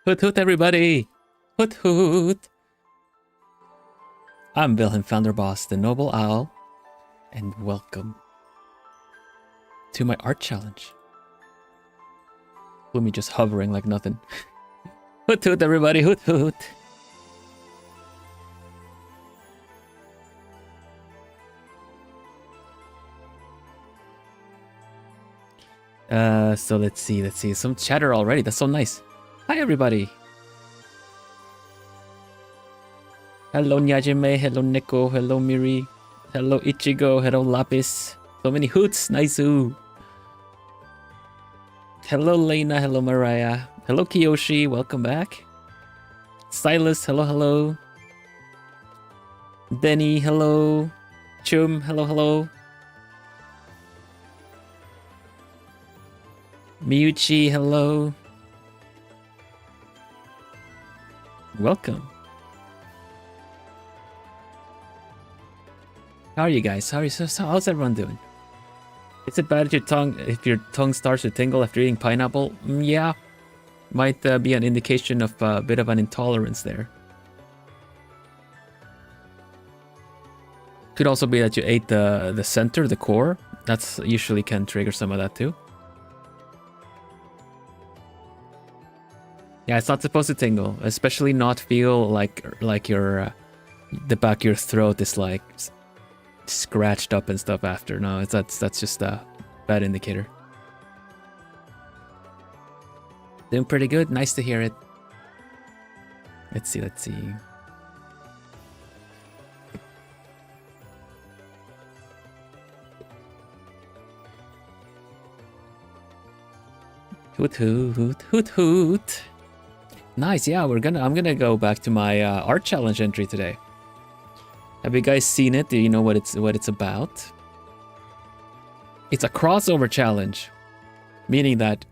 Hoot hoot everybody! Hoot hoot! I'm Vilhelm Vanderbos, the Noble Owl, and welcome to my art challenge. Let me just hovering like nothing. Hoot hoot everybody, hoot hoot! So let's see. Some chatter already, that's so nice. Hi everybody! Hello Nyajime, hello Neko, hello Miri, hello Ichigo, hello Lapis. So many hoots, nice-oo. Hello Lena, hello Mariah, hello Kiyoshi, welcome back. Silas, hello. Denny, hello. Chum, hello. Miyuchi, hello. Welcome. How are you guys? How's everyone doing? Is it bad if your tongue starts to tingle after eating pineapple? Yeah. Might be an indication of a bit of an intolerance there. Could also be that you ate the center, the core. That's usually can trigger some of that too. Yeah, it's not supposed to tingle, especially not feel like your the back of your throat is like scratched up and stuff after. No, that's just a bad indicator. Doing pretty good. Nice to hear it. Let's see. Hoot. Nice. Yeah, I'm gonna go back to my art challenge entry today. Have you guys seen it? Do you know what it's about? It's a crossover challenge, meaning that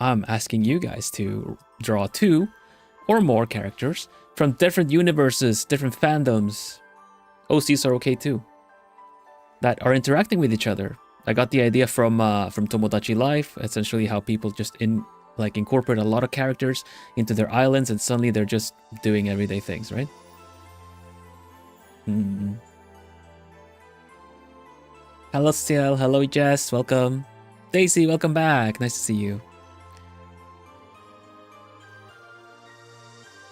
I'm asking you guys to draw 2 or more characters from different universes, different fandoms. OCs are okay too. That are interacting with each other. I got the idea from Tomodachi Life, essentially how people just incorporate a lot of characters into their islands and suddenly they're just doing everyday things, right? Hello Ciel, hello Jess, welcome. Daisy, welcome back. Nice to see you.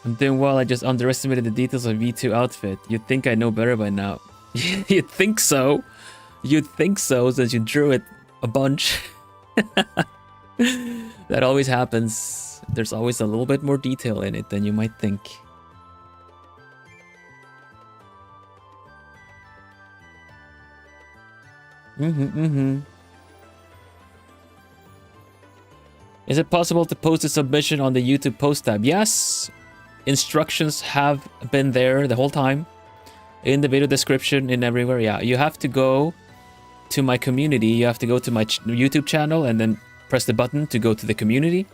I'm doing well. I just underestimated the details of V2 outfit. You'd think I know better by now. You'd think so. You'd think so since you drew it a bunch. That always happens. There's always a little bit more detail in it than you might think. Is it possible to post a submission on the YouTube post tab? Yes. Instructions have been there the whole time. In the video description, in everywhere. Yeah, you have to go to my community. You have to go to my YouTube channel and then press the button to go to the community.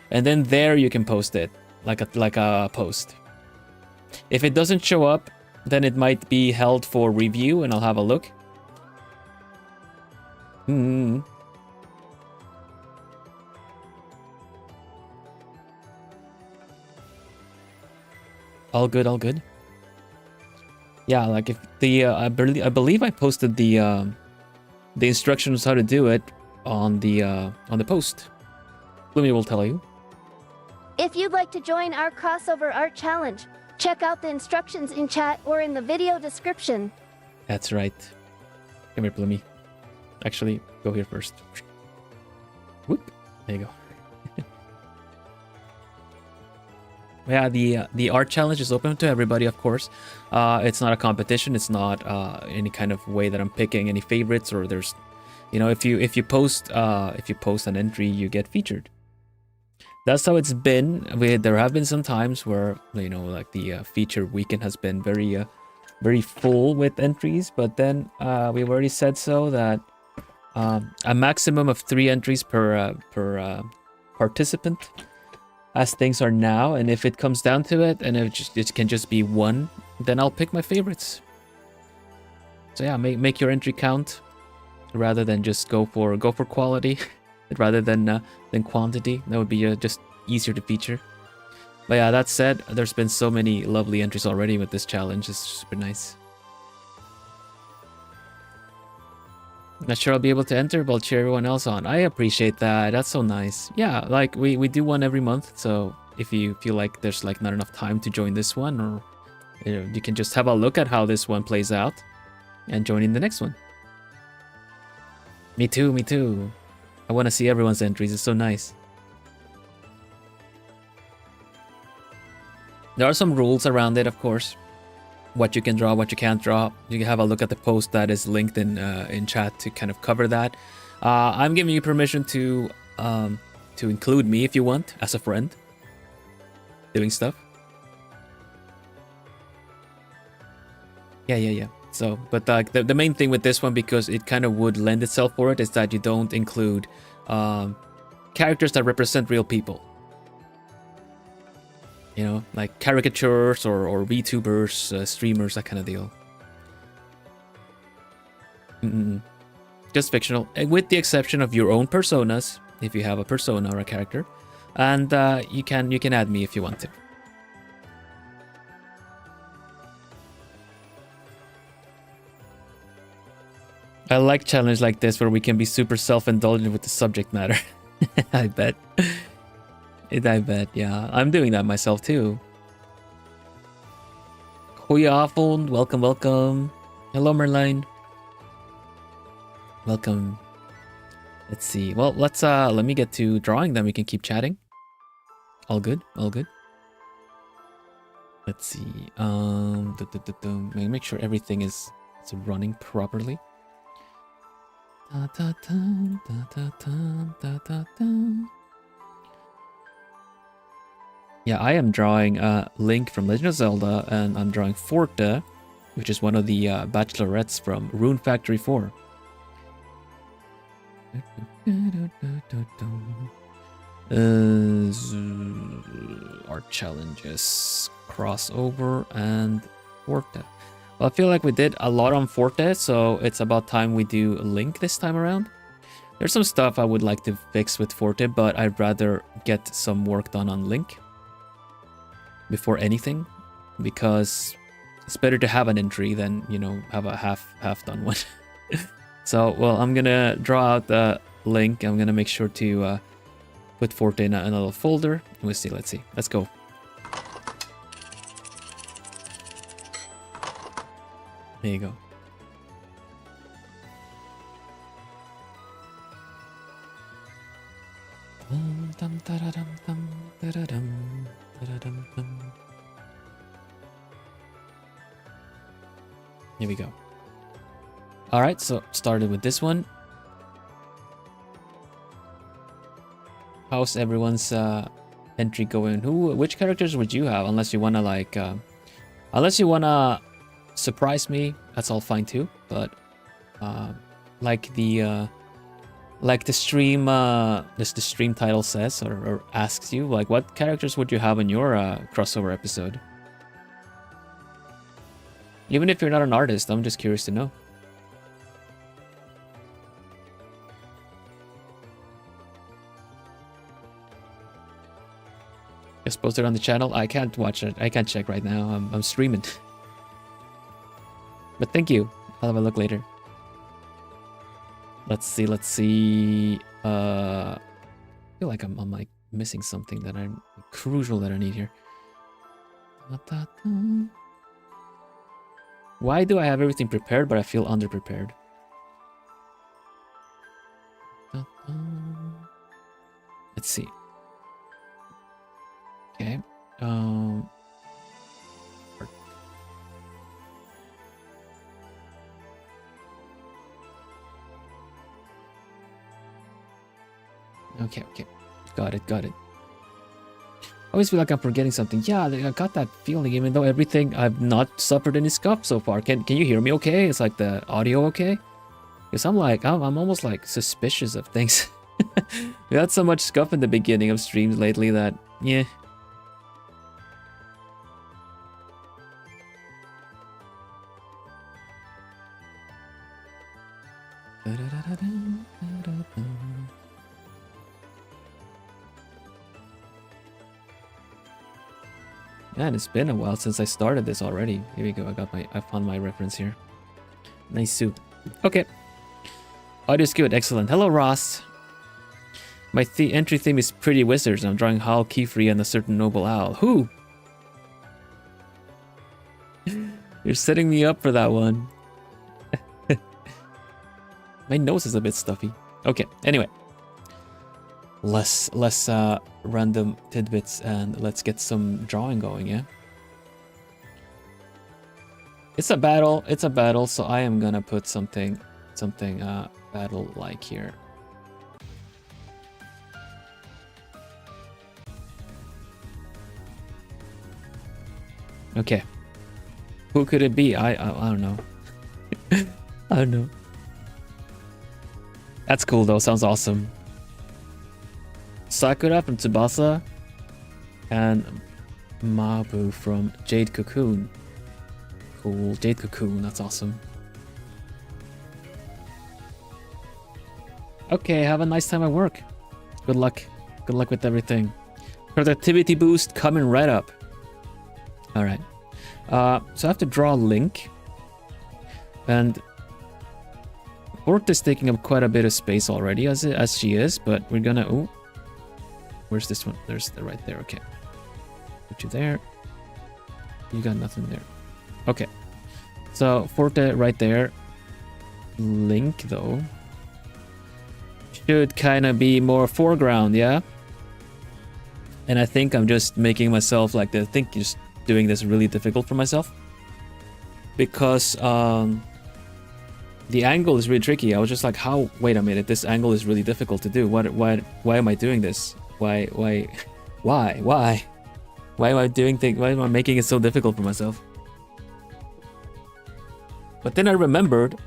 And then there you can post it like a post. If it doesn't show up, then it might be held for review and I'll have a look. All good. Yeah, like if the I believe I posted the instructions how to do it on the post. Bloomy will tell you. If you'd like to join our crossover art challenge, check out the instructions in chat or in the video description. That's right. Come here, Bloomy. Actually, go here first. Whoop. There you go. Yeah, the art challenge is open to everybody, of course. It's not a competition. It's not any kind of way that I'm picking any favorites or there's, you know, if you post an entry, you get featured. That's how it's been. There have been some times where, you know, like the feature weekend has been very full with entries, but then we've already said so that a maximum of 3 entries per participant as things are now, and if it comes down to it and it can just be 1, then I'll pick my favorites. So yeah, make your entry count rather than just go for quality rather than quantity. That would be just easier to feature. But yeah, that said, there's been so many lovely entries already with this challenge. It's super nice. Not sure I'll be able to enter, but I'll cheer everyone else on. I appreciate that. That's so nice. Yeah, like we do one every month. So if you feel like there's like not enough time to join this one, or you can just have a look at how this one plays out and join in the next one. Me too, me too. I want to see everyone's entries. It's so nice. There are some rules around it, of course. What you can draw, what you can't draw. You can have a look at the post that is linked in chat to kind of cover that. I'm giving you permission to include me if you want as a friend doing stuff. Yeah. So, but the main thing with this one, because it kind of would lend itself for it, is that you don't include characters that represent real people. You know, like caricatures or VTubers, streamers, that kind of deal. Just fictional, with the exception of your own personas, if you have a persona or a character, and you can add me if you want to. I like challenges like this where we can be super self-indulgent with the subject matter. I bet. I bet, yeah. I'm doing that myself too. Goedenavond, welcome. Hello, Merline. Welcome. Let's see. Well, let me get to drawing, then we can keep chatting. All good. Let's see. Make sure everything is running properly. Yeah, I am drawing Link from Legend of Zelda, and I'm drawing Forte, which is one of the bachelorettes from Rune Factory 4. Art challenges, crossover, and Forte. Well, I feel like we did a lot on Forte, so it's about time we do Link this time around. There's some stuff I would like to fix with Forte, but I'd rather get some work done on Link before anything, because it's better to have an entry than, you know, have a half done one. So, well, I'm gonna draw out the Link. I'm gonna make sure to put Forte in another folder. Let's see. Let's go. There you go. Here we go. All right, so started with this one. How's everyone's entry going? Which characters would you have? Unless you wanna like, unless you wanna surprise me, that's all fine too. But like the stream, the stream title says or asks you, like, what characters would you have in your crossover episode? Even if you're not an artist, I'm just curious to know. Just posted on the channel. I can't watch it. I can't check right now. I'm streaming. But thank you. I'll have a look later. Let's see. I feel like I'm like missing something that I'm crucial that I need here. Why do I have everything prepared, but I feel underprepared? Let's see. Okay. Okay. Got it. I always feel like I'm forgetting something. Yeah, I got that feeling, even though everything, I've not suffered any scuff so far. Can you hear me okay? Is like the audio okay? Because I'm almost like suspicious of things. We had so much scuff in the beginning of streams lately that, yeah. Man, it's been a while since I started this already. Here we go. I found my reference here. Nice soup. Okay. Audio's good. Excellent. Hello, Ross. My entry theme is Pretty Wizards. I'm drawing Hal Keyfree and a certain noble owl. Who? You're setting me up for that one. My nose is a bit stuffy. Okay, anyway. Less random tidbits and let's get some drawing going, yeah? It's a battle, so I am gonna put something battle-like here. Okay. Who could it be? I don't know. I don't know. That's cool though, sounds awesome. Sakura from Tsubasa and Mabu from Jade Cocoon. Cool, Jade Cocoon, that's awesome. Okay, have a nice time at work. Good luck. Good luck with everything. Productivity boost coming right up. Alright. So I have to draw a link. And Orc is taking up quite a bit of space already as she is, but we're gonna... Oh, where's this one? There's the right there, okay. Put you there. You got nothing there. Okay. So Forte right there. Link though. Should kind of be more foreground, yeah? And I think I'm just making myself like I think just doing this really difficult for myself. Because the angle is really tricky. I was just like, how? Wait a minute, this angle is really difficult to do. Why am I doing this? Why am I doing things? Why am I making it so difficult for myself? But then I remembered,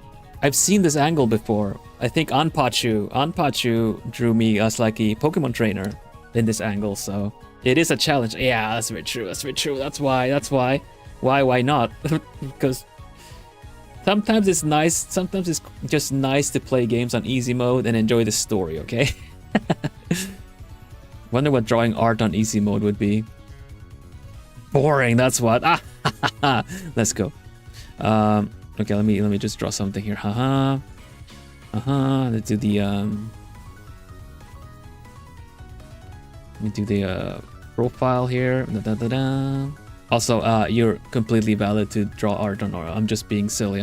I've seen this angle before. I think Anpachu drew me as like a Pokemon trainer in this angle, so it is a challenge. Yeah, that's very true. That's very true. That's why. Why not? Because sometimes it's nice. Sometimes it's just nice to play games on easy mode and enjoy the story. Okay. Wonder what drawing art on easy mode would be. Boring. That's what. Let's go. Okay, let me just draw something here. Haha. Let's do the let me do the profile here. Also, you're completely valid to draw art on Aura. I'm just being silly.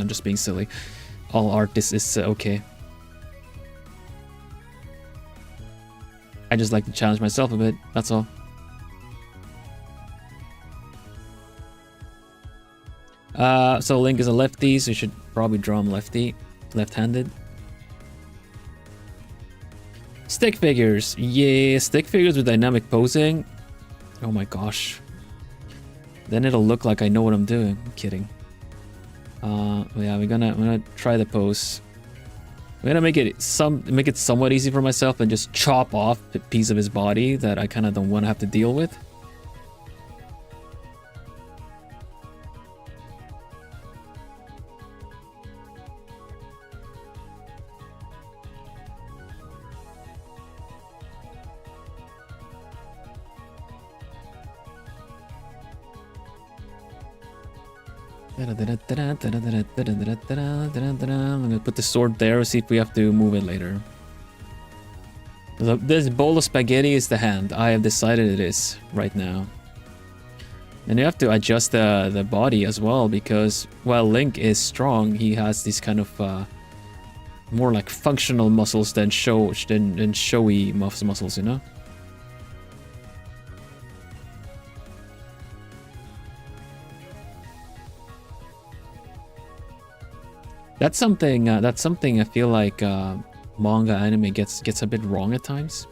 All art is okay. I just like to challenge myself a bit. That's all. So Link is a lefty, so you should probably draw him left-handed. Stick figures, yeah, stick figures with dynamic posing. Oh my gosh. Then it'll look like I know what I'm doing. I'm kidding. Yeah, I'm gonna try the pose. I'm gonna make it somewhat easy for myself and just chop off a piece of his body that I kind of don't want to have to deal with. I'm gonna put the sword there, see if we have to move it later. This bowl of spaghetti is the hand. I have decided it is right now. And you have to adjust the body as well, because while Link is strong, he has these kind of more like functional muscles than showy muscles, you know? That's something I feel like manga anime gets a bit wrong at times.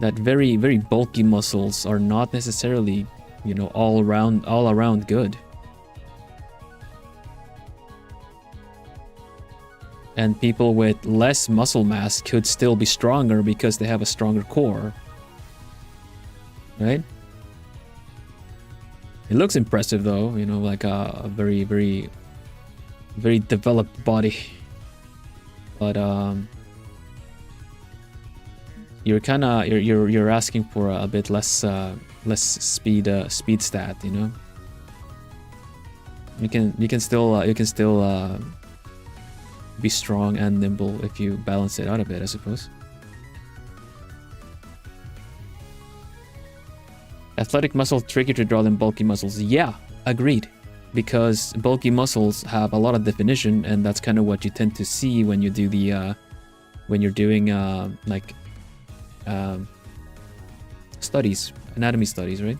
That very bulky muscles are not necessarily, you know, all around good. And people with less muscle mass could still be stronger because they have a stronger core. Right? It looks impressive though, you know, like a very developed body, but you're asking for a bit less less speed stat, you know. You can still be strong and nimble if you balance it out a bit, I suppose. Athletic muscle trickier to draw than bulky muscles. Yeah, agreed. Because bulky muscles have a lot of definition, and that's kind of what you tend to see when you do the when you're doing like studies, anatomy studies, right?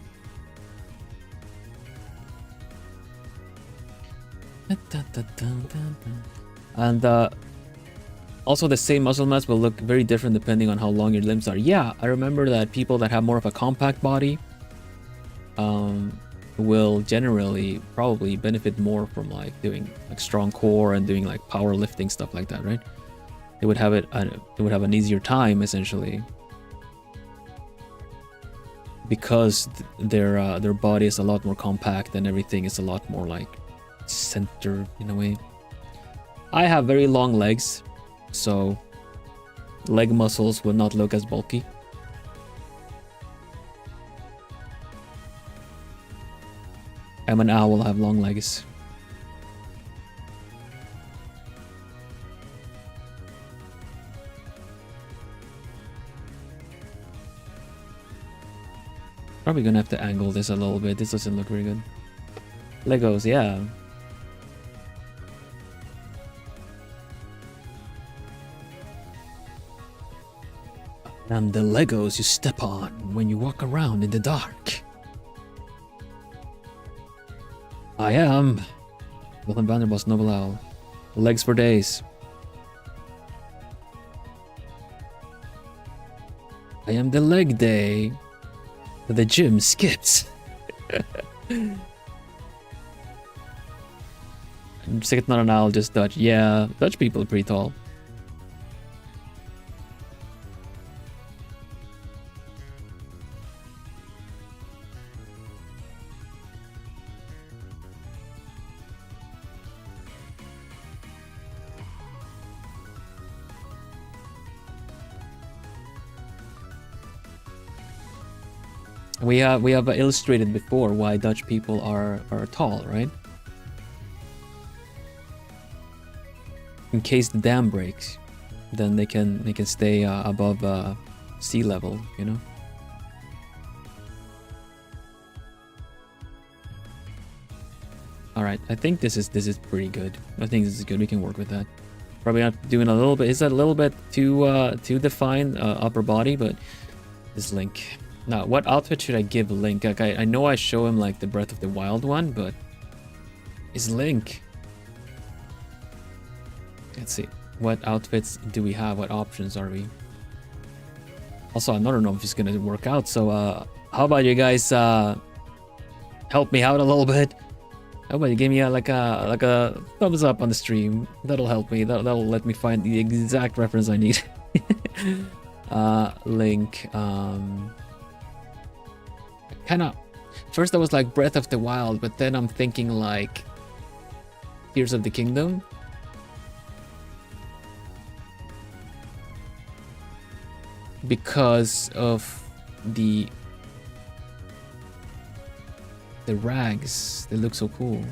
And also the same muscle mass will look very different depending on how long your limbs are. Yeah, I remember that people that have more of a compact body will generally probably benefit more from like doing like strong core and doing like powerlifting stuff like that, right? They would have an easier time essentially because their body is a lot more compact and everything is a lot more like centered in a way. I have very long legs, so leg muscles would not look as bulky. I'm an owl, I have long legs. Probably gonna have to angle this a little bit. This doesn't look very good. Legos, yeah. And the Legos you step on when you walk around in the dark. I am Vilhelm Vanderbos, Noble Owl. Legs for days. I am the leg day that the gym skips. I'm sick it's not an owl, just Dutch. Yeah, Dutch people are pretty tall. We have illustrated before why Dutch people are tall, right? In case the dam breaks, then they can stay above sea level, you know. All right, I think this is pretty good. I think this is good. We can work with that. Probably not doing a little bit. Is that a little bit too defined upper body, but this Link. Now, what outfit should I give Link? Like, I know I show him like the Breath of the Wild one, but is Link? Let's see. What outfits do we have? What options are we? Also, I don't know if it's gonna work out. So, how about you guys help me out a little bit? How about you give me like a thumbs up on the stream? That'll help me. That'll let me find the exact reference I need. Link. Kinda. First I was like Breath of the Wild, but then I'm thinking like Tears of the Kingdom. Because of the rags, they look so cool.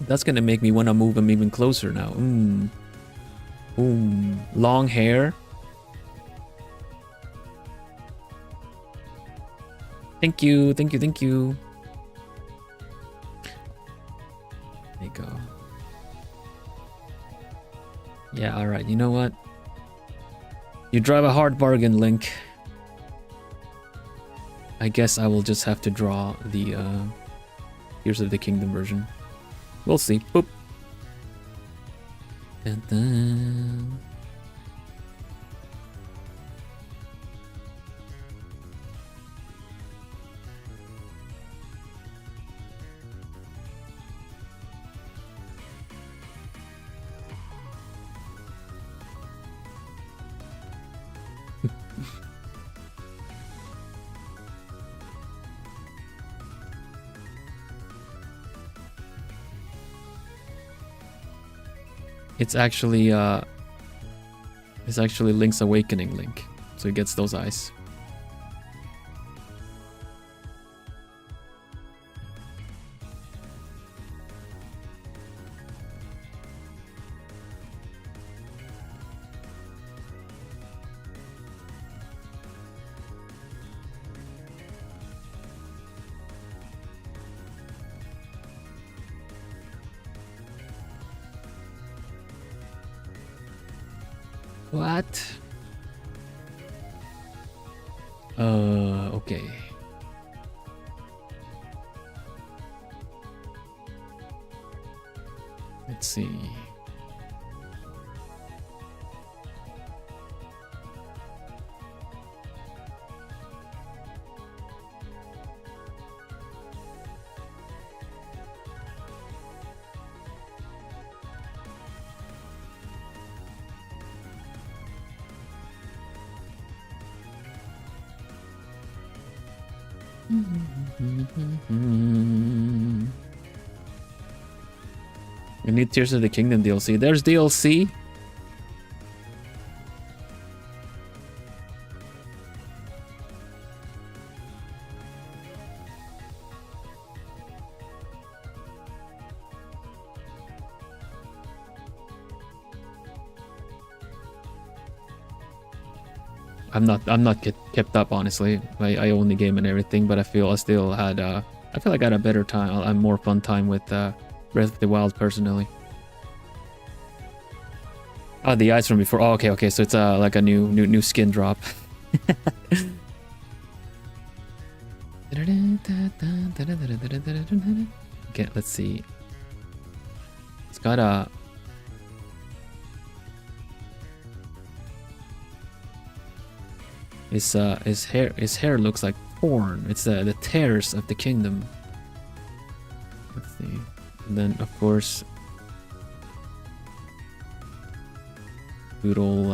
That's gonna make me want to move him even closer now. Long hair. Thank you. There you go. Yeah, alright, you know what? You drive a hard bargain, Link. I guess I will just have to draw the Tears of the Kingdom version. We'll see. Boop. Dun, dun. It's actually It's actually Link's Awakening Link, so he gets those eyes. What? Okay. Let's see. We need Tears of the Kingdom DLC. There's DLC. I'm not kept up, honestly. I own the game and everything, but I feel I still had I feel like I had a better time, a more fun time with Breath of the Wild personally. Oh, the eyes from before. Oh, okay. So it's like a new skin drop. Okay, let's see. It's got a. His hair looks like porn. It's the tears of the kingdom. Let's see. And then of course, good old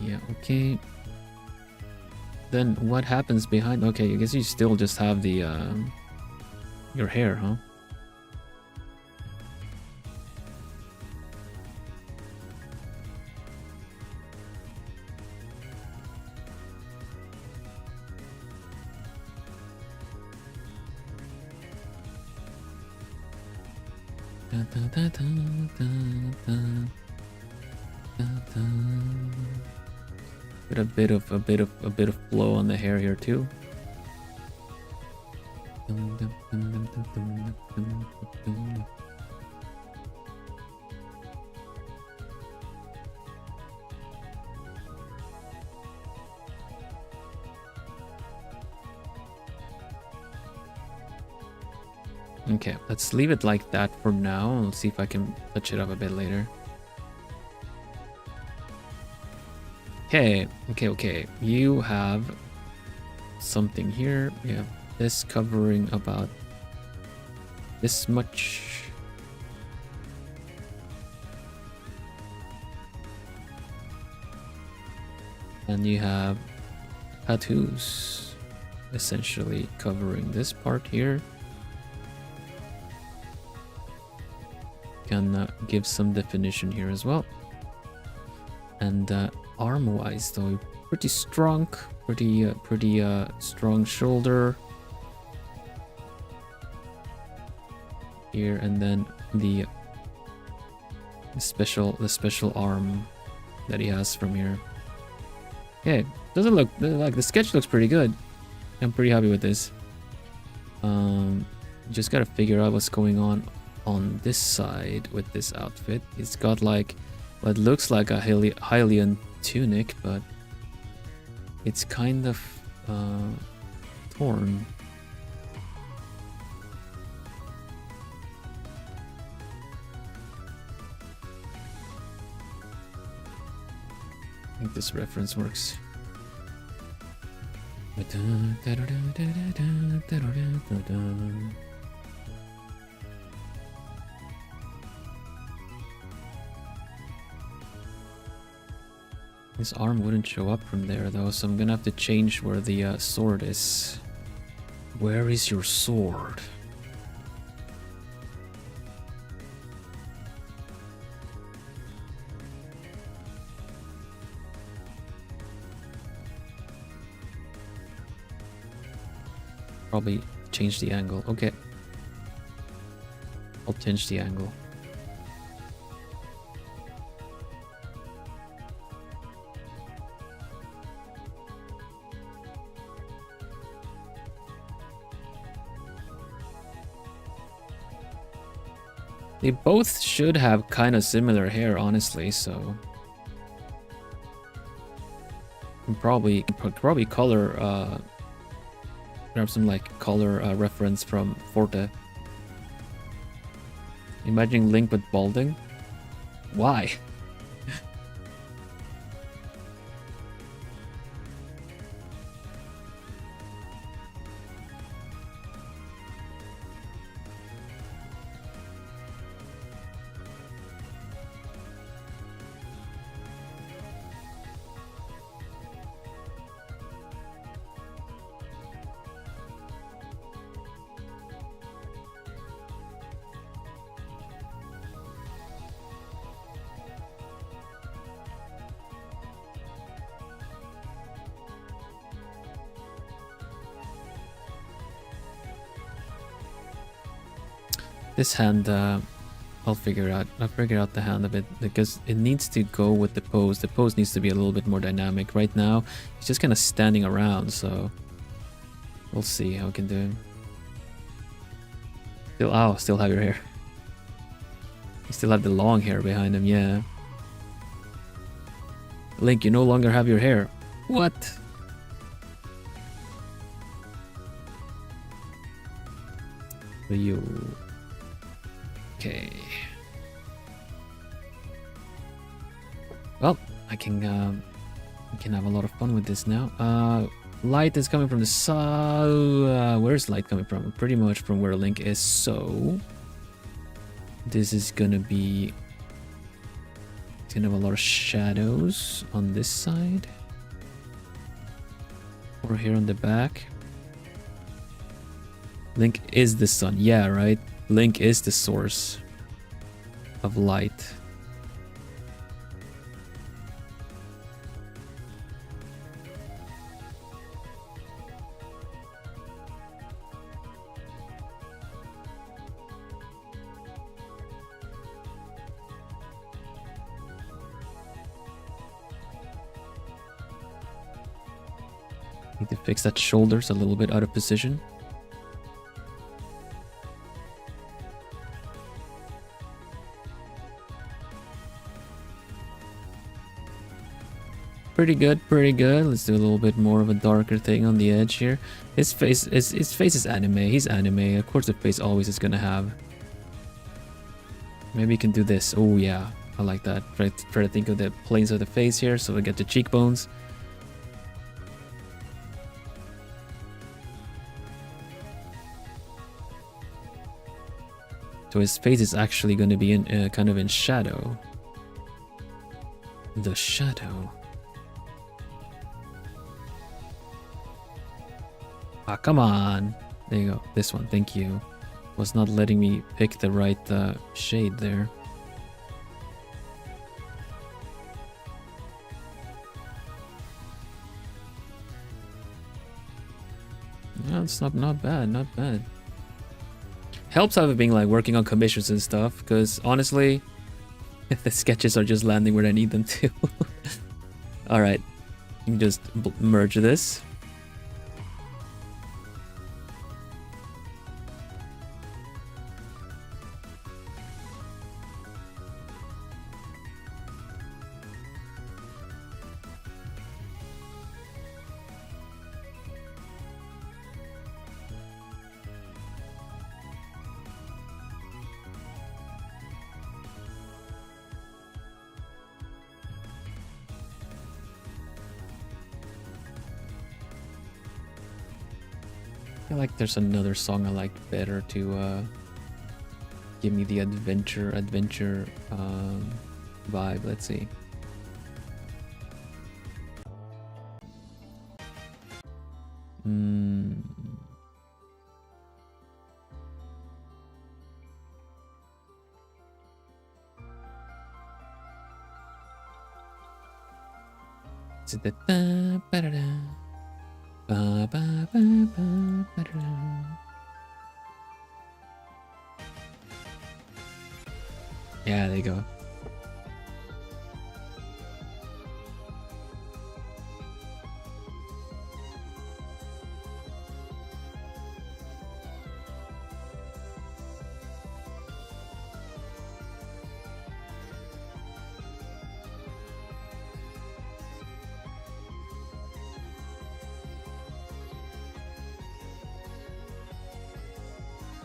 yeah, okay. Then what happens behind? Okay, I guess you still just have the your hair, huh? A bit of flow on the hair here too. Okay, let's leave it like that for now. Let's see if I can touch it up a bit later. Okay. You have something here. Yeah, this covering about this much. And you have tattoos essentially covering this part here. Can give some definition here as well. And arm wise though, pretty strong, pretty strong shoulder here, and then the special arm that he has from here. Okay, doesn't look like the sketch looks pretty good. I'm pretty happy with this. Just gotta figure out what's going on this side with this outfit. It's got like what looks like a Hylian tunic, but it's kind of torn. I think this reference works. His arm wouldn't show up from there though, so I'm gonna have to change where the sword is. Where is your sword? Probably change the angle. Okay. I'll change the angle. They both should have kind of similar hair, honestly, so probably color grab some like color reference from Forte. Imagining Link with balding? Why? This hand, I'll figure out. I'll figure out the hand a bit because it needs to go with the pose. The pose needs to be a little bit more dynamic. Right now, he's just kind of standing around, so we'll see how we can do him. Still have your hair. You still have the long hair behind him, yeah. Link, you no longer have your hair. What? You. Okay. Well, I can have a lot of fun with this now. Light is coming from the side. Where's light coming from? Pretty much from where Link is. So this is gonna be. It's gonna have a lot of shadows on this side, or here on the back. Link is the sun. Yeah, right. Link is the source of light. Need to fix that shoulders a little bit out of position. Pretty good, pretty good. Let's do a little bit more of a darker thing on the edge here. His face is anime. He's anime. Of course the face always is gonna have. Maybe you can do this. Oh yeah, I like that. Try to think of the planes of the face here so we get the cheekbones. So his face is actually going to be in kind of in shadow. The shadow. Ah, come on. There you go. This one. Thank you. Was not letting me pick the right shade there. No, it's not bad. Not bad. Helps having being like working on commissions and stuff, because honestly, the sketches are just landing where I need them to. All right, you can just merge this. I feel like there's another song I like better to give me the adventure vibe. Let's see. Is it the da, ba, da, da? Ba, ba, ba, ba, ba, da. Yeah, there you go.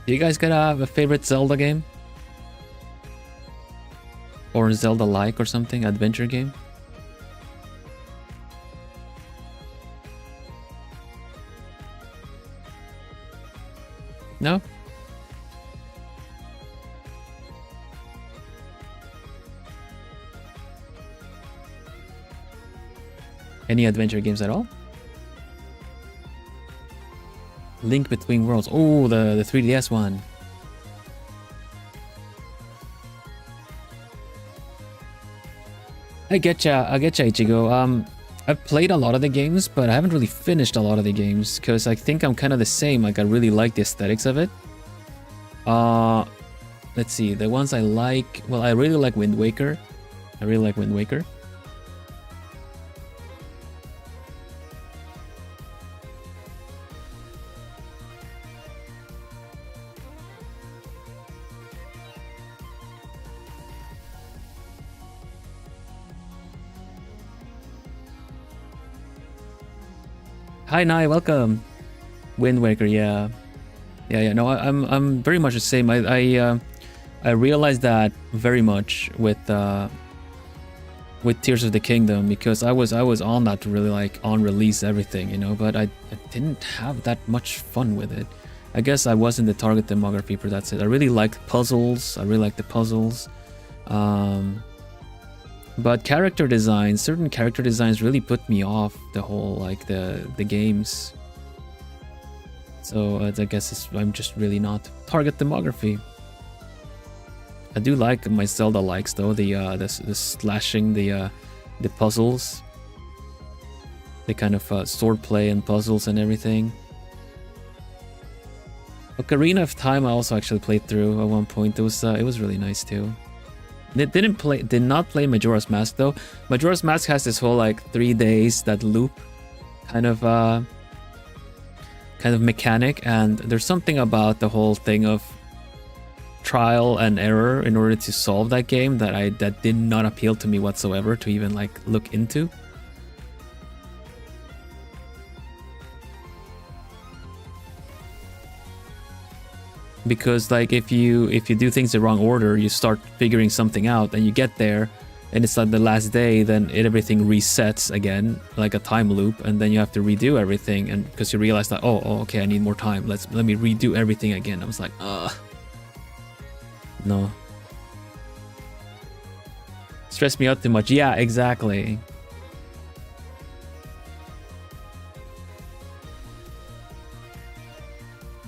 Do you guys got a favorite Zelda game? Or Zelda-like or something? Adventure game? No? Any adventure games at all? Link Between Worlds. Oh, the 3DS one. I getcha, Ichigo. I've played a lot of the games, but I haven't really finished a lot of the games because I think I'm kind of the same. Like, I really like the aesthetics of it. Let's see. The ones I like. Well, I really like Wind Waker. I really like Wind Waker. Hi Nai, welcome. Wind Waker, yeah. No, I'm very much the same. I realized that very much with Tears of the Kingdom because I was on that to really like on release everything, you know, but I didn't have that much fun with it. I guess I wasn't the target demography for that's it. I really liked puzzles. I really liked the puzzles. But character designs, certain character designs really put me off the whole, like, the games. So I guess I'm just really not target demography. I do like my Zelda likes though, the slashing, the puzzles. The kind of sword play and puzzles and everything. Ocarina of Time I also actually played through at one point. It was really nice too. Did not play Majora's Mask though. Majora's Mask has this whole like 3 days that loop kind of mechanic, and there's something about the whole thing of trial and error in order to solve that game that did not appeal to me whatsoever to even like look into. Because like if you do things the wrong order, you start figuring something out and you get there and it's like the last day, then everything resets again like a time loop, and then you have to redo everything, and because you realize that oh okay, I need more time, let me redo everything again. I was like no, stressed me out too much. Yeah, exactly.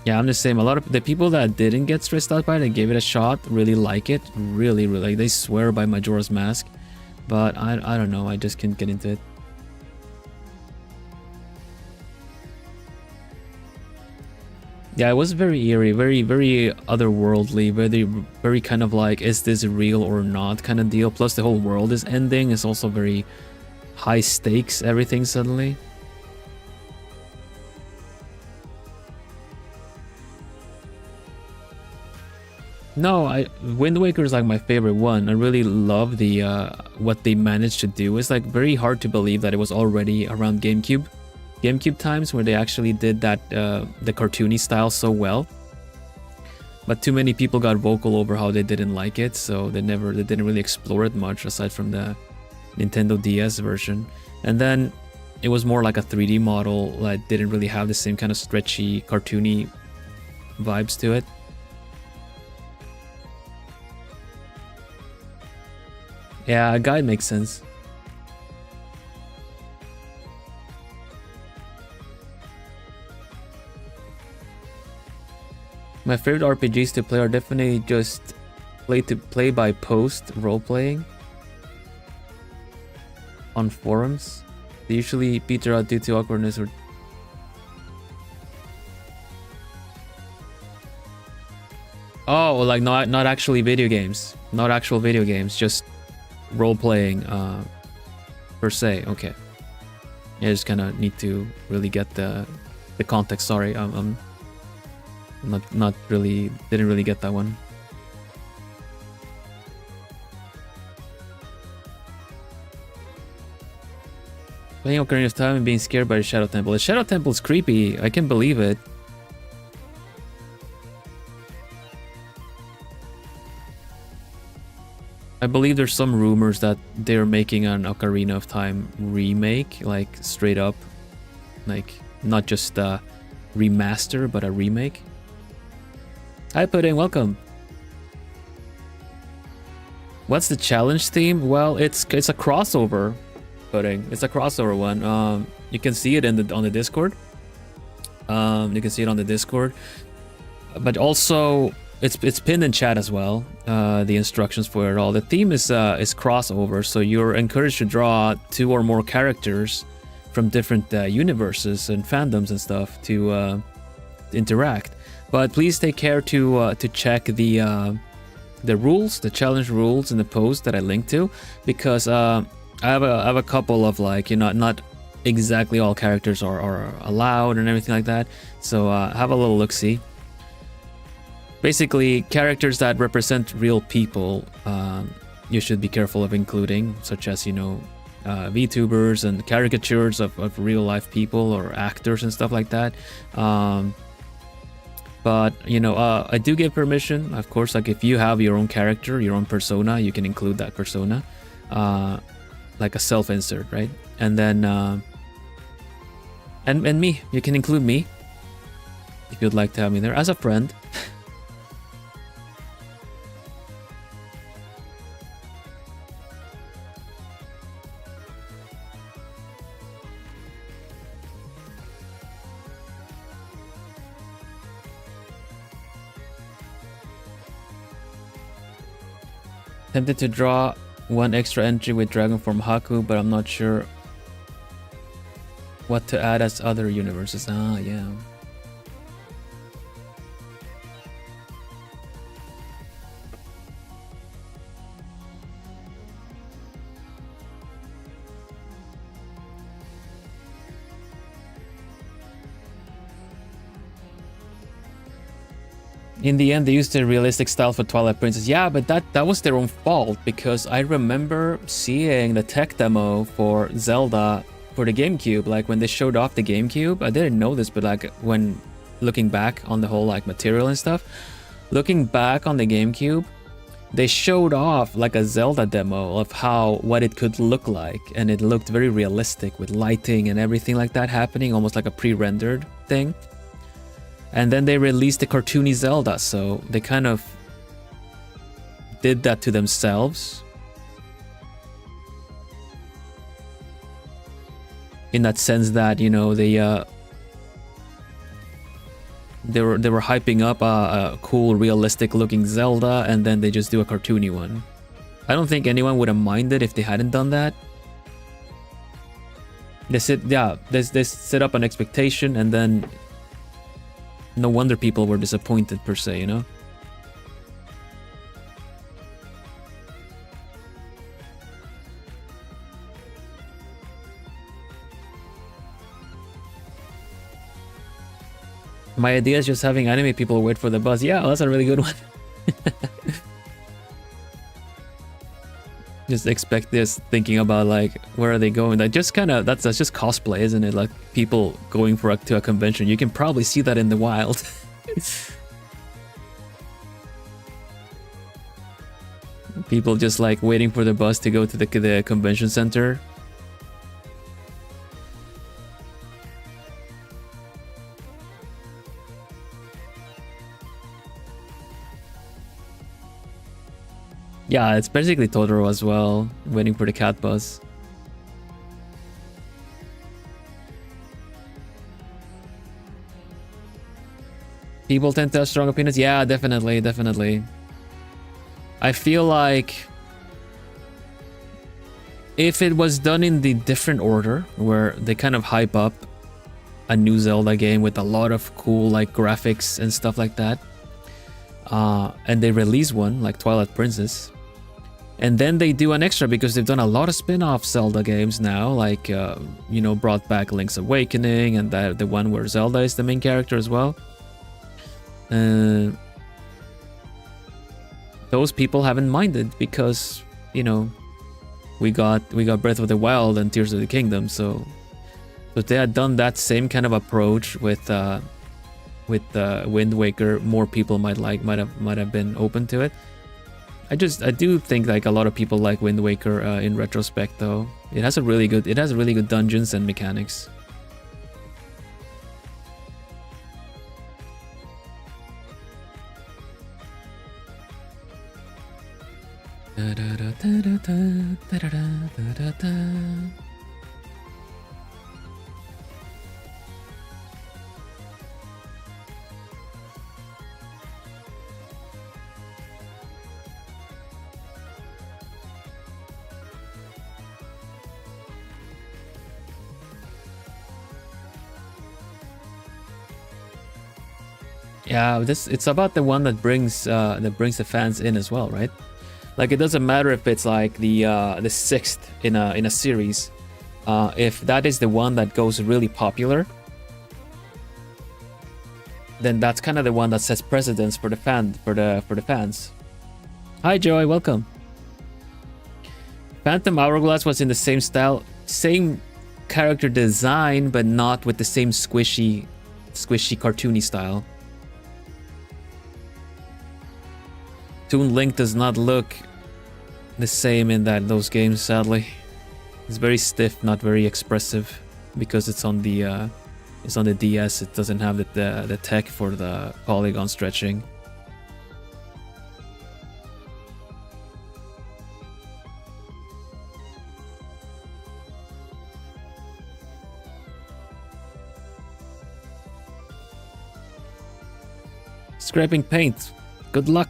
Yeah, I'm the same. A lot of the people that didn't get stressed out by it and gave it a shot really like it. Really, really. They swear by Majora's Mask. But I don't know. I just can't get into it. Yeah, it was very eerie. Very, very otherworldly. Very, very kind of like, is this real or not kind of deal. Plus the whole world is ending. It's also very high stakes, everything suddenly. No, Wind Waker is like my favorite one. I really love the what they managed to do. It's like very hard to believe that it was already around GameCube times where they actually did that the cartoony style so well. But too many people got vocal over how they didn't like it, so they didn't really explore it much aside from the Nintendo DS version. And then it was more like a 3D model that didn't really have the same kind of stretchy, cartoony vibes to it. Yeah, a guide makes sense. My favorite RPGs to play are definitely just play by post role-playing on forums. They usually peter out due to awkwardness or Oh, like not actually video games. Not actual video games, just role-playing per se. Okay. Yeah, I just kind of need to really get the context. Sorry, I'm not really, didn't really get that one. Playing Ocarina of Time and being scared by the Shadow Temple. The Shadow Temple is creepy. I can believe it. I believe there's some rumors that they're making an Ocarina of Time remake, like straight up, like not just a remaster, but a remake. Hi Pudding, welcome. What's the challenge theme? Well, it's a crossover, Pudding. It's a crossover one. You can see it on the Discord. You can see it on the Discord, but also it's pinned in chat as well. The instructions for it all. The theme is crossover, so you're encouraged to draw 2 or more characters from different universes and fandoms and stuff to interact. But please take care to check the rules, the challenge rules in the post that I linked to, because I have a couple of, like, you know, not exactly all characters are allowed and everything like that. So have a little look-see. Basically, characters that represent real people, you should be careful of including, such as, you know, VTubers and caricatures of real life people or actors and stuff like that. But, you know, I do give permission, of course. Like, if you have your own character, your own persona, you can include that persona, like a self-insert, right? And then, and me, you can include me if you'd like to have me there as a friend. Tempted to draw one extra entry with Dragonform Haku, but I'm not sure what to add as other universes. Ah, yeah. In the end, they used a realistic style for Twilight Princess. Yeah, but that was their own fault, because I remember seeing the tech demo for Zelda for the GameCube. Like, when they showed off the GameCube, I didn't know this, but like, when looking back on the whole like material and stuff, looking back on the GameCube, they showed off like a Zelda demo of what it could look like, and it looked very realistic with lighting and everything like that happening, almost like a pre-rendered thing. And then they released the cartoony Zelda, so they kind of did that to themselves. In that sense that, you know, they were hyping up a cool, realistic looking Zelda, and then they just do a cartoony one. I don't think anyone would have minded if they hadn't done that. They set up an expectation, and then no wonder people were disappointed per se, you know? My idea is just having anime people wait for the bus. Yeah, that's a really good one. Just expect this, thinking about like, where are they going? Like, just kind of, that's just cosplay, isn't it? Like, people going to a convention. You can probably see that in the wild. People just like waiting for the bus to go to the convention center. Yeah, it's basically Totoro as well, waiting for the cat bus. People tend to have strong opinions. Yeah, definitely. I feel like if it was done in the different order, where they kind of hype up a new Zelda game with a lot of cool like graphics and stuff like that, and they release one like Twilight Princess, and then they do an extra because they've done a lot of spin-off Zelda games now, like you know, brought back Link's Awakening and the one where Zelda is the main character as well. Those people haven't minded because, you know, we got Breath of the Wild and Tears of the Kingdom, so if they had done that same kind of approach with Wind Waker, more people might have been open to it. I do think like a lot of people like Wind Waker in retrospect, though. It has really good dungeons and mechanics. Yeah, it's about the one that brings the fans in as well, right? Like, it doesn't matter if it's like the sixth in a series. If that is the one that goes really popular, then that's kind of the one that sets precedence for the fans. Hi Joy, welcome. Phantom Hourglass was in the same style, same character design, but not with the same squishy cartoony style. Toon Link does not look the same in those games, sadly. It's very stiff, not very expressive, because it's on the DS. It doesn't have the tech for the polygon stretching. Scraping paint. Good luck.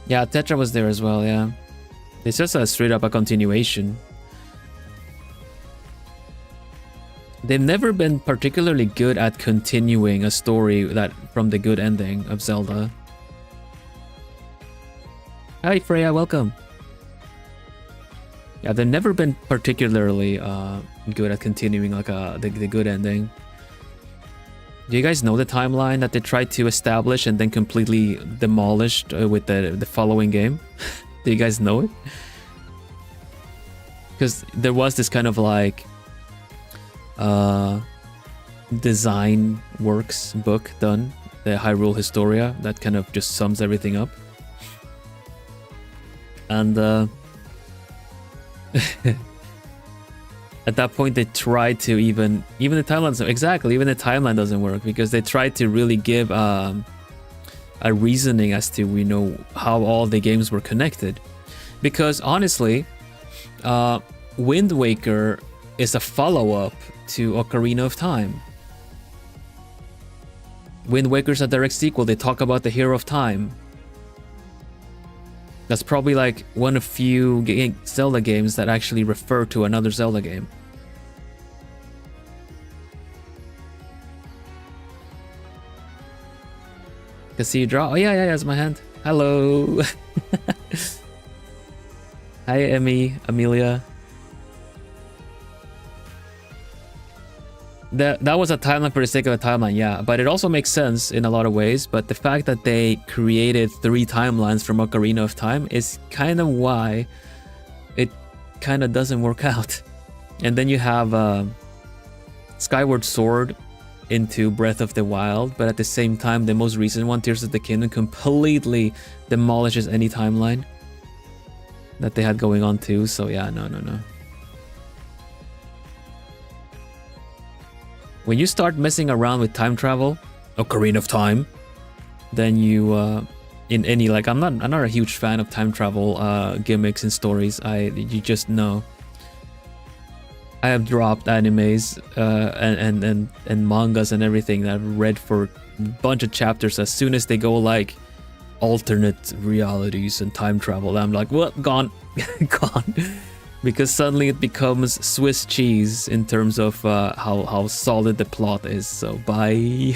Yeah, Tetra was there as well, yeah. It's just straight up a continuation. They've never been particularly good at continuing a story from the good ending of Zelda. Hi Freya, welcome. Yeah, they've never been particularly good at continuing like the good ending. Do you guys know the timeline that they tried to establish and then completely demolished with the following game? Do you guys know it? Because there was this kind of like design works book done, the Hyrule Historia, that kind of just sums everything up. And at that point they tried to even the timeline doesn't work, because they tried to really give a reasoning as to how all the games were connected. Because honestly, Wind Waker is a follow-up to Ocarina of Time. Wind Waker's a direct sequel. They talk about the Hero of Time. That's probably like one of few Zelda games that actually refer to another Zelda game. Can see you draw. Oh yeah, that's my hand. Hello. Hi Amelia. That was a timeline for the sake of a timeline, yeah. But it also makes sense in a lot of ways. But the fact that they created 3 timelines from Ocarina of Time is kind of why it kind of doesn't work out. And then you have Skyward Sword into Breath of the Wild, but at the same time, the most recent one, Tears of the Kingdom, completely demolishes any timeline that they had going on too. So yeah, no. When you start messing around with time travel, Ocarina of Time, then you in any, like, I'm not a huge fan of time travel gimmicks and stories. You just know. I have dropped animes and mangas and everything that I've read for a bunch of chapters. As soon as they go like alternate realities and time travel, I'm like, what? Gone. Gone. because suddenly it becomes Swiss cheese in terms of how solid the plot is. So bye.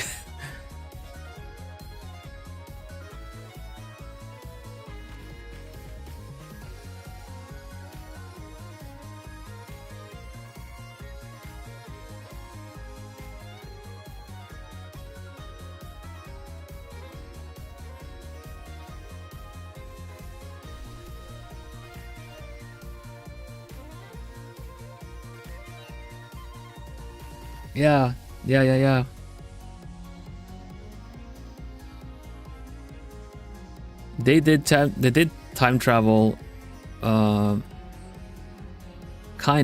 Yeah. They did time travel, kind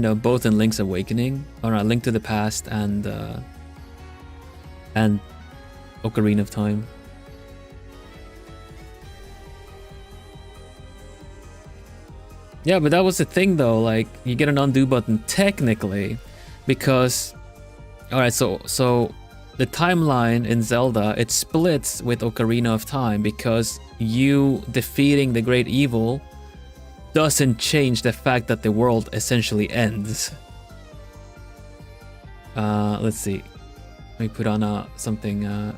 of both in Link's Awakening, or A Link to the Past, and Ocarina of Time. Yeah, but that was the thing though. Like, you get an undo button technically, because all right, so the timeline in Zelda, it splits with Ocarina of Time because you defeating the great evil doesn't change the fact that the world essentially ends. Let's see. Let me put on something. Let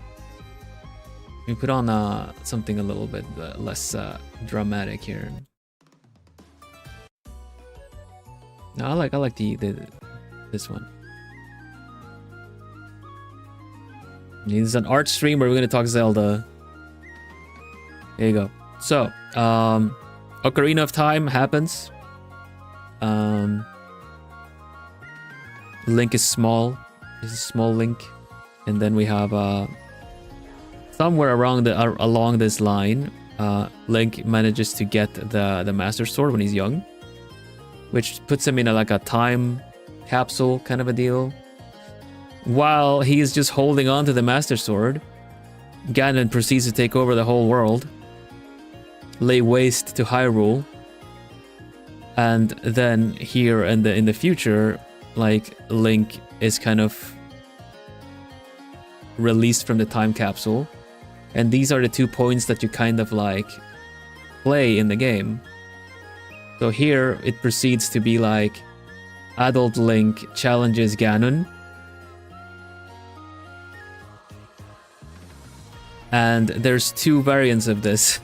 me put on something a little bit less dramatic here. No, I like this one. This is an art stream where we're gonna talk Zelda. There you go. So, Ocarina of Time happens. Link is small. It's a small Link, and then we have somewhere along this line, Link manages to get the Master Sword when he's young, which puts him in like a time capsule kind of a deal. While he is just holding on to the Master Sword, Ganon proceeds to take over the whole world, lay waste to Hyrule, and then here in the future, like, Link is kind of released from the time capsule, and these are the 2 points that you kind of like play in the game. So here it proceeds to be like adult Link challenges Ganon, and there's 2 variants of this.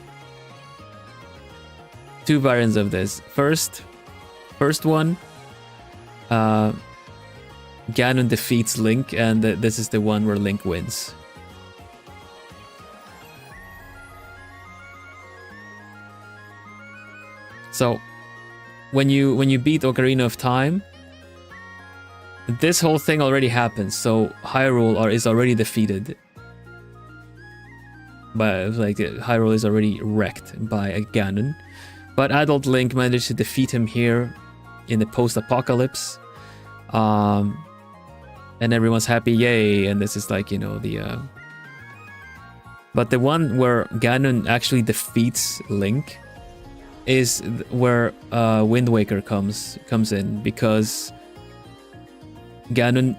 2 variants of this. First one, Ganon defeats Link, and this is the one where Link wins. So, when you beat Ocarina of Time, this whole thing already happens. So Hyrule is already defeated. But like, Hyrule is already wrecked by a Ganon. But adult Link managed to defeat him here in the post-apocalypse. And everyone's happy, yay, and this is like, you know, the... But the one where Ganon actually defeats Link is where Wind Waker comes in, because Ganon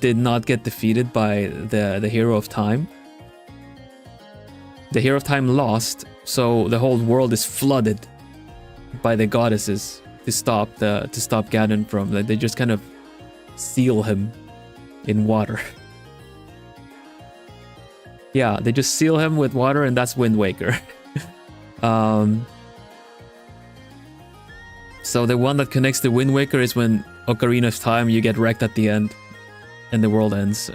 did not get defeated by the Hero of Time. The Hero of Time lost, so the whole world is flooded by the goddesses to stop Ganon from... They just kind of seal him in water. Yeah, they just seal him with water, and that's Wind Waker. So the one that connects to Wind Waker is when Ocarina of Time, you get wrecked at the end, and the world ends.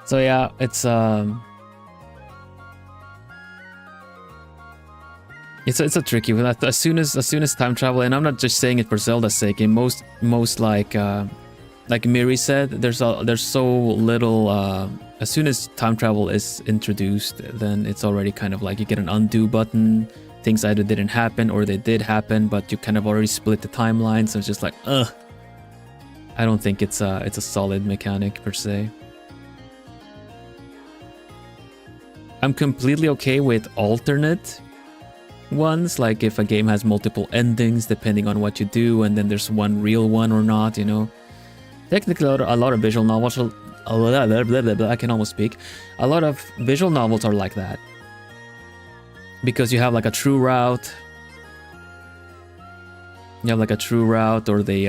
So yeah, it's It's a tricky one. As soon as time travel, and I'm not just saying it for Zelda's sake. In most like Miri said, there's so little. As soon as time travel is introduced, then it's already kind of like you get an undo button. Things either didn't happen or they did happen, but you kind of already split the timeline. So it's just like, ugh. I don't think it's a solid mechanic per se. I'm completely okay with alternate ones, like if a game has multiple endings depending on what you do, and then there's one real one or not, you know. Technically, a lot of visual novels, I can almost speak. A lot of visual novels are like that. Because you have like a true route. You have like a true route, or they,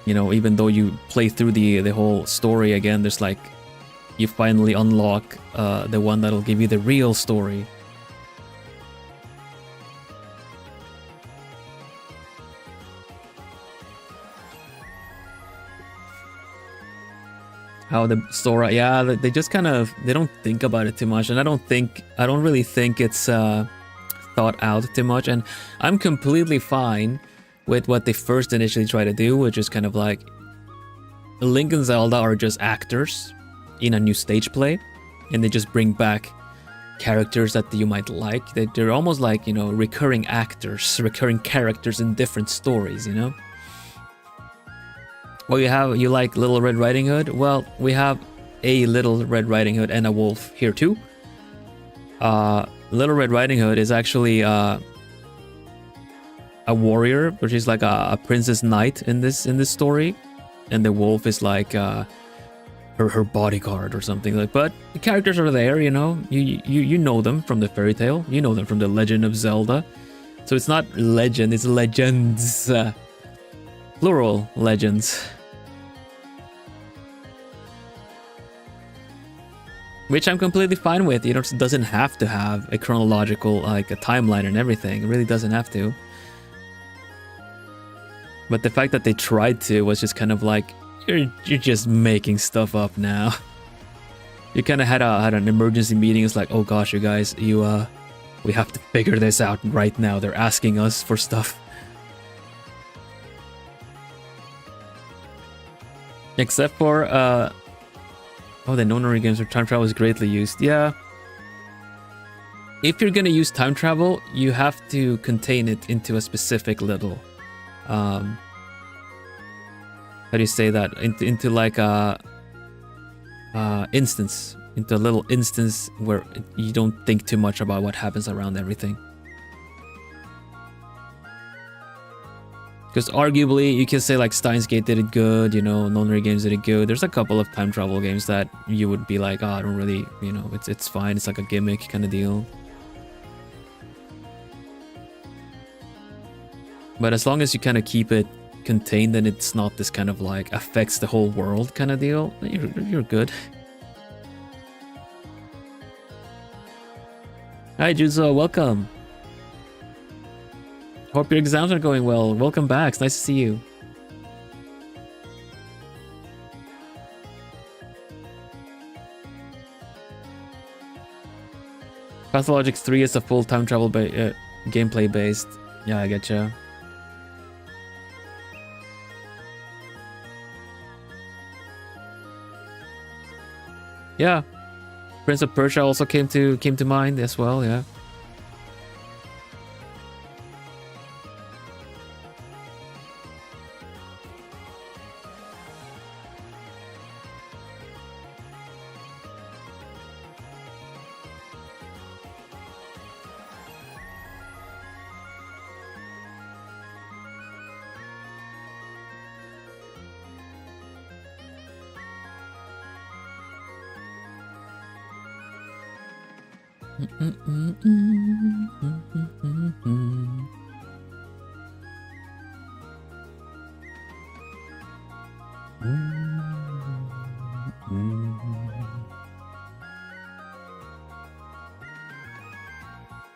you know, even though you play through the whole story again, there's like, you finally unlock the one that'll give you the real story. How the Sora, yeah, they just kind of, they don't think about it too much, and I don't really think it's thought out too much, and I'm completely fine with what they first initially try to do, which is kind of like, Link and Zelda are just actors in a new stage play, and they just bring back characters that you might like. They're almost like, you know, recurring actors, recurring characters in different stories, you know? Well, you like Little Red Riding Hood? Well, we have a Little Red Riding Hood and a wolf here too. Little Red Riding Hood is actually a warrior, which is like a princess knight in this story, and the wolf is like her bodyguard or something like. But the characters are there, you know. You know them from the fairy tale. You know them from the Legend of Zelda. So it's not legend, it's legends. Plural legends. Which I'm completely fine with. You know, it doesn't have to have a chronological, like a timeline and everything. It really doesn't have to. But the fact that they tried to was just kind of like, you're just making stuff up now. You kind of had an emergency meeting. It's like, oh gosh, you guys, we have to figure this out right now. They're asking us for stuff. Except for, oh, the nonary games where time travel is greatly used. Yeah. If you're gonna use time travel, you have to contain it into a specific little, how do you say that? Into like a, instance. Into a little instance where you don't think too much about what happens around everything. Because arguably, you can say like Steins Gate did it good, you know, nonary games did it good. There's a couple of time travel games that you would be like, oh, I don't really, you know, it's fine. It's like a gimmick kind of deal. But as long as you kind of keep it contained and it's not this kind of like affects the whole world kind of deal, you're good. Hi, Juzo, welcome. Hope your exams are going well. Welcome back. It's nice to see you. Pathologics 3 is a full time travel gameplay based. Yeah, I getcha. Yeah. Prince of Persia also came to mind as well, yeah.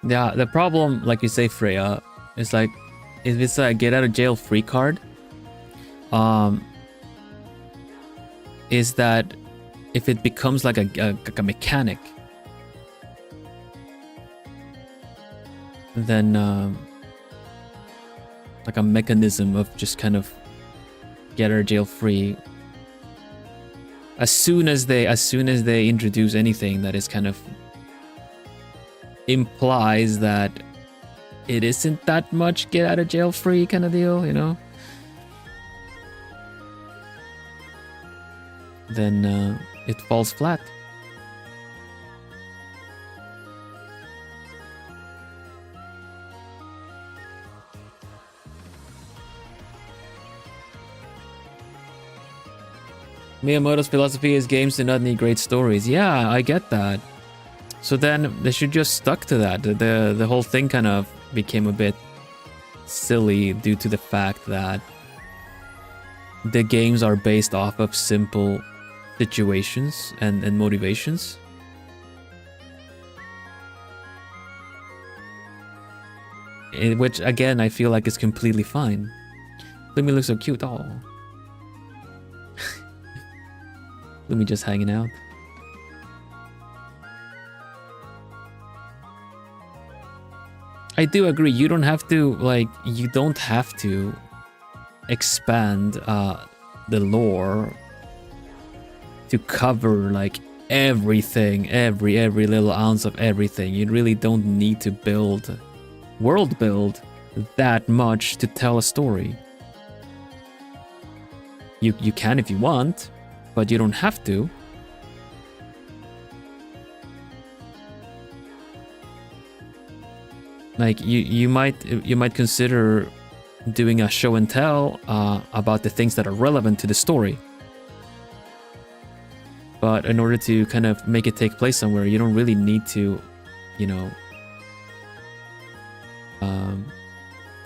Yeah, the problem, like you say, Freya, is like, if it's a get out of jail free card, is that if it becomes like a mechanic, like a mechanism of just kind of get her jail free. As soon as they introduce anything that is kind of implies that it isn't that much get out of jail free kind of deal, you know, then it falls flat. Miyamoto's philosophy is games do not need great stories. Yeah, I get that. So then they should just stuck to that. The whole thing kind of became a bit silly due to the fact that the games are based off of simple situations and motivations. Which again I feel like is completely fine. Lumi looks so cute. Oh. Lumi just hanging out. I do agree. You don't have to expand the lore to cover like everything, every little ounce of everything. You really don't need to world build that much to tell a story. You can if you want, but you don't have to. Like you might consider doing a show and tell about the things that are relevant to the story. But in order to kind of make it take place somewhere, you don't really need to, you know,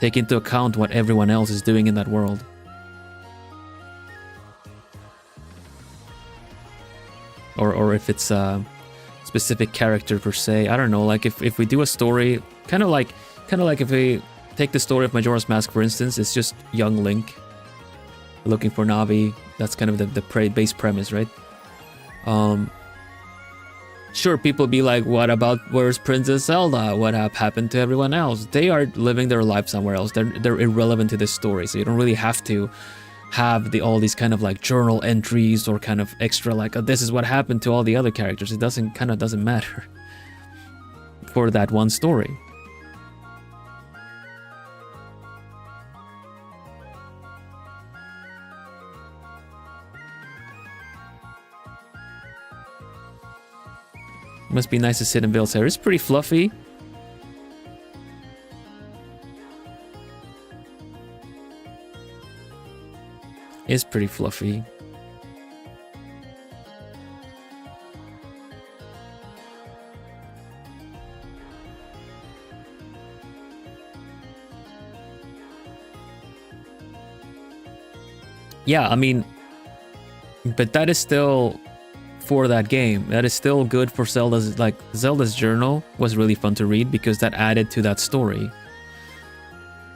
take into account what everyone else is doing in that world. Or if it's a specific character per se. I don't know, like if we do a story, kind of like if we take the story of Majora's Mask, for instance, it's just young Link looking for Navi. That's kind of the base premise, right? Sure, people be like, what about where's Princess Zelda? What happened to everyone else? They are living their life somewhere else. They're irrelevant to this story, so you don't really have to have all these kind of like journal entries or kind of extra like, oh, this is what happened to all the other characters. It doesn't matter for that one story. Must be nice to sit in Bill's hair. It's pretty fluffy. It's pretty fluffy. Yeah, I mean, but that is still for that game. That is still good for Zelda's, like, Zelda's journal was really fun to read because that added to that story.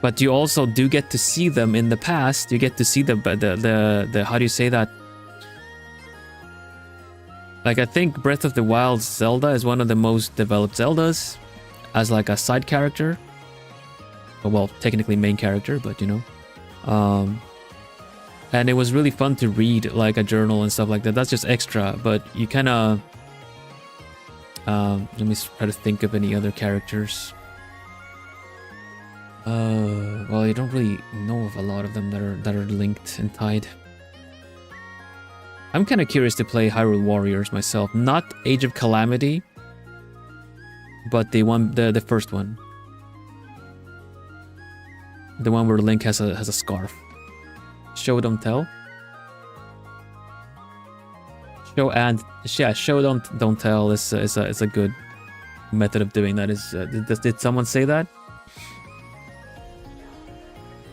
But you also do get to see them in the past. You get to see the how do you say that? Like, I think Breath of the Wild's Zelda is one of the most developed Zeldas as like a side character. Well, technically main character, but you know. And it was really fun to read like a journal and stuff like that. That's just extra, but you kind of let me try to think of any other characters. Well, you don't really know of a lot of them that are linked and tied. I'm kind of curious to play Hyrule Warriors myself. Not Age of Calamity, but the first one. The one where Link has a scarf. Show don't tell. Show don't tell is a good method of doing that. Did someone say that?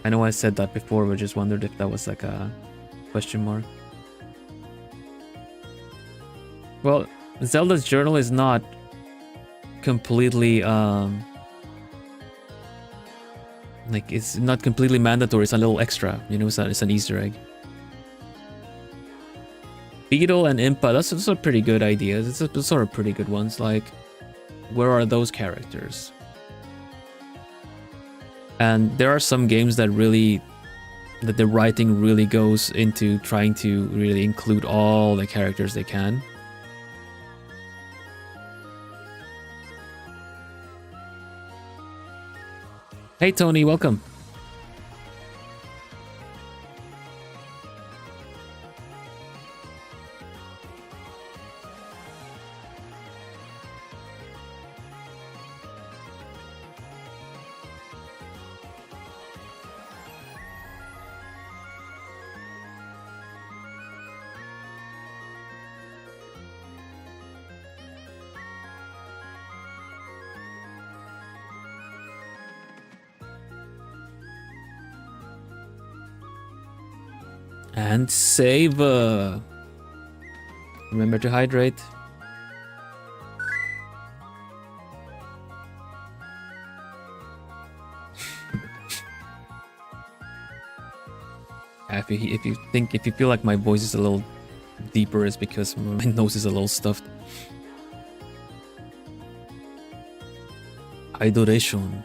I know I said that before, but just wondered if that was like a question mark. Well, Zelda's journal is not completely like, it's not completely mandatory. It's a little extra, you know. It's an Easter egg. Beetle and Impa, those are pretty good ideas. It's sort of pretty good ones. Like, where are those characters? And there are some games that the writing really goes into trying to really include all the characters they can. Hey Tony, welcome. And save. Remember to hydrate. If you feel like my voice is a little deeper, it's because my nose is a little stuffed. Hydration.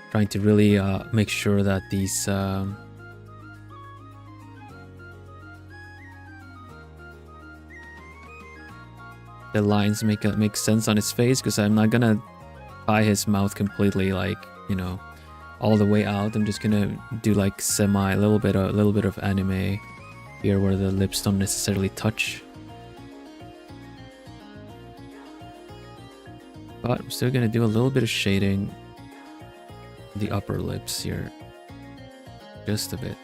Trying to really make sure that these the lines make sense on his face, because I'm not gonna tie his mouth completely, like, you know, all the way out. I'm just gonna do like a little bit of anime here where the lips don't necessarily touch. But I'm still gonna do a little bit of shading the upper lips here, just a bit.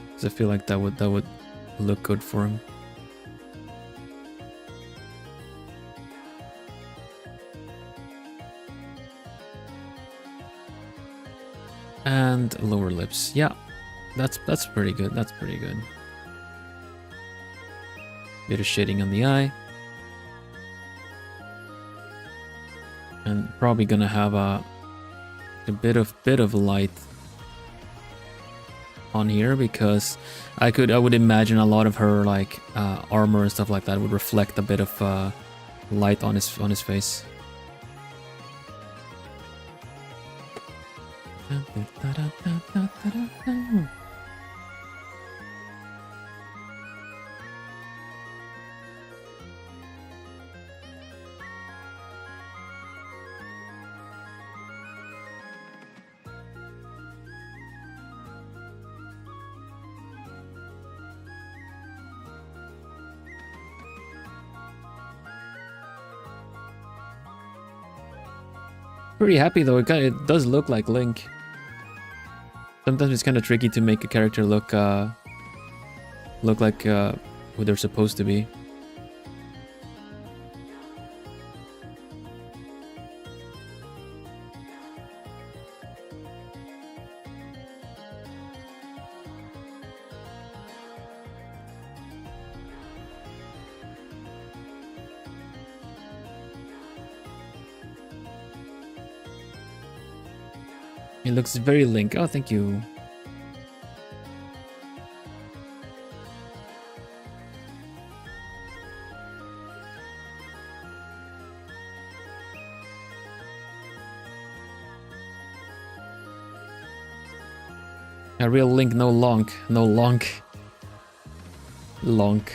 Because I feel like that would look good for him. And lower lips. Yeah, that's pretty good. That's pretty good. Bit of shading on the eye. And probably gonna have a bit of light on here, because I would imagine a lot of her like armor and stuff like that would reflect a bit of light on his face. Pretty happy though. It does look like Link. Sometimes it's kind of tricky to make a character look like who they're supposed to be. It looks very Link. Oh, thank you. A real Link, no Lonk. No Lonk. Lonk.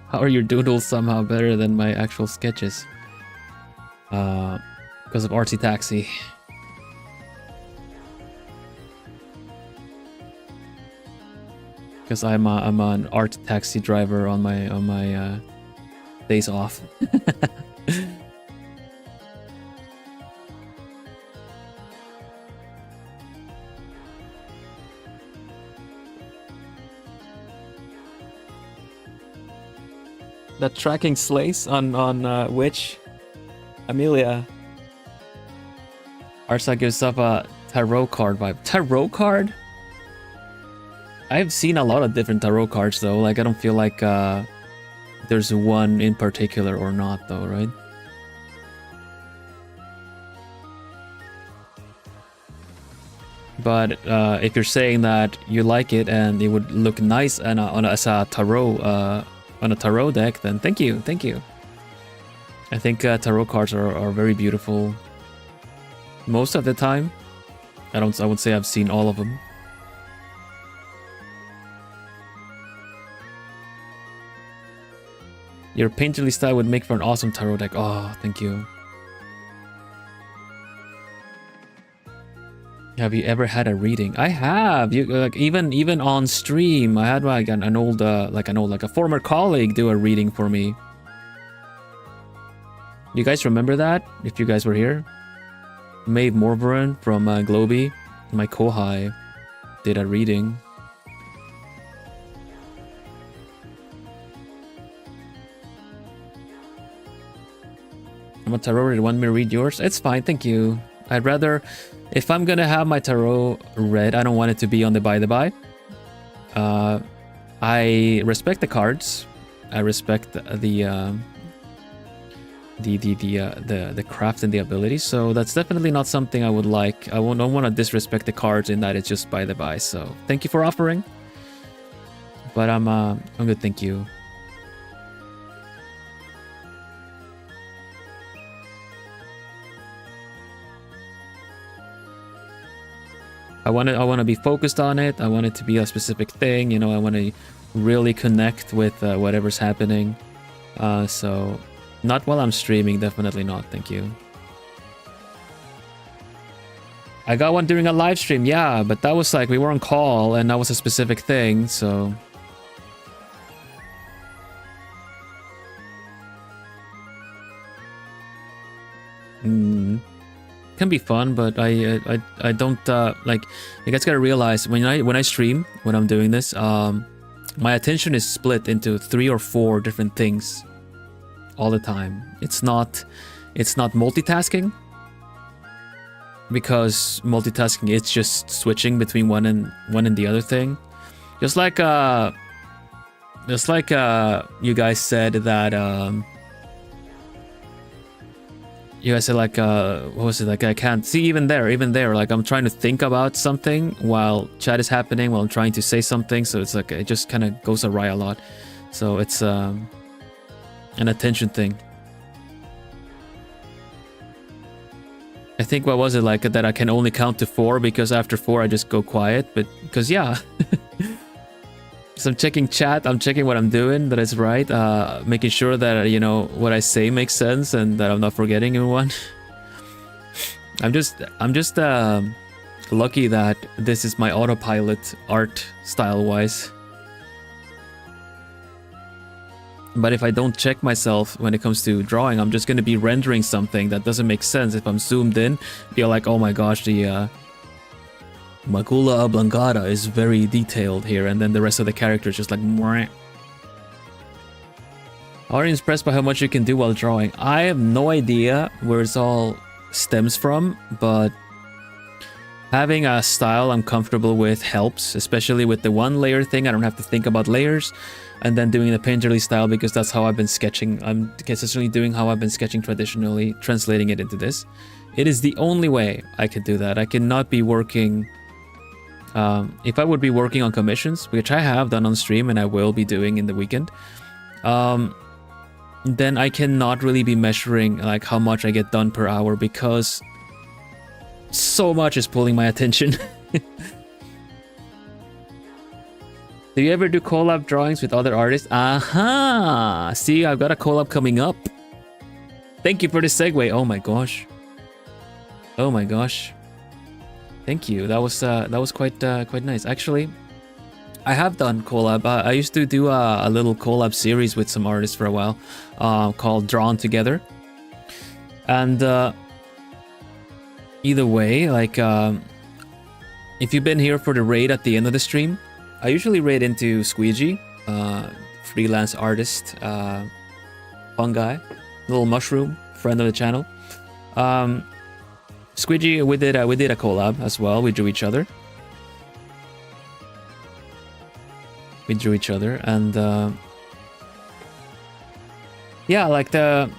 How are your doodles somehow better than my actual sketches? Because of Artsy Taxi. Because I'm an art taxi driver on my days off. That tracking slays on which Amelia. Arsa gives up a tarot card vibe. Tarot card? I've seen a lot of different tarot cards though. Like I don't feel like there's one in particular or not though, right? But if you're saying that you like it and it would look nice as a tarot on a tarot deck, then thank you. I think tarot cards are very beautiful most of the time. I would say I've seen all of them. Your painterly style would make for an awesome tarot deck. Oh, thank you. Have you ever had a reading? I have. You like even on stream. I had like an old like a former colleague do a reading for me. You guys remember that? If you guys were here, Maeve Morveran from Globy, my kohai, did a reading. I'm a tarot reader. Want me to read yours? It's fine, thank you. I'd rather, if I'm gonna have my tarot read, I don't want it to be on the by. I respect the cards. I respect the craft and the ability. So that's definitely not something I would like. I don't want to disrespect the cards in that it's just by. So thank you for offering. But I'm good, thank you. I want to be focused on it. I want it to be a specific thing. You know, I want to really connect with whatever's happening. So not while I'm streaming, definitely not. Thank you. I got one during a live stream, yeah, but that was like we were on call and that was a specific thing, so. Can be fun, but I don't like. You guys gotta realize when I stream, when I'm doing this, my attention is split into 3 or 4 different things all the time. It's not multitasking, because multitasking is just switching between one and the other thing. Just like you guys said that you guys said like what was it, like I can't see even there like I'm trying to think about something while chat is happening, while I'm trying to say something, so it's like it just kind of goes awry a lot. So it's an attention thing. I think, what was it, like that I can only count to 4 because after 4 I just go quiet, but because yeah. So I'm checking chat, I'm checking what I'm doing, that it's right, making sure that, you know, what I say makes sense and that I'm not forgetting anyone. I'm just lucky that this is my autopilot art style wise. But if I don't check myself when it comes to drawing, I'm just going to be rendering something that doesn't make sense. If I'm zoomed in, feel like, oh my gosh, the Macula Oblongata is very detailed here, and then the rest of the character is just like, mwah. Already impressed by how much you can do while drawing. I have no idea where it's all stems from, but having a style I'm comfortable with helps, especially with the one layer thing. I don't have to think about layers, and then doing the painterly style because that's how I've been sketching. I'm consistently doing how I've been sketching traditionally, translating it into this. It is the only way I could do that. I cannot be working... if I would be working on commissions, which I have done on stream and I will be doing in the weekend, then I cannot really be measuring like how much I get done per hour because so much is pulling my attention. Do you ever do collab drawings with other artists? Aha! See, I've got a collab coming up. Thank you for the segue. Oh my gosh. Oh my gosh. Thank you. That was quite nice. Actually, I have done collab. I used to do a little collab series with some artists for a while, called Drawn Together. And either way, like if you've been here for the raid at the end of the stream, I usually raid into Squeegee, freelance artist, fun guy, little mushroom, friend of the channel. Squeegee, we did a collab as well. We drew each other. And yeah, like I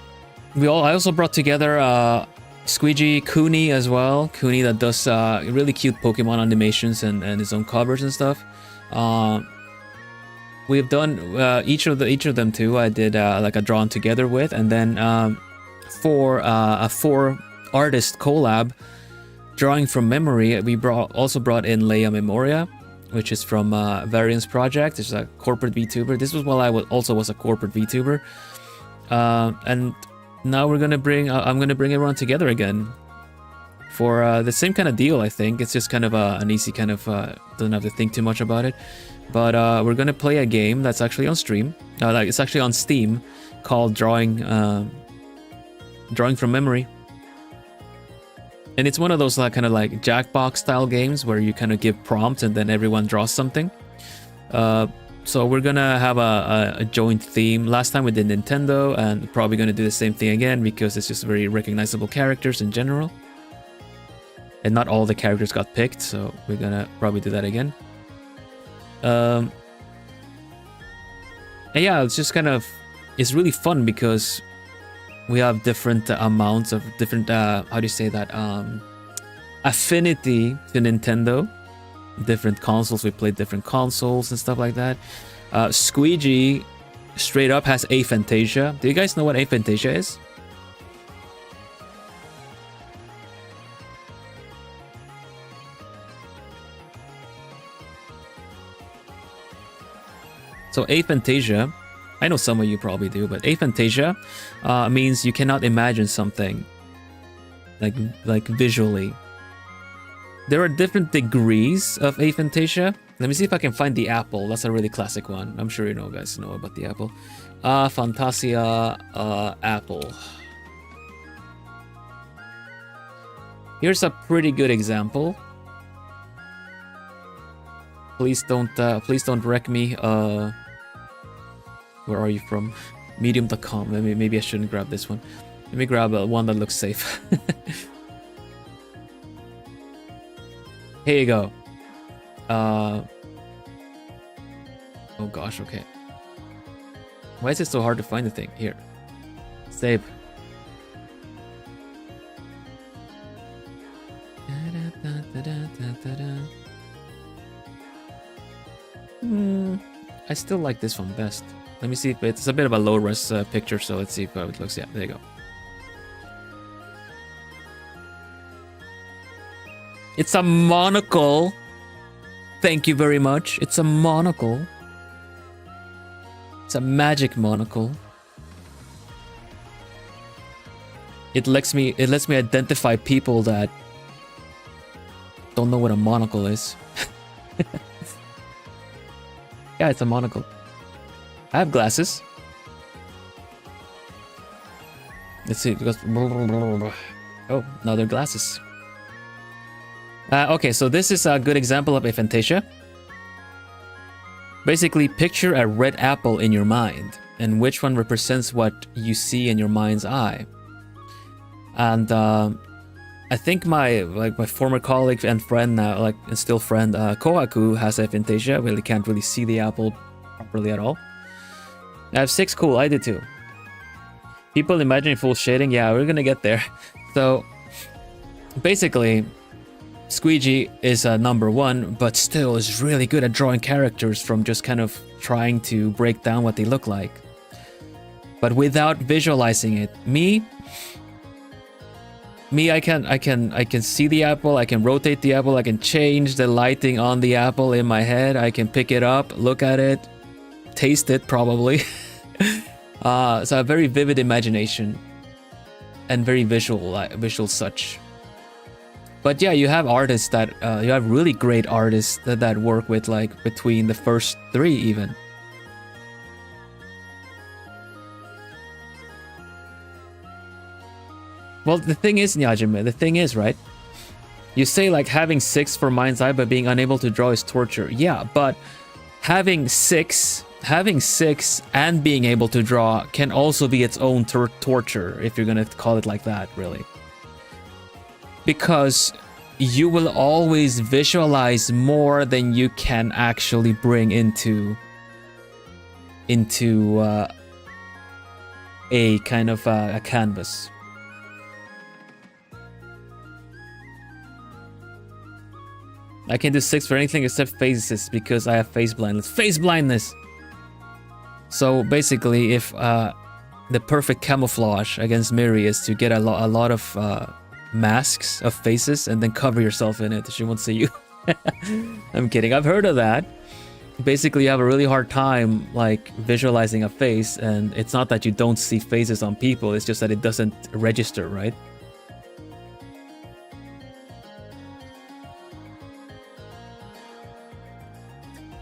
also brought together Squeegee, Cooney as well. Cooney that does really cute Pokemon animations and his own covers and stuff. We've done each of them too. I did like a Drawn Together with, and then for a 4-artist collab, Drawing from Memory, we also brought in Leia Memoria, which is from Variance Project. It's a corporate VTuber. This was while I also was a corporate VTuber, and now I'm gonna bring everyone together again for the same kind of deal. I think it's just kind of an easy kind of doesn't have to think too much about it. But we're gonna play a game that's actually on stream. Like it's actually on Steam, called Drawing from Memory. And it's one of those kind of like Jackbox style games where you kind of give prompts and then everyone draws something. So we're gonna have a joint theme. Last time we did Nintendo, and probably gonna do the same thing again because it's just very recognizable characters in general. And not all the characters got picked, so we're gonna probably do that again. And yeah, it's just kind of, it's really fun because we have different amounts of different, how do you say that, affinity to Nintendo. Different consoles, we played different consoles and stuff like that. Squeegee straight up has Aphantasia. Do you guys know what Aphantasia is? So Aphantasia, I know some of you probably do, but Aphantasia means you cannot imagine something like visually. There are different degrees of Aphantasia. Let me see if I can find the apple. That's a really classic one. I'm sure you guys know about the apple. Fantasia apple. Here's a pretty good example. Please don't wreck me. Where are you from? Medium.com. Maybe I shouldn't grab this one. Let me grab one that looks safe. Here you go. Oh gosh, okay. Why is it so hard to find the thing? Here. Save. I still like this one best. Let me see if it's a bit of a low res picture, so let's see if it looks. Yeah, there you go. It's a monocle. Thank you very much. It's a monocle. It's a magic monocle. It lets me identify people that don't know what a monocle is. Yeah, it's a monocle. I have glasses. Let's see, because oh, now they're glasses. Okay, so this is a good example of Aphantasia. Basically, picture a red apple in your mind. and which one represents what you see in your mind's eye. And I think my former colleague and friend now, and still friend, Kohaku has aphantasia. Really can't really see the apple properly at all. I have 6. Cool, I did too. People imagining full shading. Yeah, we're gonna get there. So basically, Squeegee is a number 1, but still is really good at drawing characters from just kind of trying to break down what they look like, but without visualizing it. Me, I can see the apple, I can rotate the apple, I can change the lighting on the apple in my head, I can pick it up, look at it, taste it probably. So a very vivid imagination and very visual such. But yeah, you have artists that you have really great artists that work with like between the first 3 even. Well, the thing is, Nyajime, the thing is, right? You say like having 6 for mind's eye but being unable to draw is torture. Yeah, but having 6 and being able to draw can also be its own torture, if you're gonna call it like that, really. Because you will always visualize more than you can actually bring into a kind of a canvas. I can do 6 for anything except faces because I have face blindness. Face blindness! So basically, if the perfect camouflage against Miri is to get a lot of masks of faces and then cover yourself in it, she won't see you. I'm kidding, I've heard of that. Basically, you have a really hard time like visualizing a face, and it's not that you don't see faces on people, it's just that it doesn't register, right?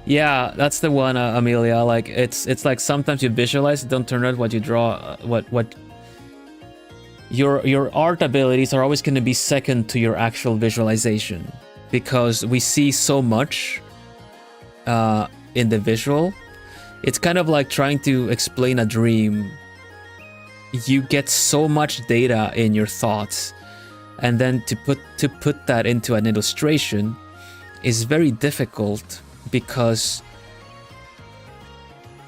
Yeah, that's the one, Amelia. Like it's like sometimes you visualize, it don't turn out what you draw. What your art abilities are always going to be second to your actual visualization, because we see so much in the visual. It's kind of like trying to explain a dream. You get so much data in your thoughts, and then to put that into an illustration is very difficult, because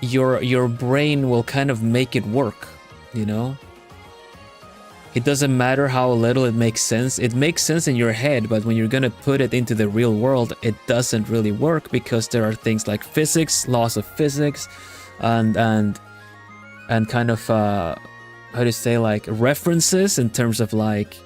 your brain will kind of make it work, you know? It doesn't matter how little it makes sense. It makes sense in your head, but when you're gonna put it into the real world, it doesn't really work, because there are things like physics, laws of physics, and kind of how to say, like references in terms of like,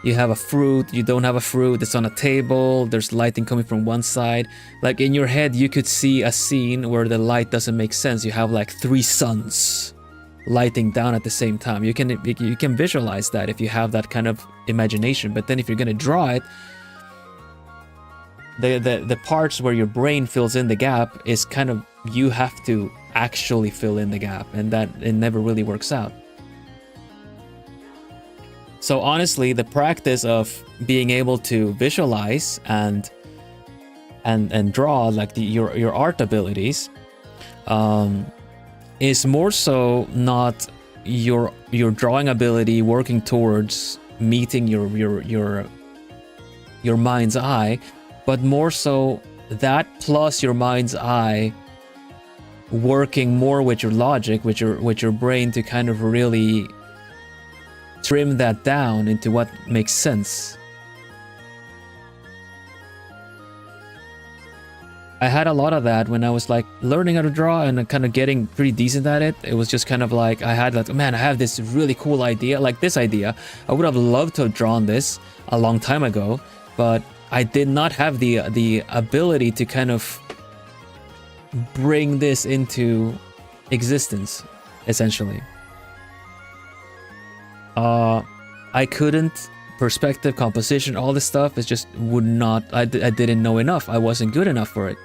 you have a fruit, you don't have a fruit, it's on a table, there's lighting coming from one side. Like in your head, you could see a scene where the light doesn't make sense. You have like 3 suns lighting down at the same time. You can visualize that if you have that kind of imagination. But then if you're gonna draw it, the parts where your brain fills in the gap is kind of, you have to actually fill in the gap, and that it never really works out. So honestly, the practice of being able to visualize and draw like your art abilities is more so not your drawing ability working towards meeting your mind's eye, but more so that plus your mind's eye working more with your logic, with your brain, to kind of really trim that down into what makes sense. I had a lot of that when I was like learning how to draw and kind of getting pretty decent at it. It was just kind of like, I had like, man, I have this really cool idea, like this idea. I would have loved to have drawn this a long time ago, but I did not have the ability to kind of bring this into existence, essentially. I couldn't. Perspective, composition, all this stuff is just would not. I didn't know enough. I wasn't good enough for it.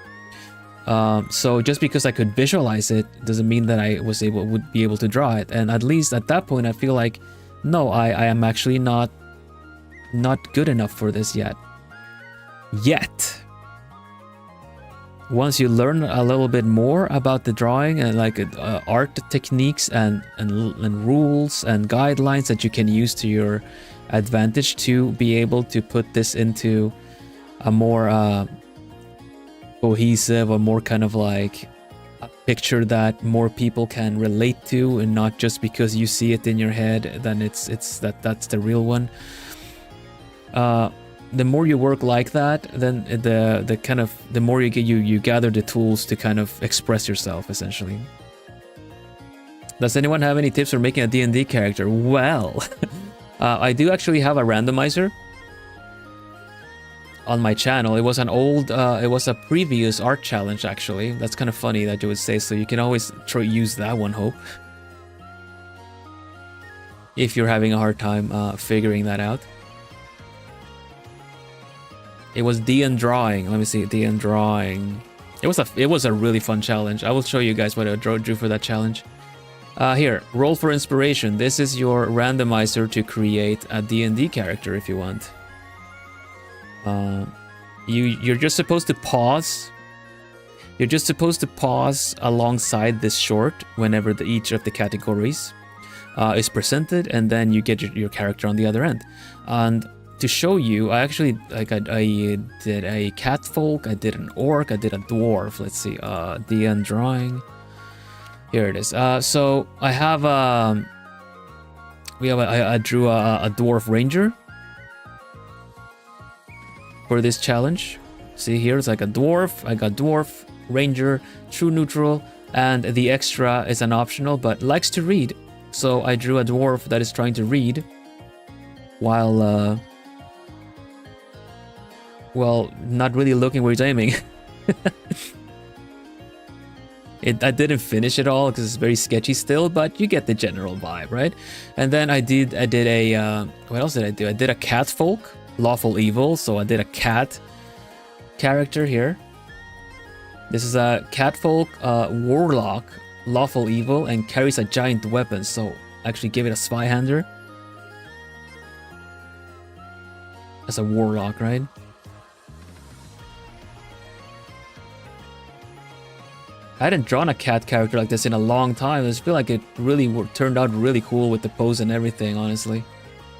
So just because I could visualize it doesn't mean that I would be able to draw it. And at least at that point, I feel like, no, I am actually not good enough for this yet. once you learn a little bit more about the drawing and like art techniques and rules and guidelines that you can use to your advantage to be able to put this into a more cohesive or more kind of like a picture that more people can relate to, and not just because you see it in your head then it's that's the real one. The more you work like that, then the kind of the more you gather the tools to kind of express yourself essentially. Does anyone have any tips for making a D&D character? Well, I do actually have a randomizer on my channel. It was an old, it was a previous art challenge actually. That's kind of funny that you would say, so you can always use that one, Hope. If you're having a hard time figuring that out. It was D&D drawing. Let me see, D&D drawing. It was a really fun challenge. I will show you guys what I drew for that challenge. Here, roll for inspiration. This is your randomizer to create a D&D character if you want. You're just supposed to pause. You're just supposed to pause alongside this short whenever each of the categories is presented, and then you get your character on the other end. And to show you, I actually I did a catfolk, I did an orc, I did a dwarf. Let's see, D&D drawing. Here it is. So I have I drew a dwarf ranger for this challenge. See here, it's like a dwarf. I got dwarf, ranger, true neutral, and the extra is an optional but likes to read. So I drew a dwarf that is trying to read while well, not really looking where he's aiming. I didn't finish it all because it's very sketchy still, but you get the general vibe, right? And then I did a what else did I do? I did a catfolk, lawful evil, so I did a cat character here. This is a catfolk warlock, lawful evil, and carries a giant weapon, so actually give it a spy-hander. As a warlock, right? I hadn't drawn a cat character like this in a long time. I just feel like it really turned out really cool with the pose and everything, honestly.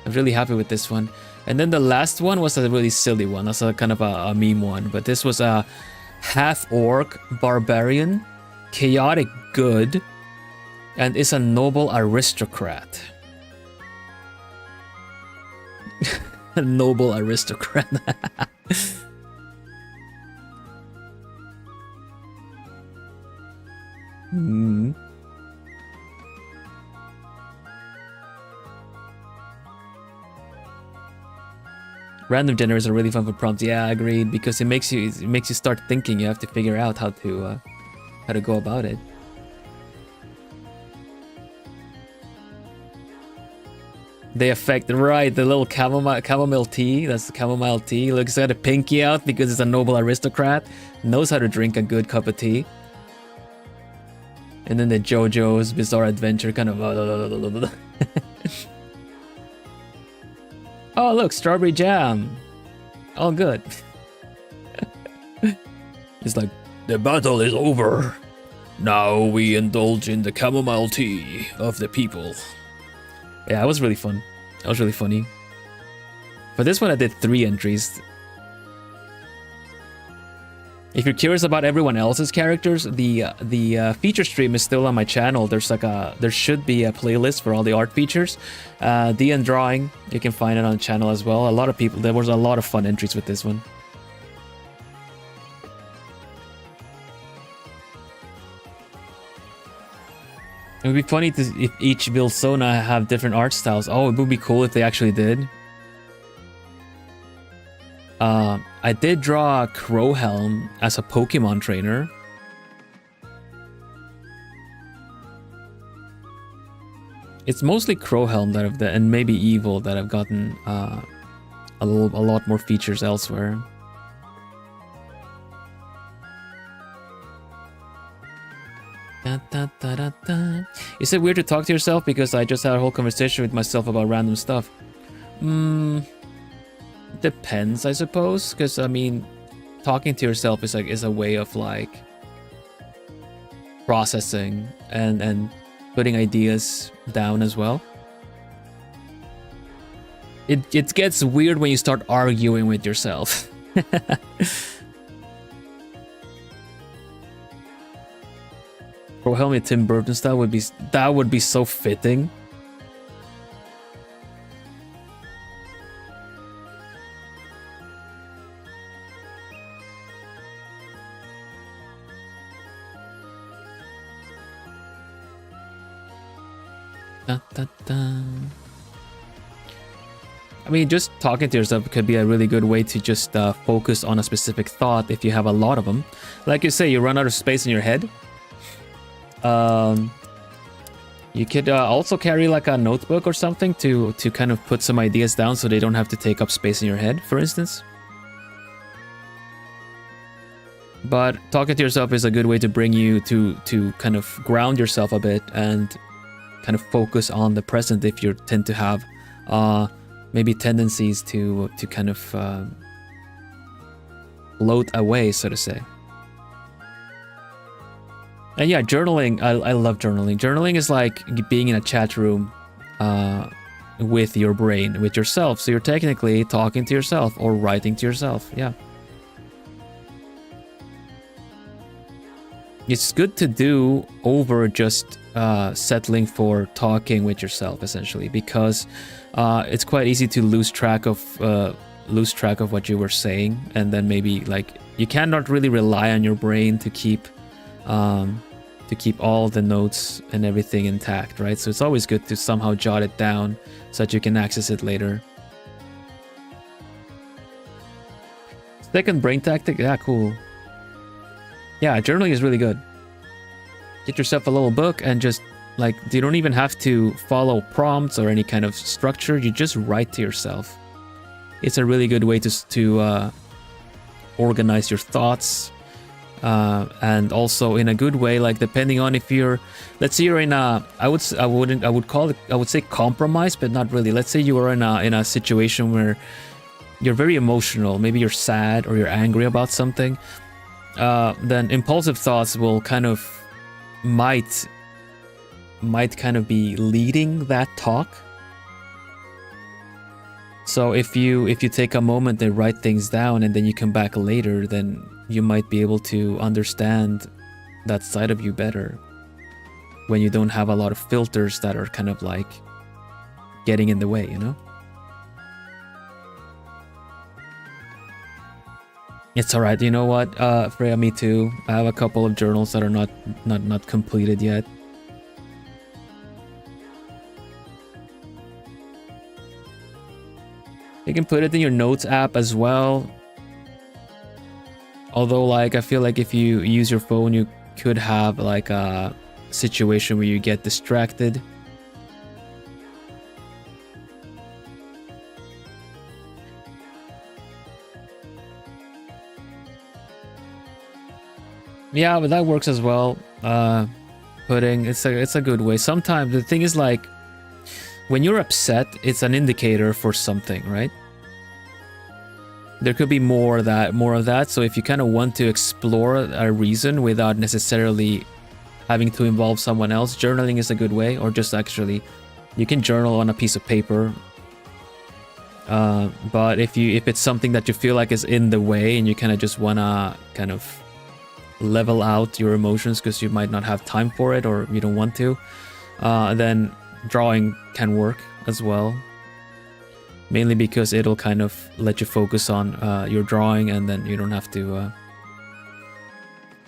I'm really happy with this one. And then the last one was a really silly one. That's a kind of a meme one. But this was a half-orc barbarian, chaotic good, and is a noble aristocrat. A noble aristocrat. Random generators are really fun for prompts. Yeah, agreed, because it makes you start thinking. You have to figure out how to go about it. They affect, right, the little chamomile tea. That's the chamomile tea. Looks at a pinky out because it's a noble aristocrat. Knows how to drink a good cup of tea. And then the JoJo's Bizarre Adventure kind of... Oh, look, strawberry jam. All good. It's like, the battle is over. Now we indulge in the chamomile tea of the people. Yeah, it was really fun. That was really funny. For this one, I did 3 entries. If you're curious about everyone else's characters, the feature stream is still on my channel. There should be a playlist for all the art features. D&D drawing, you can find it on the channel as well. There was a lot of fun entries with this one. It would be funny if each Vilsona have different art styles. Oh, it would be cool if they actually did. I did draw Crowhelm as a Pokemon trainer. It's mostly Crowhelm and maybe Evil that have gotten a lot more features elsewhere. Is it weird to talk to yourself? Because I just had a whole conversation with myself about random stuff. Depends, I suppose, because I mean, talking to yourself is a way of like processing and putting ideas down as well. It gets weird when you start arguing with yourself. Vilhelm Tim Burton style would be so fitting. Da, da, da. I mean, just talking to yourself could be a really good way to just focus on a specific thought if you have a lot of them. Like you say, you run out of space in your head. You could also carry like a notebook or something to kind of put some ideas down so they don't have to take up space in your head, for instance. But talking to yourself is a good way to bring you to kind of ground yourself a bit and kind of focus on the present if you tend to have maybe tendencies to kind of float away, so to say. And yeah, journaling, I love journaling. Journaling is like being in a chat room with your brain, with yourself. So you're technically talking to yourself or writing to yourself, yeah. It's good to do over just settling for talking with yourself, essentially, because it's quite easy to lose track of what you were saying, and then maybe like you cannot really rely on your brain to keep all the notes and everything intact, right? So it's always good to somehow jot it down so that you can access it later. Second brain tactic, yeah, cool. Yeah, journaling is really good. Get yourself a little book and just like, you don't even have to follow prompts or any kind of structure. You just write to yourself. It's a really good way to organize your thoughts. And also in a good way, like depending on if you're, let's say you're in a, I would say compromise, but not really. Let's say you are in a situation where you're very emotional, maybe you're sad or you're angry about something, then impulsive thoughts will kind of might kind of be leading that talk. So if you take a moment and write things down and then you come back later, then you might be able to understand that side of you better when you don't have a lot of filters that are kind of like getting in the way, you know? It's all right. You know what, Freya, me too. I have a couple of journals that are not completed yet. You can put it in your notes app as well. Although, like, I feel like if you use your phone, you could have like a situation where you get distracted. Yeah, but that works as well. It's a good way. Sometimes the thing is, like, when you're upset, it's an indicator for something, right? There could be more of that. So if you kind of want to explore a reason without necessarily having to involve someone else, journaling is a good way. Or just actually, you can journal on a piece of paper. But if it's something that you feel like is in the way and you kind of just wanna kind of level out your emotions because you might not have time for it or you don't want to, then drawing can work as well. Mainly because it'll kind of let you focus on your drawing, and then you don't have to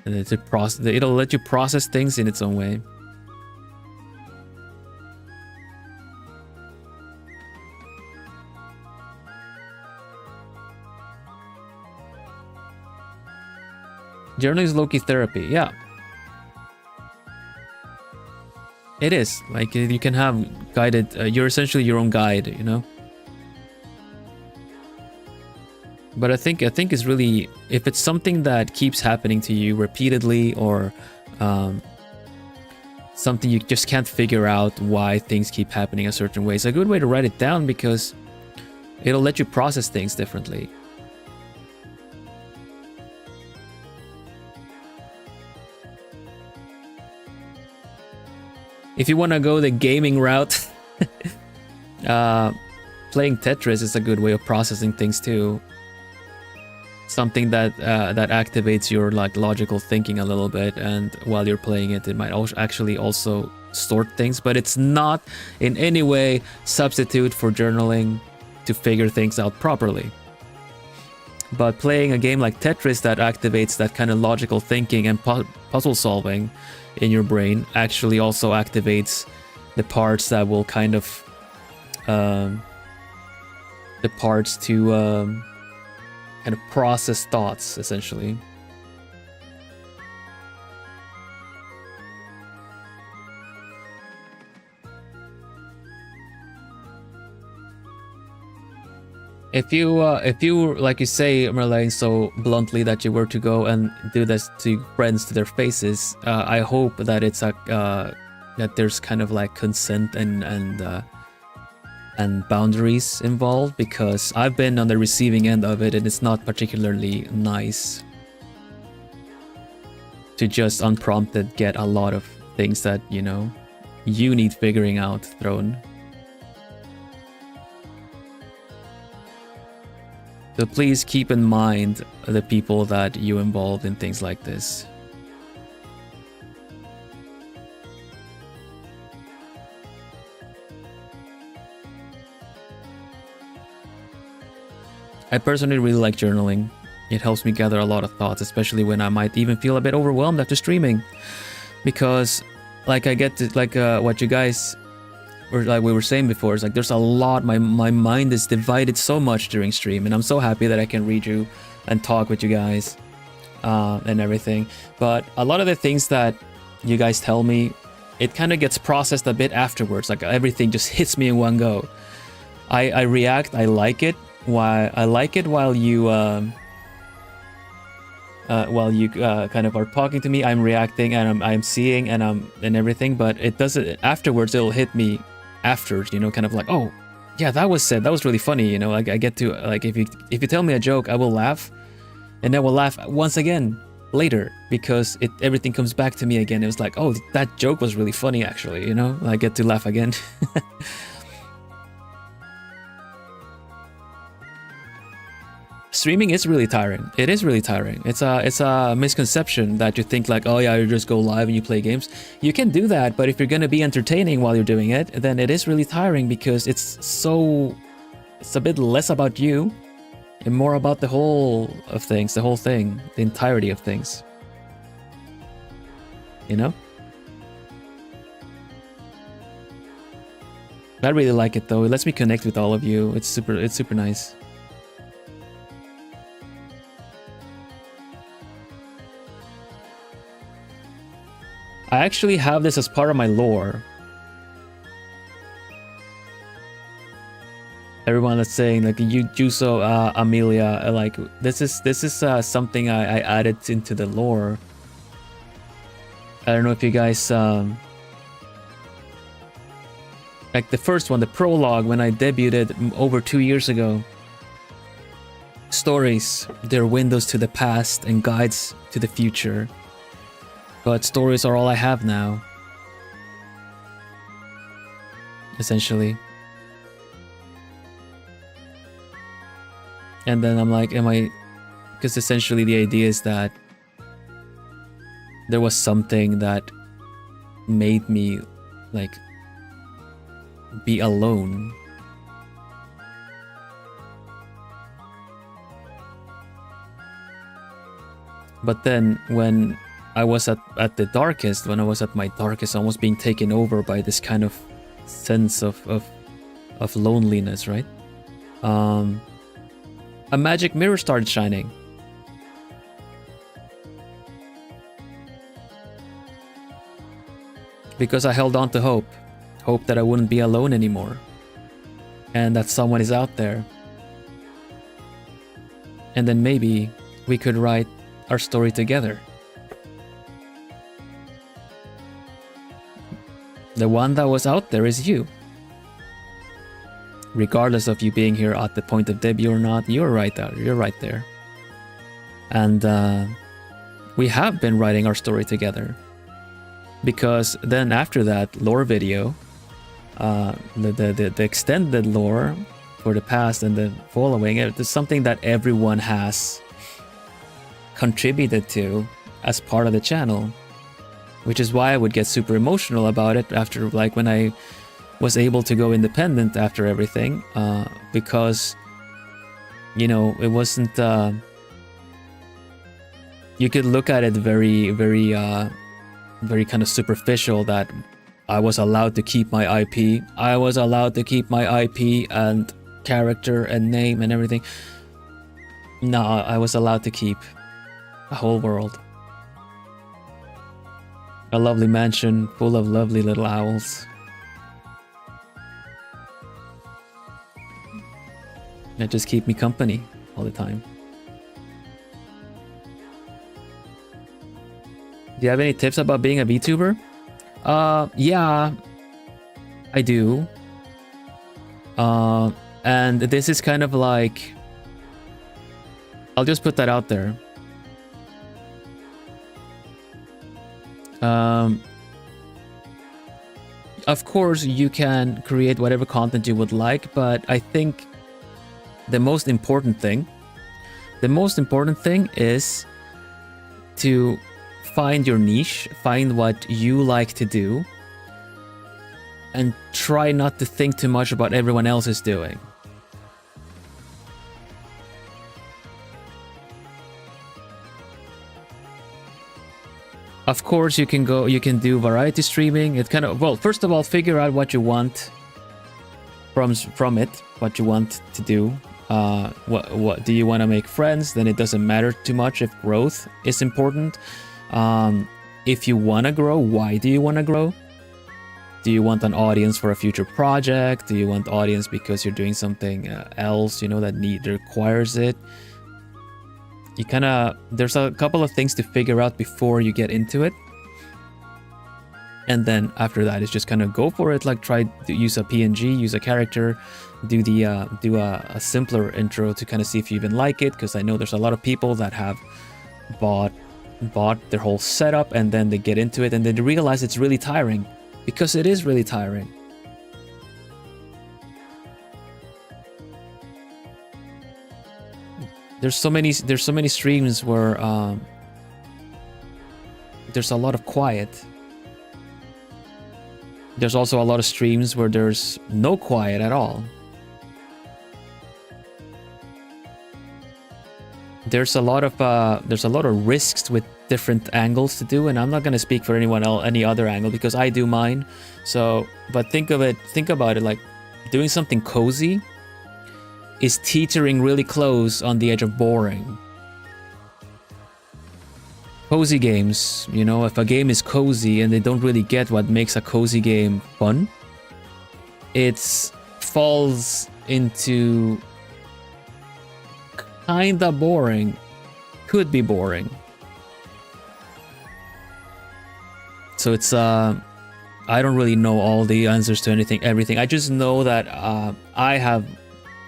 it'll let you process things in its own way. Journaling is low-key therapy, yeah. It is. Like, you can have guided, you're essentially your own guide, you know? But I think it's really, if it's something that keeps happening to you repeatedly, or something you just can't figure out why things keep happening a certain way, it's a good way to write it down because it'll let you process things differently. if you want to go the gaming route, playing Tetris is a good way of processing things too. Something that that activates your like logical thinking a little bit, and while you're playing it, it might actually also sort things, but it's not in any way substitute for journaling to figure things out properly. But playing a game like Tetris that activates that kind of logical thinking and puzzle solving in your brain actually also activates the parts that will kind of the parts to kind of process thoughts, essentially. If you like you say, Merlane, so bluntly that you were to go and do this to friends to their faces, I hope that it's a that there's kind of like consent and boundaries involved, because I've been on the receiving end of it and it's not particularly nice to just unprompted get a lot of things that, you know, you need figuring out thrown. So please keep in mind the people that you involve in things like this. I personally really like journaling. It helps me gather a lot of thoughts, especially when I might even feel a bit overwhelmed after streaming. Because, like, I get to, like, what you guys, or like we were saying before, it's like there's a lot, my mind is divided so much during stream, and I'm so happy that I can read you and talk with you guys and everything. But a lot of the things that you guys tell me, it kind of gets processed a bit afterwards, like everything just hits me in one go. I react, I like it. While you kind of are talking to me, I'm reacting and I'm seeing and everything, but it doesn't, afterwards it'll hit me after, you know, kind of like, oh yeah, that was said, that was really funny, you know, like I get to, like, if you tell me a joke, I will laugh, and I will laugh once again later, because everything comes back to me again. It was like, oh, that joke was really funny actually, you know, I get to laugh again. Streaming is really tiring. It is really tiring. It's a misconception that you think like, oh yeah, you just go live and you play games. You can do that, but if you're gonna be entertaining while you're doing it, then it is really tiring, because it's a bit less about you and more about the whole of things, the whole thing, the entirety of things. You know? I really like it though. It lets me connect with all of you. It's super nice. I actually have this as part of my lore. Everyone that's saying like Juso, Amelia, like this is something I added into the lore. I don't know if you guys like the first one, the prologue, when I debuted over 2 years ago. Stories, they're windows to the past and guides to the future. But stories are all I have now. Essentially. And then I'm like, because essentially the idea is that there was something that made me like be alone. But then when I was at the darkest, when I was at my darkest, almost being taken over by this kind of sense of loneliness, right? A magic mirror started shining. Because I held on to hope that I wouldn't be alone anymore, and that someone is out there. And then maybe we could write our story together. The one that was out there is you. Regardless of you being here at the point of debut or not, you're right there. You're right there. And we have been writing our story together. because then after that lore video, the extended lore for the past and the following, it's something that everyone has contributed to as part of the channel, which is why I would get super emotional about it after, like, when I was able to go independent after everything, because, you know, it wasn't, you could look at it very kind of superficial, that I was allowed to keep my IP. I was allowed to keep my IP and character and name and everything. No, I was allowed to keep a whole world. A lovely mansion full of lovely little owls. That just keep me company all the time. Do you have any tips about being a VTuber? Yeah, I do. And this is kind of like, I'll just put that out there. Of course, you can create whatever content you would like, but I think the most important thing is to find your niche, find what you like to do, and try not to think too much about everyone else is doing. Of course, you can do variety streaming. It kind of, well, first of all, figure out what you want from it, what you want to do. What do you want to make friends? Then it doesn't matter too much if growth is important. If you want to grow, why do you want to grow? Do you want an audience for a future project? Do you want audience because you're doing something else, you know, that requires it? You kind of, there's a couple of things to figure out before you get into it. And then after that, it's just kind of go for it. Like, try to use a PNG, use a character, do a simpler intro to kind of see if you even like it. Because I know there's a lot of people that have bought their whole setup and then they get into it and then they realize it's really tiring, because it is really tiring. There's so many streams where there's a lot of quiet. There's also a lot of streams where there's no quiet at all. There's a lot of risks with different angles to do, and I'm not gonna speak for anyone else, any other angle, because I do mine. So, but think about it like doing something cozy is teetering really close on the edge of boring. Cozy games, you know, if a game is cozy and they don't really get what makes a cozy game fun, it falls into kinda boring. Could be boring. So it's I don't really know all the answers to everything. I just know that I have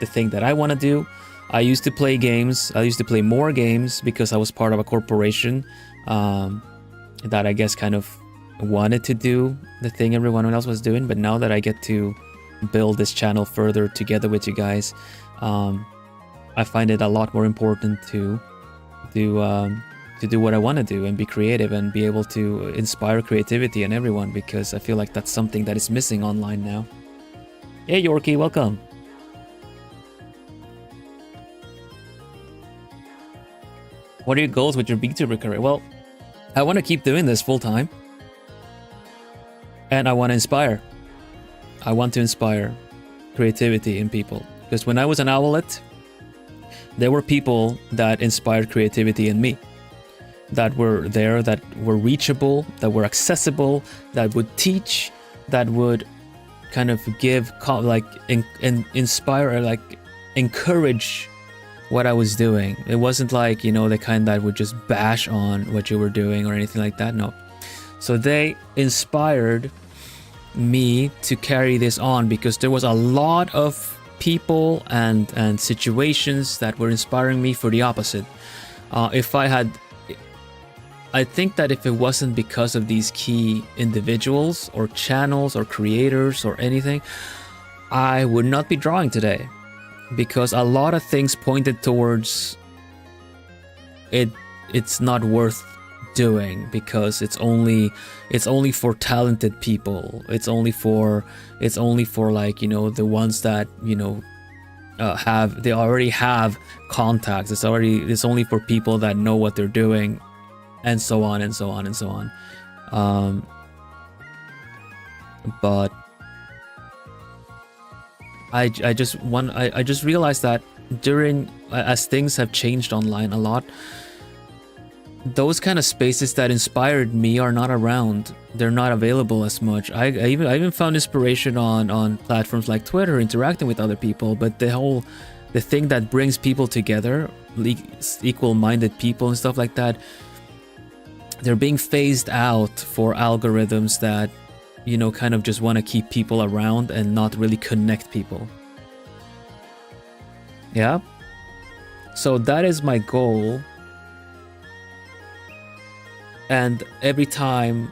the thing that I want to do. I used to play games. I used to play more games because I was part of a corporation that I guess kind of wanted to do the thing everyone else was doing. But now that I get to build this channel further together with you guys, I find it a lot more important to do what I want to do and be creative and be able to inspire creativity in everyone, because I feel like that's something that is missing online now. Hey Yorkie, welcome. What are your goals with your VTuber career? Well, I want to keep doing this full time. And I want to inspire. I want to inspire creativity in people. Because when I was an owlet, there were people that inspired creativity in me. That were there, that were reachable, that were accessible, that would teach, that would kind of give, like, inspire, or like encourage what I was doing. It wasn't like, you know, the kind that would just bash on what you were doing or anything like that. No. So they inspired me to carry this on, because there was a lot of people and situations that were inspiring me for the opposite. If I had I think that if it wasn't because of these key individuals or channels or creators or anything, I would not be drawing today, because a lot of things pointed towards it's not worth doing, because it's only for talented people. It's only for like, you know, the ones that, you know, they already have contacts. It's only for people that know what they're doing, and so on and so on and so on. But I just realized that as things have changed online a lot, those kind of spaces that inspired me are not around. They're not available as much. I even found inspiration on platforms like Twitter, interacting with other people, but the thing that brings people together, equal-minded people and stuff like that, they're being phased out for algorithms that, you know, kind of just want to keep people around and not really connect people. Yeah. So that is my goal. And every time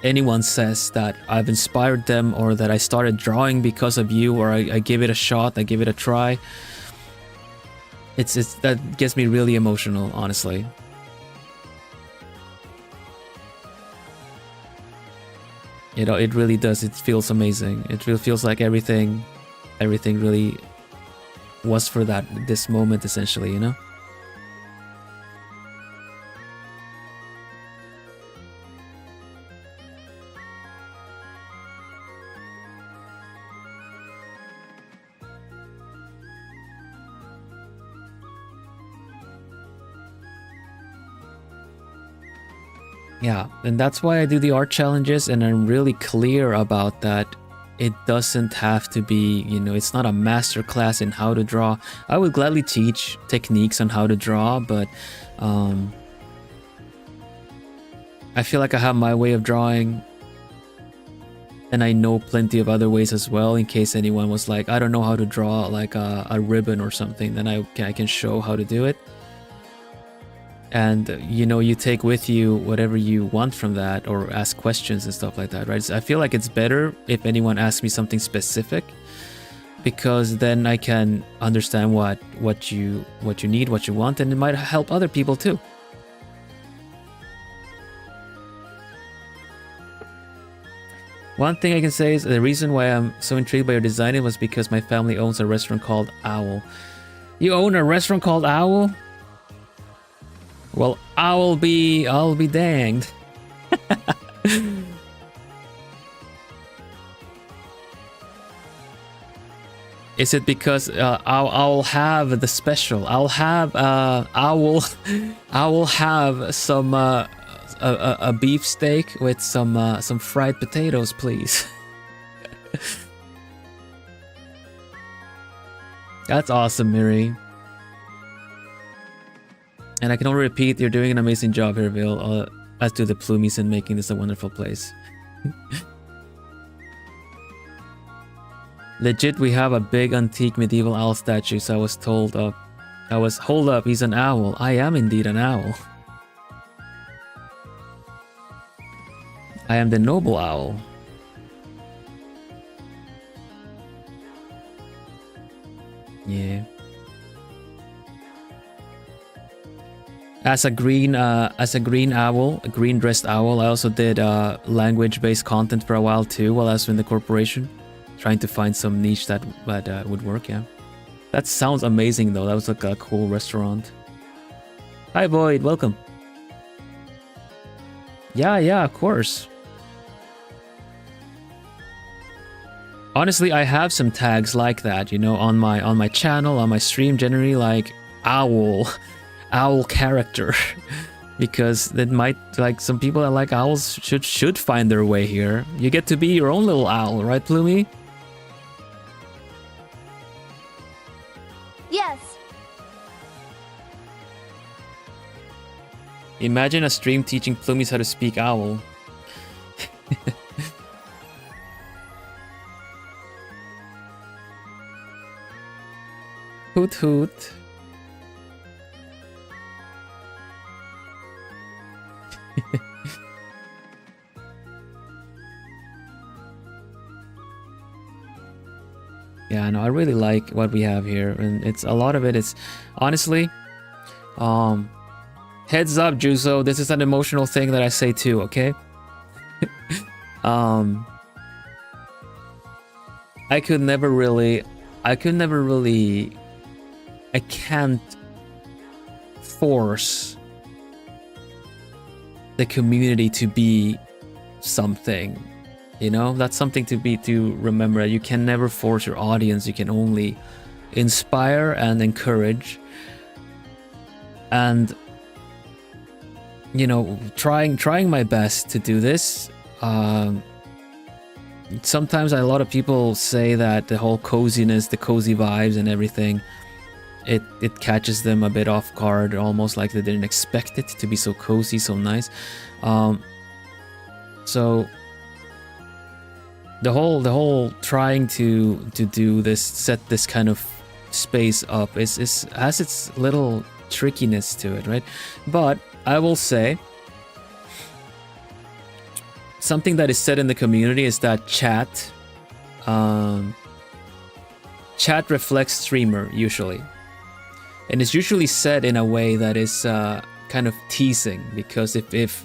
anyone says that I've inspired them, or that I started drawing because of you, or I give it a shot, I give it a try, it's that gets me really emotional, honestly. You know, it really does. It feels amazing. It really feels like everything really was for this moment, essentially, you know? Yeah, and that's why I do the art challenges, and I'm really clear about that. It doesn't have to be, you know, it's not a master class in how to draw. I would gladly teach techniques on how to draw, but I feel like I have my way of drawing, and I know plenty of other ways as well, in case anyone was like, I don't know how to draw like a ribbon or something, then I can show how to do it. And, you know, you take with you whatever you want from that, or ask questions and stuff like that, right? So I feel like it's better if anyone asks me something specific, because then I can understand what you need, what you want, and it might help other people too. One thing I can say is the reason why I'm so intrigued by your designing was because my family owns a restaurant called Owl. You own a restaurant called Owl? Well, I'll be danged. Is it because I'll have the special? I'll have I will have some a beef steak with some fried potatoes, please. That's awesome, Miri. And I can only repeat, you're doing an amazing job here, Vil, as do the Plumies in making this a wonderful place. Legit, we have a big antique medieval owl statue, so I was told of. Hold up, he's an owl. I am indeed an owl. I am the noble owl. Yeah. As a green owl, a green dressed owl, I also did language-based content for a while too, while I was in the corporation, trying to find some niche that would work. Yeah, that sounds amazing though. That was like a cool restaurant. Hi Void, welcome. Yeah, of course. Honestly, I have some tags like that, you know, on my channel, on my stream, generally like owl character, because that might, like, some people that like owls should find their way here. You get to be your own little owl, right, Plumie? Yes. Imagine a stream teaching Plumies how to speak owl. Hoot hoot. Yeah, no, I really like what we have here, and it's a lot of it is honestly, heads up, Juzo, this is an emotional thing that I say too, okay? I can't force the community to be something, you know? That's something to remember. You can never force your audience. You can only inspire and encourage, and you know, trying my best to do this. Sometimes a lot of people say that the whole coziness, the cozy vibes and everything, it catches them a bit off guard, almost like they didn't expect it to be so cozy, so nice. So the whole trying to do this, set this kind of space up has its little trickiness to it, right? But I will say something that is said in the community is that chat reflects streamer usually, and it's usually said in a way that is kind of teasing, because if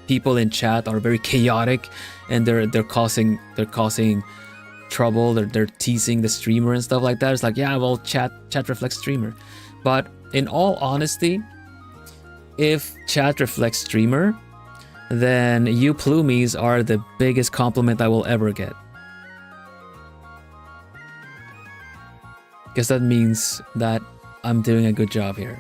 people in chat are very chaotic and they're causing trouble, they're teasing the streamer and stuff like that, it's like, yeah, well, chat reflects streamer. But in all honesty, if chat reflects streamer, then you plumies are the biggest compliment I will ever get. Because that means that I'm doing a good job here.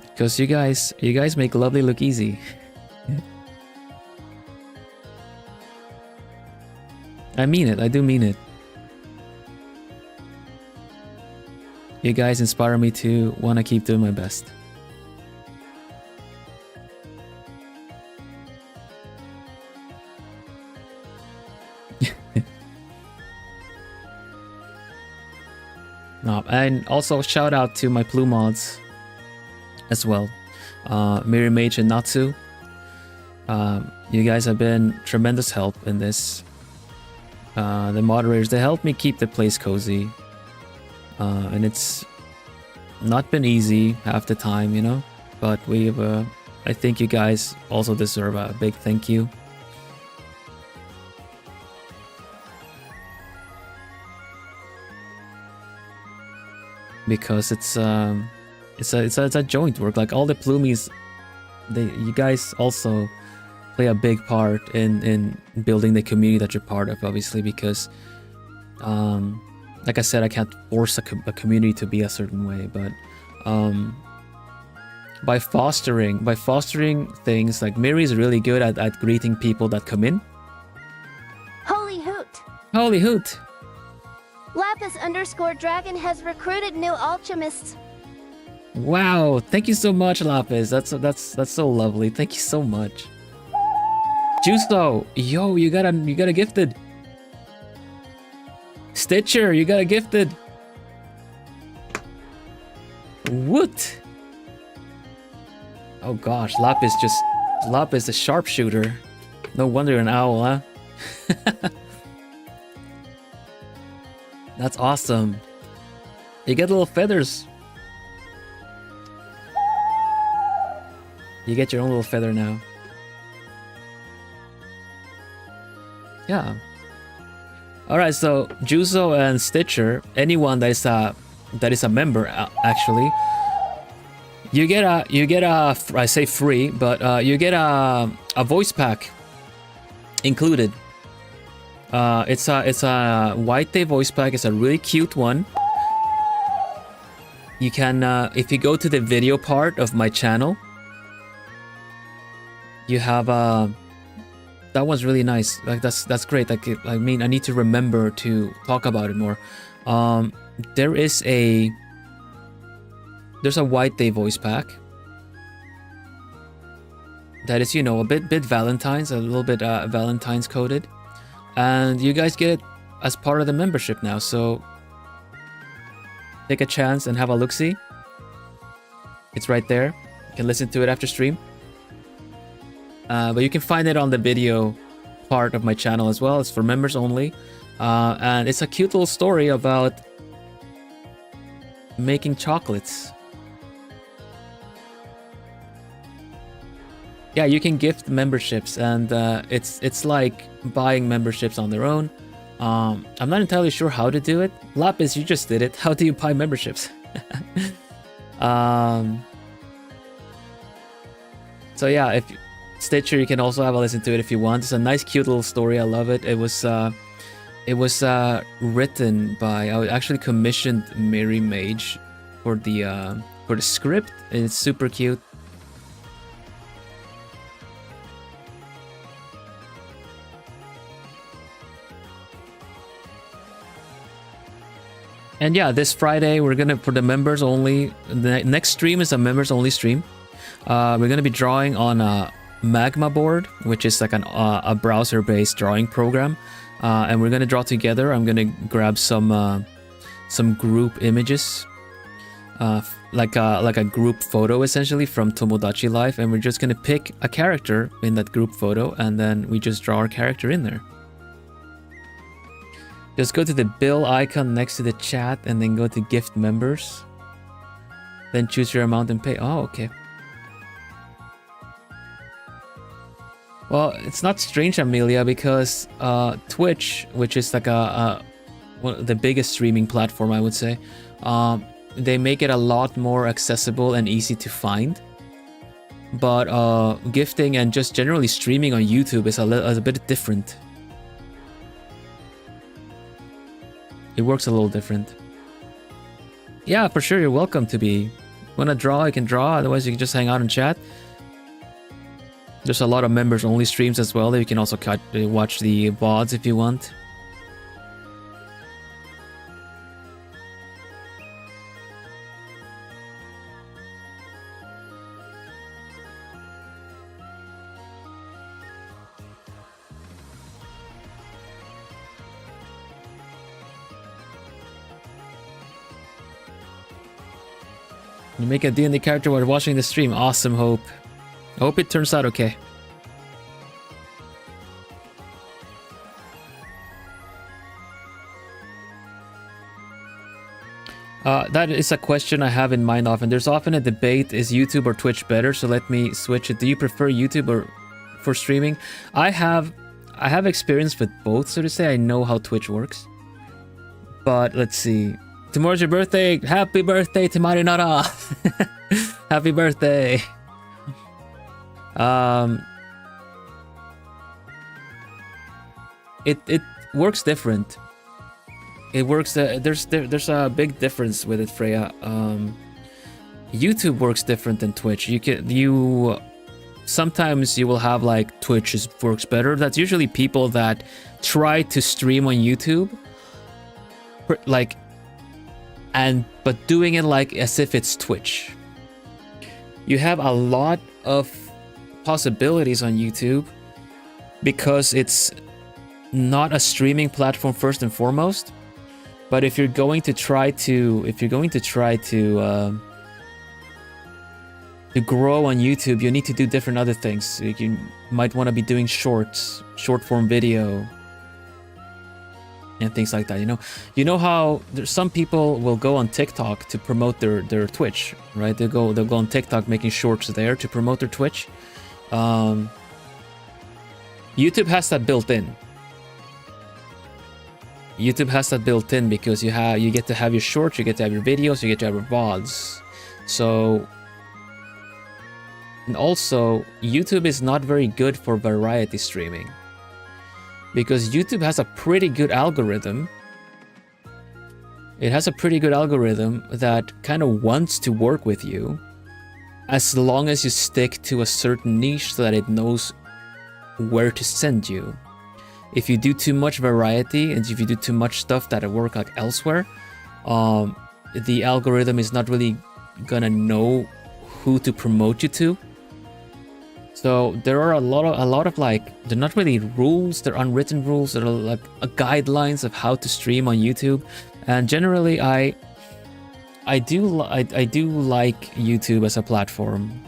Because you guys make lovely look easy. I mean it, I do mean it. You guys inspire me to want to keep doing my best. And also shout out to my Plu mods as well. Miri Mage and Natsu. You guys have been tremendous help in this. The moderators, they help me keep the place cozy. And it's not been easy half the time, you know, but I think you guys also deserve a big thank you. Because it's a joint work. Like all the plumies, you guys also play a big part in building the community that you're part of, obviously, because like I said, I can't force a community to be a certain way, but by fostering things, like Miri is really good at greeting people that come in. Holy hoot! Holy hoot! Lapis_dragon has recruited new alchemists. Wow! Thank you so much, Lapis. That's so lovely. Thank you so much. Justo, yo, you got a gifted. Stitcher, you got a gifted. What? Oh gosh, Lapis the sharpshooter. No wonder you're an owl, huh? That's awesome. You get little feathers. You get your own little feather now. Yeah. Alright, so Juzo and Stitcher, anyone that is a member, actually, you get a I say free, but you get a voice pack included. It's a White Day voice pack. It's a really cute one. You can if you go to the video part of my channel, you have that one's really nice. Like that's great. Like I mean, I need to remember to talk about it more. There's a White Day voice pack that is, you know, a bit Valentine's, a little bit Valentine's coded, and you guys get it as part of the membership now. So take a chance and have a look-see. It's right there. You can listen to it after stream. but you can find it on the video part of my channel as well. It's for members only, and it's a cute little story about making chocolates. Yeah, you can gift memberships, and it's like buying memberships on their own. I'm not entirely sure how to do it. Lapis, you just did it. How do you buy memberships? So yeah, if Stitcher, you can also have a listen to it if you want. It's a nice, cute little story. I love it. It was written by, I actually commissioned Mary Mage for the script, and it's super cute. And yeah, this Friday we're gonna, for the members only, the next stream is a members only stream. We're gonna be drawing on a Magma board, which is like a browser-based drawing program, and we're gonna draw together. I'm gonna grab some group images, like a group photo essentially from Tomodachi Life, and we're just gonna pick a character in that group photo, and then we just draw our character in there. Just go to the bill icon next to the chat and then go to gift members. Then choose your amount and pay. Oh, okay. Well, it's not strange, Amelia, because Twitch, which is like one of the biggest streaming platform, I would say, they make it a lot more accessible and easy to find. But gifting and just generally streaming on YouTube is a bit different. It works a little different. Yeah, for sure, you're welcome to be. Wanna draw, you can draw, otherwise you can just hang out and chat. There's a lot of members only streams as well that you can also watch the VODs if you want. You make a D&D character while watching the stream. Awesome, Hope. I hope it turns out okay. That is a question I have in mind often. There's often a debate, is YouTube or Twitch better? So let me switch it. Do you prefer YouTube or for streaming? I have experience with both, so to say. I know how Twitch works. But let's see. Tomorrow's your birthday. Happy birthday to Marinara. Happy birthday. It works different. It works. There's a big difference with it, Freya. YouTube works different than Twitch. Sometimes you will have like Twitch works better. That's usually people that try to stream on YouTube, but doing it like as if it's Twitch. You have a lot of possibilities on YouTube because it's not a streaming platform first and foremost. But if you're going to try to grow on YouTube, you need to do different other things. You might want to be doing short form video and things like that. You know how there's some people will go on TikTok to promote their Twitch, right? They'll go on TikTok making shorts there to promote their Twitch. YouTube has that built in. YouTube has that built in because you get to have your shorts, you get to have your videos, you get to have your VODs. So, and also YouTube is not very good for variety streaming because YouTube has a pretty good algorithm. It has a pretty good algorithm that kind of wants to work with you as long as you stick to a certain niche so that it knows where to send you. If you do too much variety and if you do too much stuff that work like elsewhere, the algorithm is not really gonna know who to promote you to. So there are a lot of like, they're not really rules, they're unwritten rules, they're like guidelines of how to stream on YouTube. And generally I do like YouTube as a platform.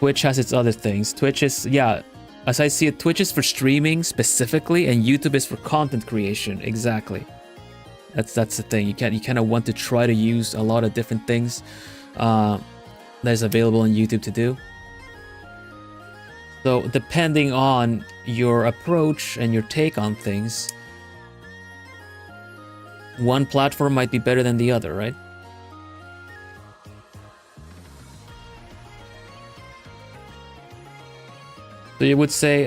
Twitch has its other things. Twitch is, yeah, as I see it, Twitch is for streaming specifically, and YouTube is for content creation. Exactly. That's the thing. You kind of want to try to use a lot of different things that's available on YouTube to do. So depending on your approach and your take on things, one platform might be better than the other, right? So you would say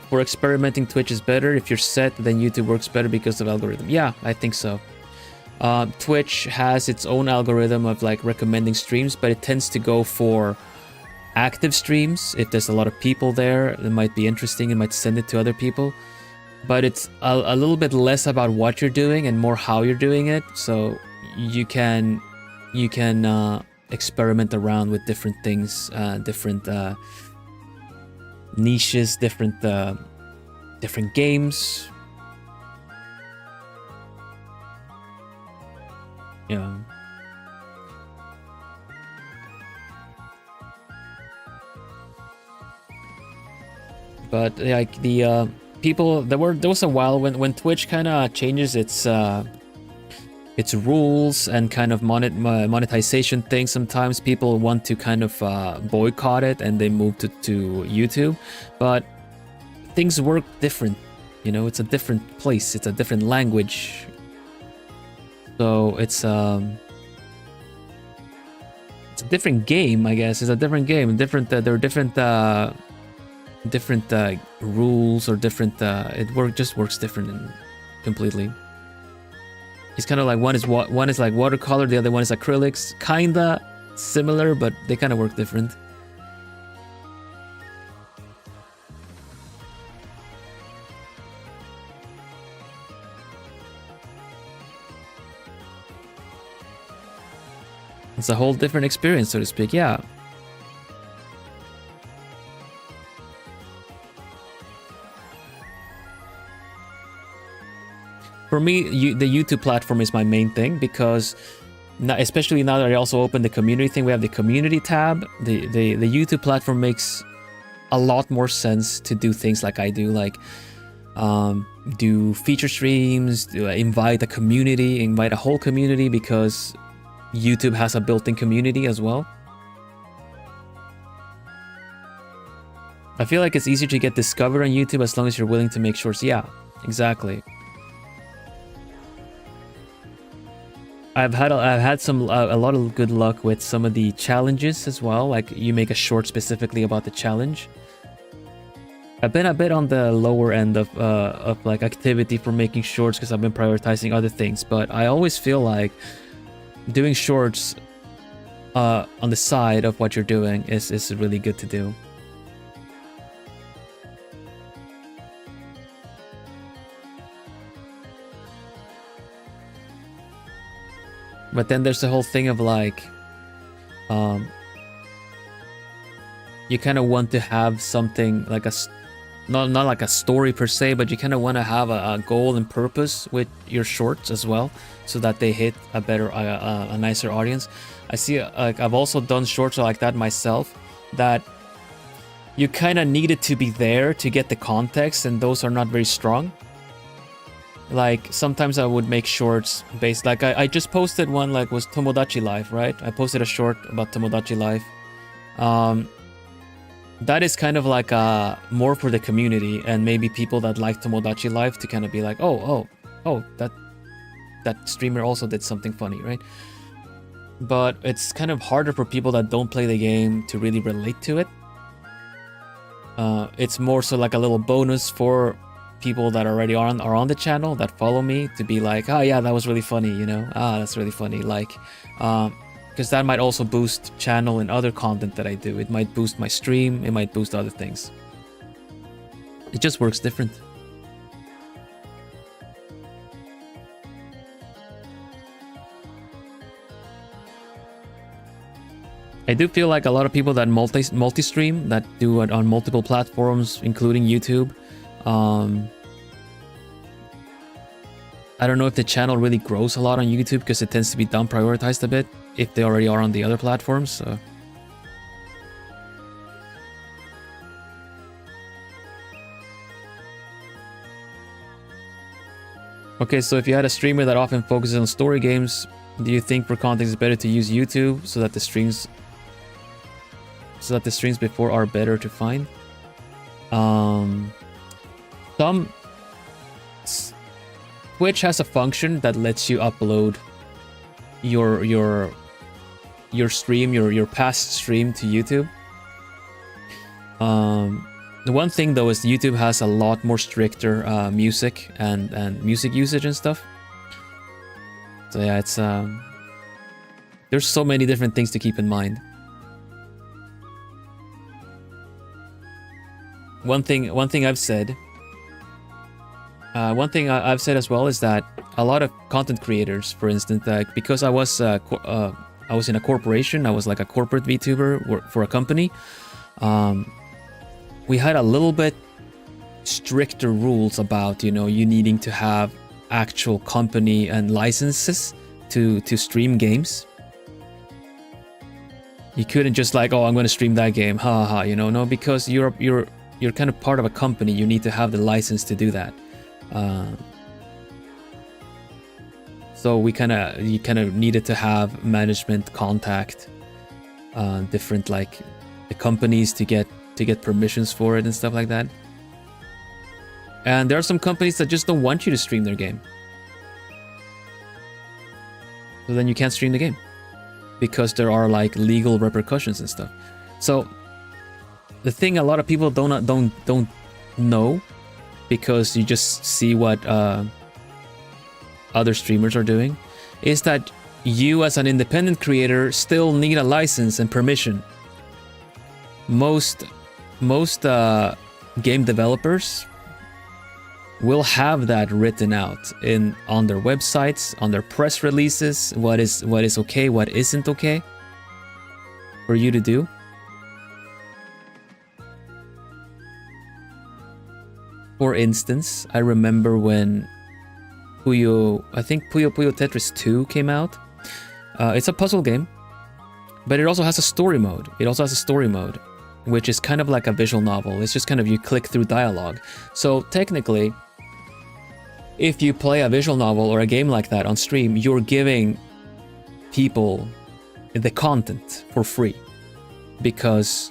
for experimenting, Twitch is better. If you're set, then YouTube works better because of algorithm. Yeah, I think so. Twitch has its own algorithm of like recommending streams, but it tends to go for active streams. If there's a lot of people there, it might be interesting. It might send it to other people. But it's a little bit less about what you're doing and more how you're doing it. So you can experiment around with different things, different niches, different games. Yeah. But like the people, there was a while when Twitch kind of changes its rules and kind of monetization things. Sometimes people want to kind of boycott it and they move to YouTube, but things work different. You know, it's a different place, it's a different language. So it's a different game, I guess. It's a different game. Different. There are different rules or different. It just works different and completely. It's kind of like one is like watercolor, the other one is acrylics. Kinda similar, but they kind of work different. It's a whole different experience, so to speak. Yeah. For me, the YouTube platform is my main thing because, especially now that I also opened the community thing, we have the community tab. The YouTube platform makes a lot more sense to do things like I do, like do feature streams, invite a whole community, because YouTube has a built-in community as well. I feel like it's easier to get discovered on YouTube as long as you're willing to make shorts. Yeah, exactly. I've had a lot of good luck with some of the challenges as well. Like you make a short specifically about the challenge. I've been a bit on the lower end of like activity for making shorts because I've been prioritizing other things. But I always feel like doing shorts on the side of what you're doing is really good to do. But then there's the whole thing of like, you kind of want to have something like not like a story per se, but you kind of want to have a goal and purpose with your shorts as well, so that they hit a better, a nicer audience. I see, like I've also done shorts like that myself, that you kind of needed to be there to get the context, and those are not very strong. Like sometimes I would make shorts based, like I just posted one, like was Tomodachi Life, right? I posted a short about Tomodachi Life. That is kind of like more for the community and maybe people that like Tomodachi Life to kind of be like, oh, that streamer also did something funny, right? But it's kind of harder for people that don't play the game to really relate to it. It's more so like a little bonus for people that already are on the channel, that follow me, to be like, oh yeah, that was really funny, you know, that's really funny, like because that might also boost channel and other content that I do. It might boost my stream, it might boost other things. It just works different. I do feel like a lot of people that multi-stream, that do it on multiple platforms, including YouTube, I don't know if the channel really grows a lot on YouTube because it tends to be down prioritized a bit if they already are on the other platforms. So Okay, so if you had a streamer that often focuses on story games, do you think for content it's better to use YouTube so that the streams before are better to find? Twitch has a function that lets you upload your stream, your past stream to YouTube. The one thing though is YouTube has a lot more stricter music and music usage and stuff. So yeah, it's there's so many different things to keep in mind. One thing I've said as well is that a lot of content creators, for instance, because I was in a corporation, I was like a corporate VTuber for a company. We had a little bit stricter rules about, you needing to have actual company and licenses to stream games. You couldn't just like, oh, I'm going to stream that game, no, because you're kind of part of a company. You need to have the license to do that. So you kind of needed to have management contact different like the companies to get permissions for it and stuff like that. And there are some companies that just don't want you to stream their game. So then you can't stream the game because there are like legal repercussions and stuff. So the thing a lot of people don't know, because you just see what other streamers are doing, is that you as an independent creator still need a license and permission. Most game developers will have that written out on their websites, on their press releases, what is okay, what isn't okay for you to do. For instance, I remember when Puyo Tetris 2 came out. It's a puzzle game, but it also has a story mode. Which is kind of like a visual novel. It's just kind of you click through dialogue. So technically, if you play a visual novel or a game like that on stream, you're giving people the content for free, because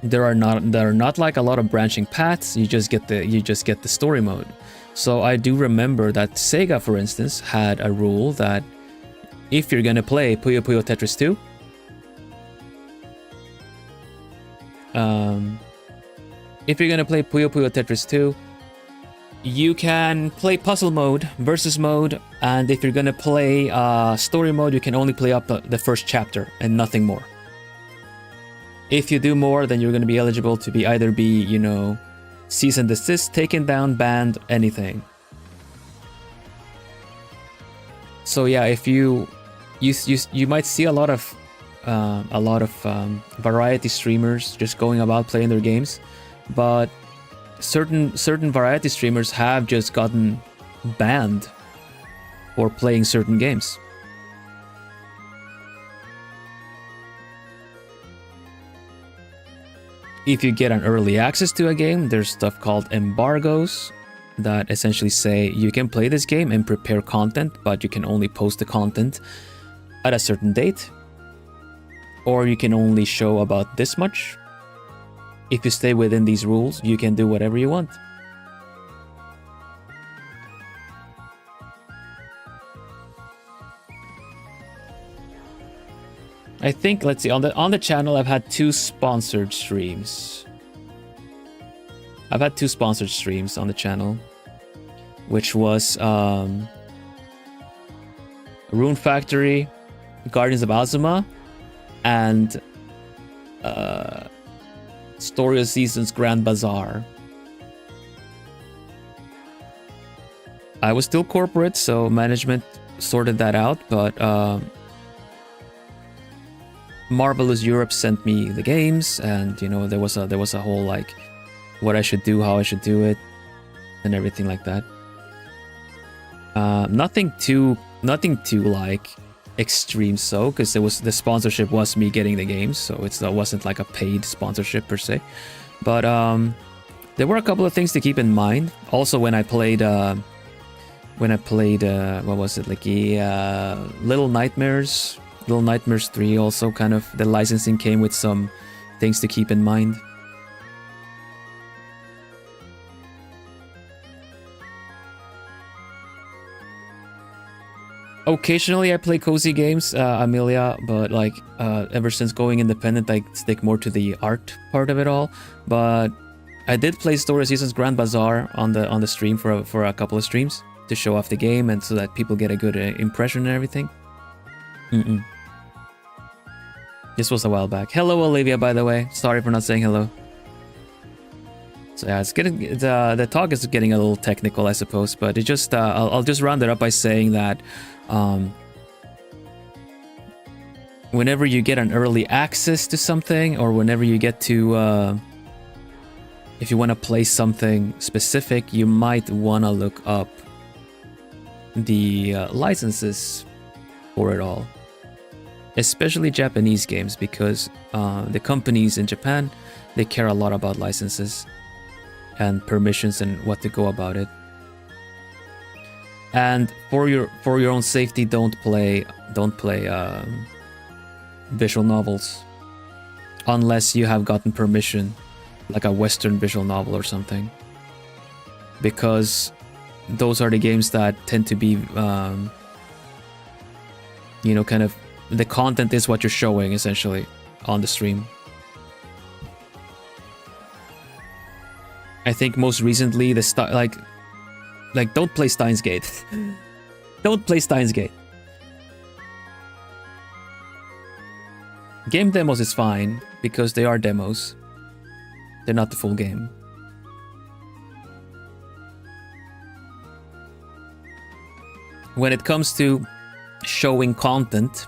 there are not like a lot of branching paths. You just get the story mode. So I do remember that Sega, for instance, had a rule that if you're gonna play Puyo Puyo Tetris 2, you can play puzzle mode, versus mode, and if you're gonna play story mode, you can only play up the first chapter and nothing more. If you do more, then you're gonna be eligible to either be, cease and desist, taken down, banned, anything. So yeah, if you might see a lot of variety streamers just going about playing their games, but certain variety streamers have just gotten banned for playing certain games. If you get an early access to a game, there's stuff called embargoes that essentially say you can play this game and prepare content, but you can only post the content at a certain date, or you can only show about this much. If you stay within these rules, you can do whatever you want. I think, let's see, on the channel I've had 2 sponsored streams. I've had 2 sponsored streams on the channel, which was Rune Factory, Guardians of Azuma, and Story of Seasons Grand Bazaar. I was still corporate, so management sorted that out, but Marvelous Europe sent me the games, and there was a whole like what I should do, how I should do it, and everything like that. Nothing too like extreme, so because the sponsorship was me getting the games, so it wasn't like a paid sponsorship per se. But there were a couple of things to keep in mind. Also, when I played when I played what was it, like Little Nightmares 3. Also kind of the licensing came with some things to keep in mind. Occasionally I play cozy games, Amelia, but like ever since going independent I stick more to the art part of it all. But I did play Story Seasons Grand Bazaar on the stream for a couple of streams to show off the game and so that people get a good impression and everything. This was a while back. Hello Olivia, by the way. Sorry for not saying hello. So yeah, it's getting the talk is getting a little technical, I suppose, but it just I'll just round it up by saying that whenever you get an early access to something, or whenever you get to if you want to play something specific, you might want to look up the licenses for it all, especially Japanese games, because the companies in Japan, they care a lot about licenses and permissions and what to go about it. And for your own safety, don't play visual novels unless you have gotten permission, like a Western visual novel or something, because those are the games that tend to be you know, kind of the content is what you're showing essentially on the stream. I think most recently the like don't play Steins Gate. Don't play Steins Gate. Game demos is fine because they are demos. They're not the full game. When it comes to showing content,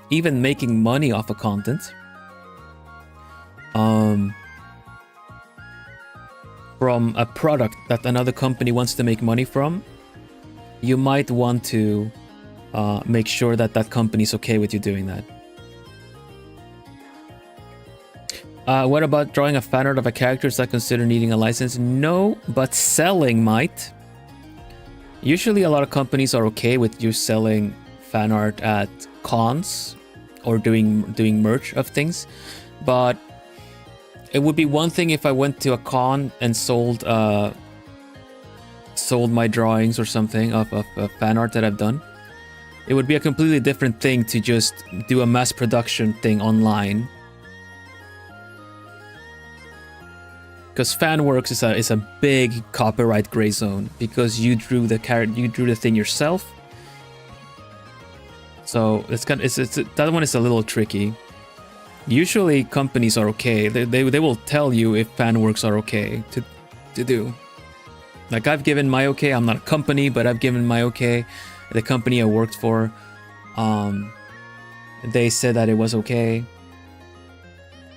even making money off of content, from a product that another company wants to make money from, you might want to make sure that that company's okay with you doing that. What about drawing a fan art of a character? Is that considered needing a license? No, but selling might. Usually a lot of companies are okay with you selling fan art at cons or doing merch of things, but it would be one thing if I went to a con and sold my drawings or something of fan art that I've done. It would be a completely different thing to just do a mass production thing online. Because fanworks is a big copyright gray zone, because you drew the thing yourself. So that one is a little tricky. Usually companies are okay. They will tell you if fanworks are okay to do. Like I've given my okay. I'm not a company, but I've given my okay. The company I worked for, they said that it was okay.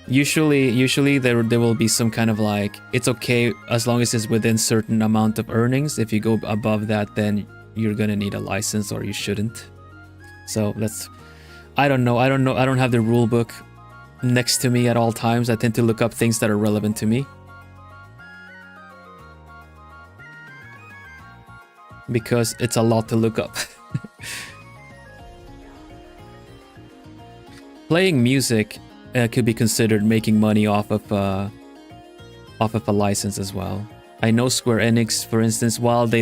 Usually there will be some kind of like, it's okay as long as it's within certain amount of earnings. If you go above that, then you're gonna need a license, or you shouldn't. So I don't know. I don't have the rule book next to me at all times. I tend to look up things that are relevant to me, because it's a lot to look up. Playing music could be considered making money off of a license as well. I know Square Enix, for instance, while they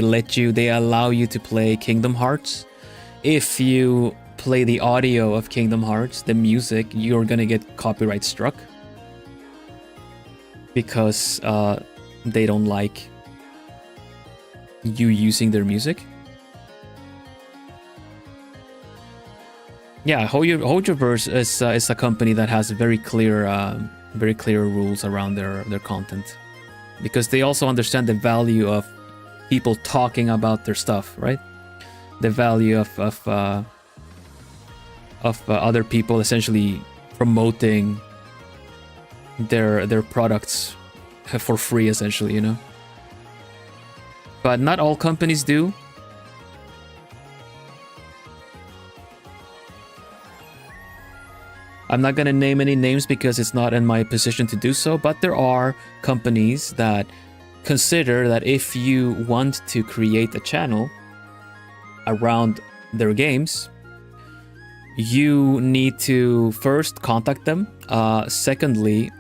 allow you to play Kingdom Hearts, if you play the audio of Kingdom Hearts, the music, you're gonna get copyright struck, because they don't like you using their music. Yeah, Hojoverse is a company that has very clear rules around their content, because they also understand the value of people talking about their stuff, right? The value of other people essentially promoting their products for free, essentially, you know. But not all companies do. I'm not gonna name any names because it's not in my position to do so, but there are companies that consider that if you want to create a channel around their games, you need to first contact them. Secondly,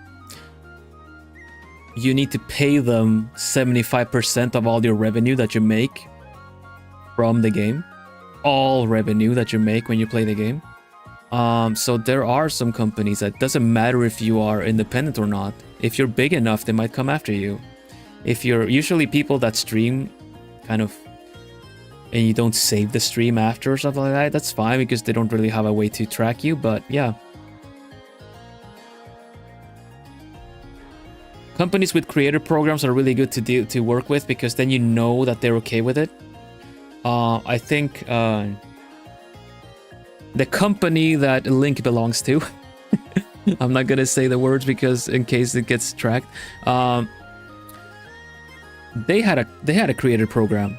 you need to pay them 75% of all your revenue that you make from the game. All revenue that you make when you play the game. So there are some companies that doesn't matter if you are independent or not. If you're big enough, they might come after you. If you're usually people that stream kind of and you don't save the stream after or something like that, that's fine because they don't really have a way to track you, but yeah. Companies with creator programs are really good to work with because then you know that they're okay with it. I think the company that Link belongs to, I'm not gonna say the words because in case it gets tracked. They had a creator program,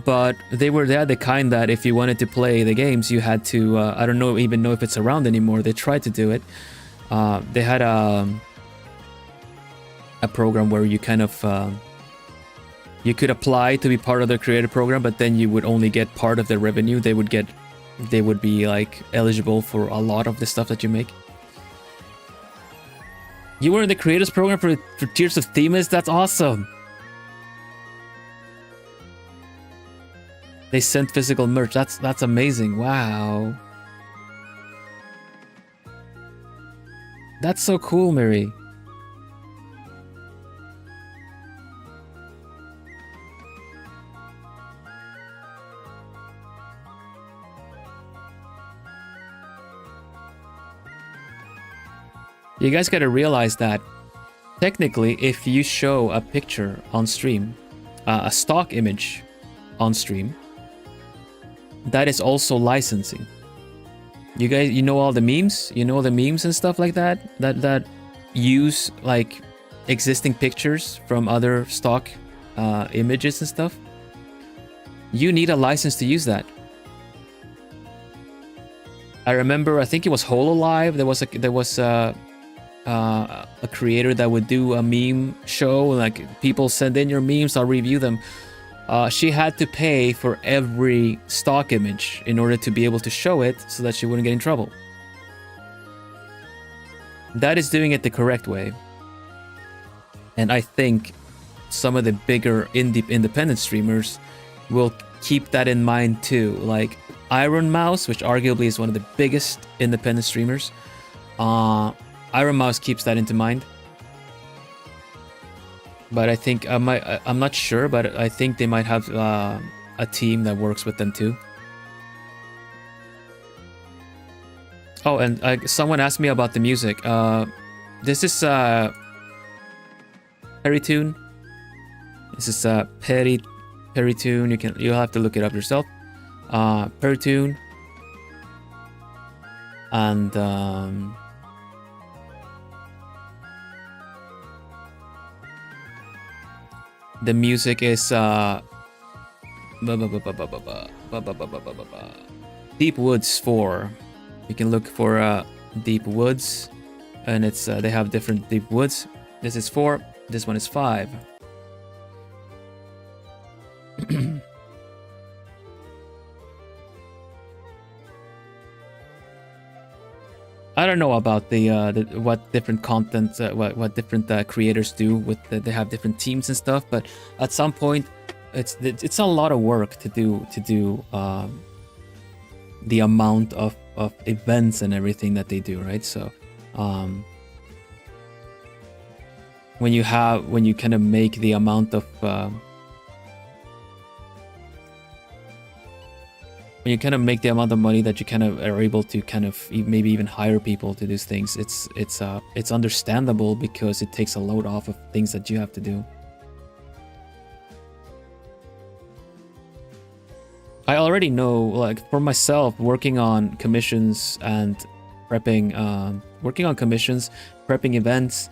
but they had the kind that if you wanted to play the games, you had to. I don't even know if it's around anymore. They tried to do it. They had a program where you kind of you could apply to be part of their creator program, but then you would only get part of their revenue. They would be like eligible for a lot of the stuff that you make. You were in the creators program for Tears of Themis? That's awesome. They sent physical merch. That's amazing. Wow. That's so cool, Mary. You guys gotta realize that technically, if you show a picture on stream, a stock image on stream, that is also licensing. You guys, you know all the memes? You know the memes and stuff like that? That use like existing pictures from other stock images and stuff? You need a license to use that. I remember, I think it was HoloLive. There was a creator that would do a meme show, like people send in your memes, I'll review them. She had to pay for every stock image in order to be able to show it so that she wouldn't get in trouble. That is doing it the correct way. And I think some of the bigger independent streamers will keep that in mind too. Like Iron Mouse, which arguably is one of the biggest independent streamers, Iron Mouse keeps that into mind. But I think I'm not sure, but I think they might have a team that works with them too. Oh, and someone asked me about the music. This is Peritune. This is Peritune. You'll have to look it up yourself. Peritune. And the music is Deep Woods 4. You can look for Deep Woods, and it's they have different Deep Woods. This is 4. This one is 5. I don't know about the what different content, what different creators do with they have different teams and stuff, but at some point, it's a lot of work to do the amount of events and everything that they do, right? So, when you kind of make the amount of when you kind of make the amount of money that you kind of are able to kind of maybe even hire people to do things, it's understandable because it takes a load off of things that you have to do. I already know, like for myself, working on commissions and prepping, prepping events,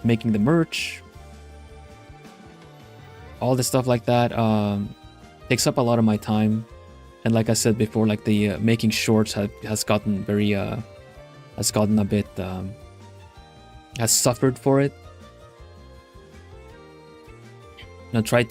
making the merch, all the stuff like that. Takes up a lot of my time, and like I said before, like the making shorts has gotten very has gotten a bit has suffered for it. I'm trying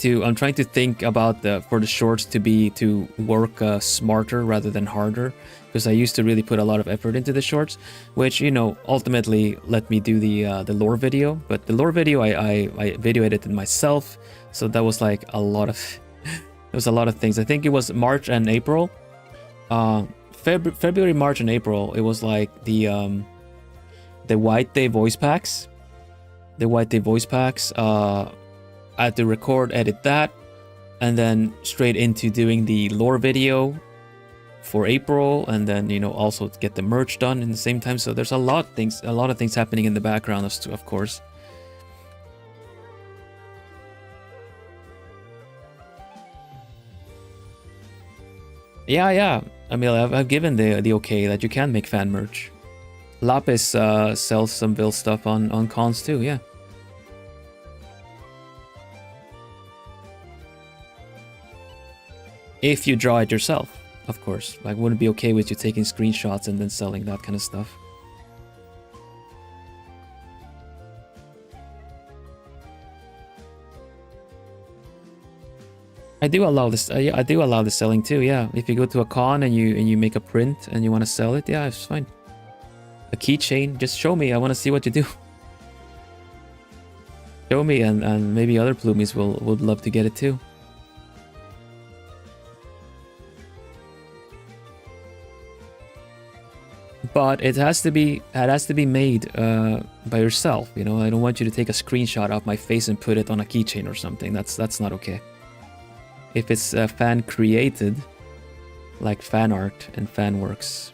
to think about for the shorts to work smarter rather than harder, because I used to really put a lot of effort into the shorts, which, you know, ultimately let me do the lore video. But the lore video I video edited myself, so that was like a lot of it was a lot of things. I think it was March and April, February, March, and April. It was like the White Day voice packs, I had to record, edit that, and then straight into doing the lore video for April, and then, you know, also to get the merch done in the same time. So there's a lot of things happening in the background, of course. Yeah. I mean, I've given the okay that you can make fan merch. Lapis sells some Vil stuff on cons too, yeah. If you draw it yourself, of course. Like, wouldn't be okay with you taking screenshots and then selling that kind of stuff. I do allow this. Yeah, I do allow the selling too. Yeah, if you go to a con and you make a print and you want to sell it, yeah, it's fine. A keychain, just show me. I want to see what you do. Show me, and maybe other plumies would love to get it too. But it has to be made by yourself. You know, I don't want you to take a screenshot of my face and put it on a keychain or something. That's not okay. If it's fan created, like fan art and fan works,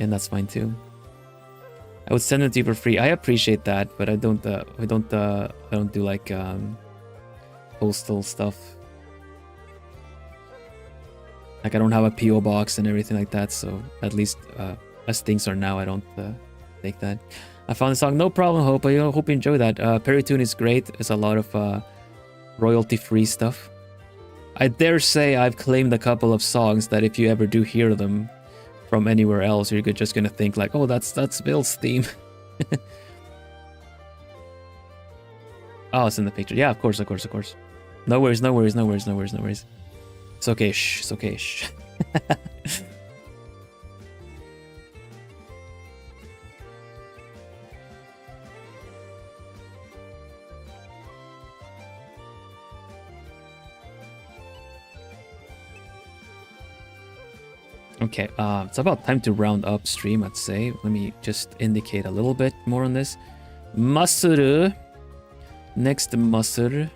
and that's fine too. I would send it to you for free. I appreciate that, but I don't do like postal stuff. Like, I don't have a PO box and everything like that. So at least as things are now, I don't take that. I found the song, no problem, Hope. I hope you enjoy that. Peritune is great. It's a lot of royalty-free stuff. I dare say I've claimed a couple of songs that if you ever do hear them from anywhere else, you're just gonna think like, oh, that's Bill's theme. Oh, it's in the picture. Yeah, of course. No worries. It's okay, shh, it's okay, shh. Okay, it's about time to round up stream, I'd say. Let me just indicate a little bit more on this. Masuru. Next Masuru.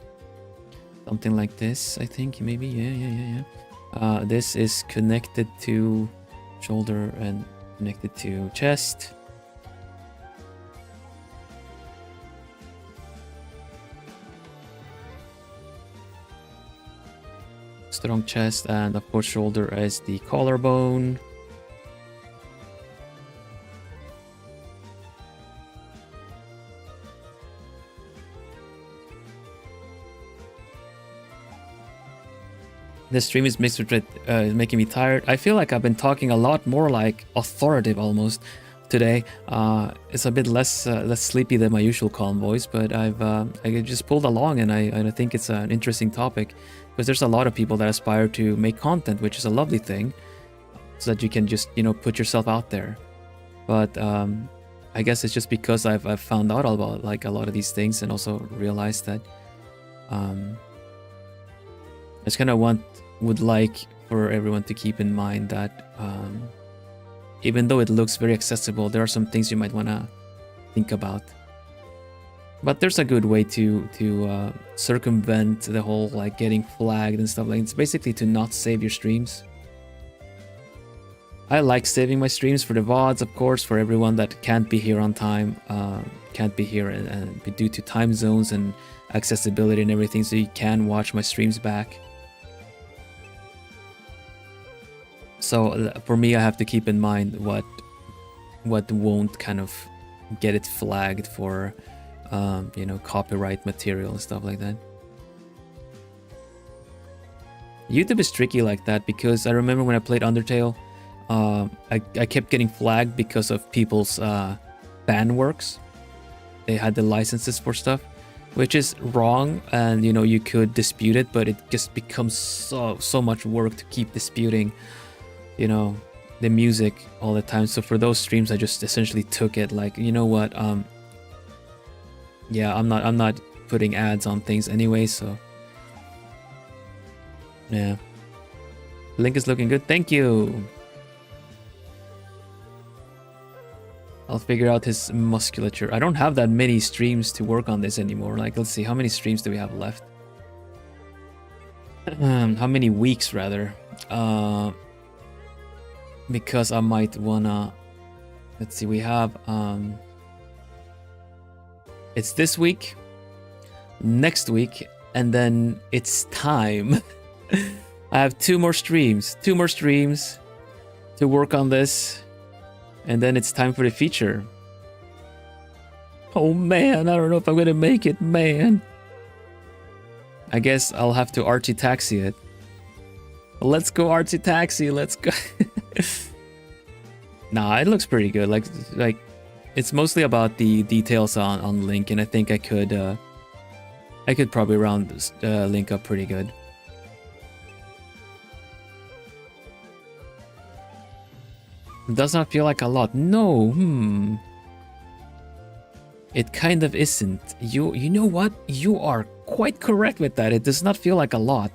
Something like this, I think, maybe. Yeah. This is connected to shoulder and connected to chest. Strong chest, and of course shoulder as the collarbone. This stream is making me tired. I feel like I've been talking a lot more like authoritative almost today. It's a bit less sleepy than my usual calm voice, but I just pulled along, and I think it's an interesting topic. Because there's a lot of people that aspire to make content, which is a lovely thing, so that you can just, you know, put yourself out there. But I guess it's just because I've found out about like a lot of these things, and also realized that I just kind of would like for everyone to keep in mind that even though it looks very accessible, there are some things you might want to think about. But there's a good way to circumvent the whole like getting flagged and stuff. Like, it's basically to not save your streams. I like saving my streams for the VODs, of course, for everyone that can't be here on time, can't be here and due to time zones and accessibility and everything, so you can watch my streams back. So for me, I have to keep in mind what won't kind of get it flagged for you know, copyright material and stuff like that. YouTube is tricky like that, because I remember when I played Undertale, I kept getting flagged because of people's ban works. They had the licenses for stuff, which is wrong, and you know, you could dispute it, but it just becomes so much work to keep disputing, you know, the music all the time. So for those streams, I just essentially took it like, you know what, yeah, I'm not putting ads on things anyway, so yeah. Link is looking good, thank you. I'll figure out his musculature. I don't have that many streams to work on this anymore. Like, let's see, how many streams do we have left? How many weeks, rather? Because I might wanna... Let's see, we have... It's this week, next week, and then it's time. I have 2 more streams. 2 more streams to work on this. And then it's time for the feature. Oh man, I don't know if I'm gonna make it, man. I guess I'll have to Archie Taxi it. Let's go Archie Taxi, let's go. Nah, it looks pretty good. Like it's mostly about the details on Link, and I think I could probably round this, Link up pretty good. It does not feel like a lot. No, It kind of isn't. You know what? You are quite correct with that. It does not feel like a lot.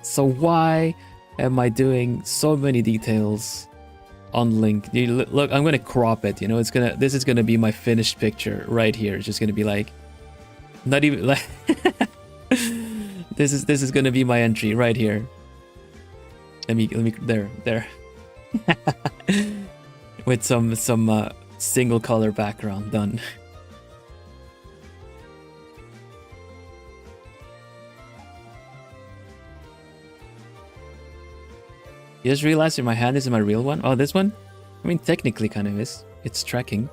So why am I doing so many details on Link? Look, I'm gonna crop it. You know, this is gonna be my finished picture right here. It's just gonna be like, not even like. This is gonna be my entry right here. Let me there. With some single color background done. You just realized that my hand isn't my real one? Oh, this one? I mean, technically kind of is. It's tracking.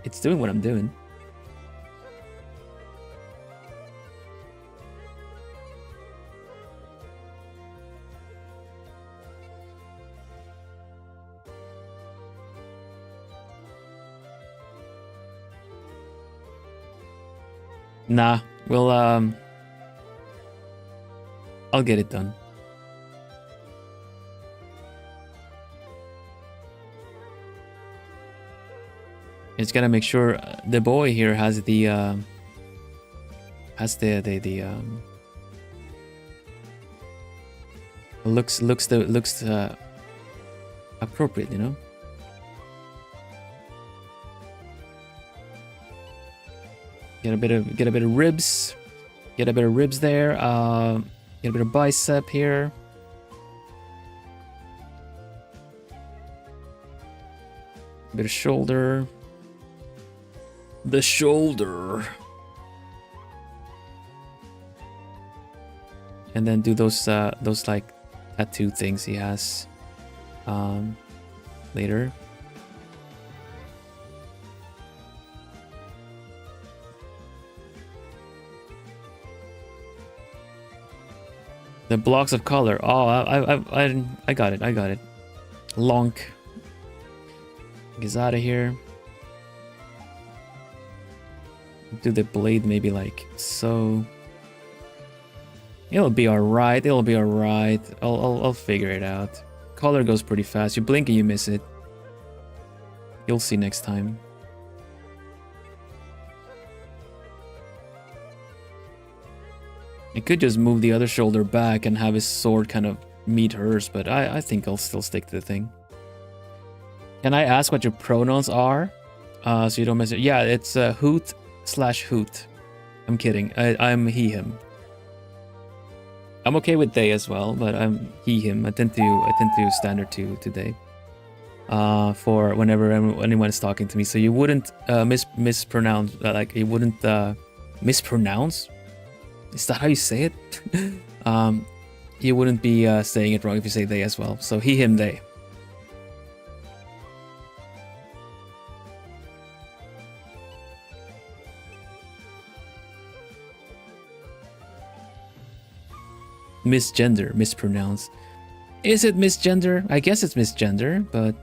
It's doing what I'm doing. Nah, we'll, I'll get it done. It's gotta make sure the boy here has the looks appropriate, you know. Get a bit of ribs. Get a bit of ribs there. Get a bit of bicep here. A bit of shoulder. The shoulder. And then do those like tattoo things he has later. The blocks of color. Oh, I got it. Lonk. Gets out of here. Do the blade maybe like so. It'll be alright. I'll figure it out. Color goes pretty fast. You blink and you miss it. You'll see next time. I could just move the other shoulder back and have his sword kind of meet hers, but I think I'll still stick to the thing. Can I ask what your pronouns are? So you don't mess it. Yeah, it's hoot/hoot. I'm kidding. I'm he, him. I'm okay with they as well, but I'm he, him. I tend to standard to they. For whenever anyone is talking to me, so you wouldn't mispronounce, like you wouldn't mispronounce. Is that how you say it? You wouldn't be saying it wrong if you say they as well. So he, him, they. Misgender, mispronounce. Is it misgender? I guess it's misgender, but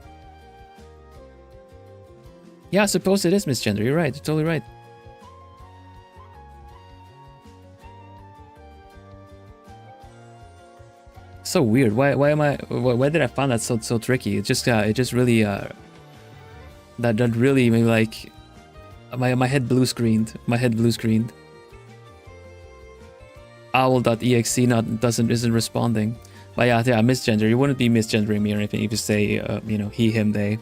Yeah, I suppose it is misgender. You're right. You're totally right. So weird. Why did I find that so tricky? It just really that really made like my head blue screened. My head blue screened. Owl.exe isn't responding. But yeah, misgender. You wouldn't be misgendering me or anything if you say you know, he, him, they.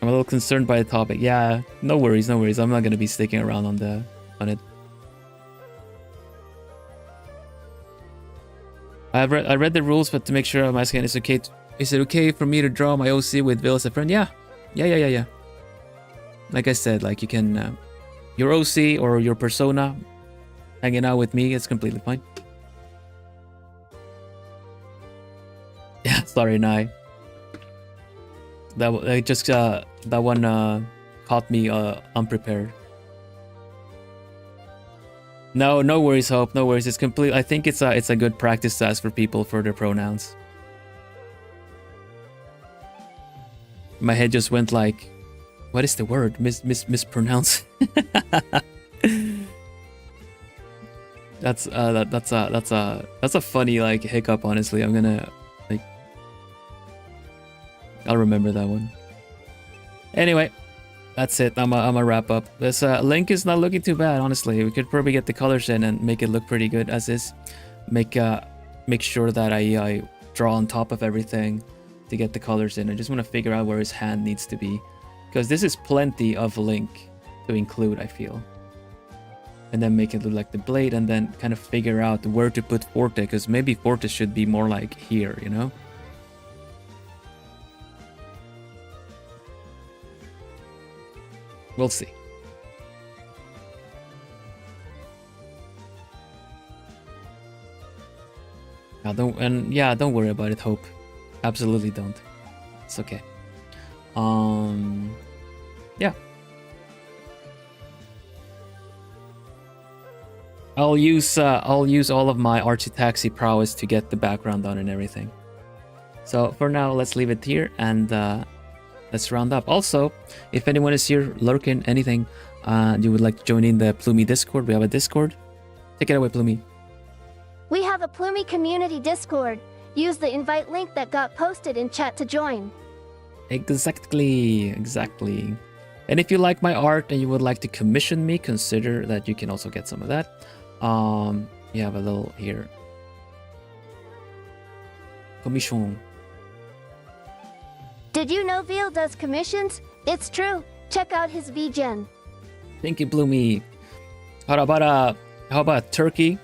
I'm a little concerned by the topic. Yeah, no worries, no worries. I'm not gonna be sticking around on it. I read the rules, but to make sure I'm asking, is it okay for me to draw my OC with Vil as a friend? Yeah. Like I said, like you can, your OC or your persona hanging out with me, it's completely fine. Yeah, sorry, Nai. That one caught me unprepared. No worries, Hope. No worries. It's complete. I think it's a good practice to ask for people for their pronouns. My head just went like, what is the word? Mispronounce. That's a funny like hiccup. Honestly, I'm gonna like, I'll remember that one. Anyway. That's it. I'm a wrap up. This link is not looking too bad, honestly. We could probably get the colors in and make it look pretty good as is. Make sure that I draw on top of everything to get the colors in. I just want to figure out where his hand needs to be, because this is plenty of link to include, I feel. And then make it look like the blade, and then kind of figure out where to put Forte, because maybe Forte should be more like here, you know? We'll see. Don't worry about it, Hope. Absolutely don't. It's okay. Yeah. I'll use all of my architaxi prowess to get the background done and everything. So for now, let's leave it here and let's round up. Also, if anyone is here lurking, anything, you would like to join in the Plumi Discord, we have a Discord. Take it away, Plumi. We have a Plumi community Discord. Use the invite link that got posted in chat to join. Exactly. And if you like my art and you would like to commission me, consider that you can also get some of that. You have a little here. Commission. Did you know Vil does commissions? It's true. Check out his VGen. Thank you, Bloomy. How about a turkey?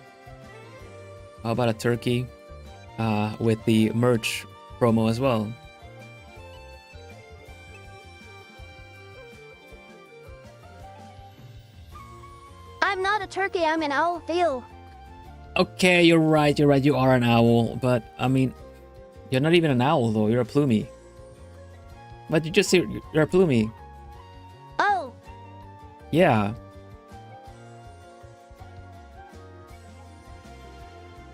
How about a turkey with the merch promo as well? I'm not a turkey, I'm an owl, Vil. Okay, you're right. You are an owl, but I mean, you're not even an owl though. You're a Plumi. But you just say you're a Plumi. Oh. Yeah.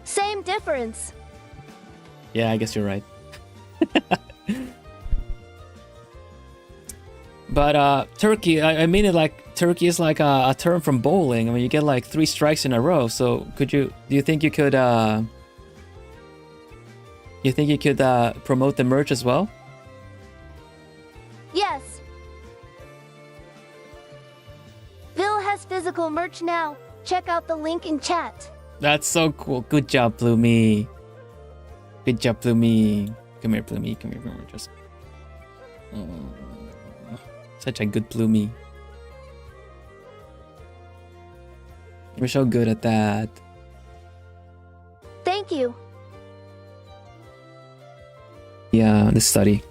Same difference. Yeah, I guess you're right. But turkey, I mean it like turkey is like a term from bowling. I mean, you get like 3 strikes in a row. So do you think you could promote the merch as well? Yes. Vil has physical merch now. Check out the link in chat. That's so cool. Good job, Plumi. Good job, Plumi. Come here, Plumi. Come here. Just such a good Plumi. We're so good at that. Thank you. Yeah, the study.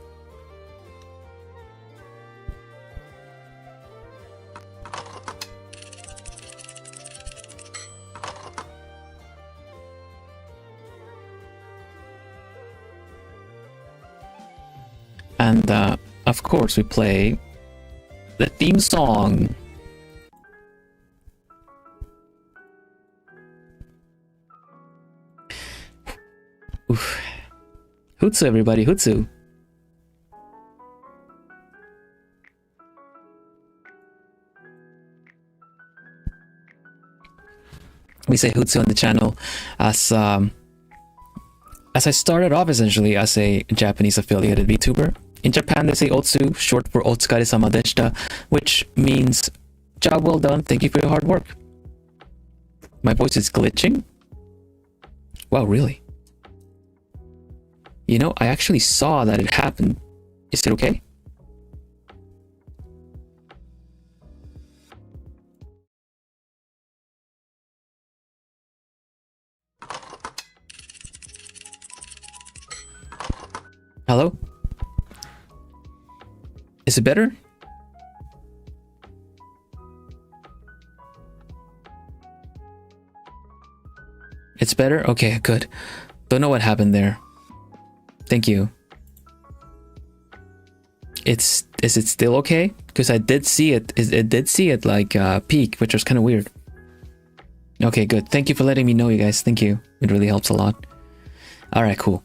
And of course we play the theme song. Oof. Hutsu, everybody, Hutsu. We say Hutsu on the channel as I started off essentially as a Japanese affiliated VTuber. In Japan, they say Otsu, short for Otsukare-sama deshita, which means job well done, thank you for your hard work. My voice is glitching? Wow, really? You know, I actually saw that it happened. Is it okay? Hello? Is it better? It's better? Okay, good. Don't know what happened there. Thank you. Is it still okay? Because I did see it. It did see it like peak, which was kind of weird. Okay, good. Thank you for letting me know, you guys. Thank you. It really helps a lot. All right, cool.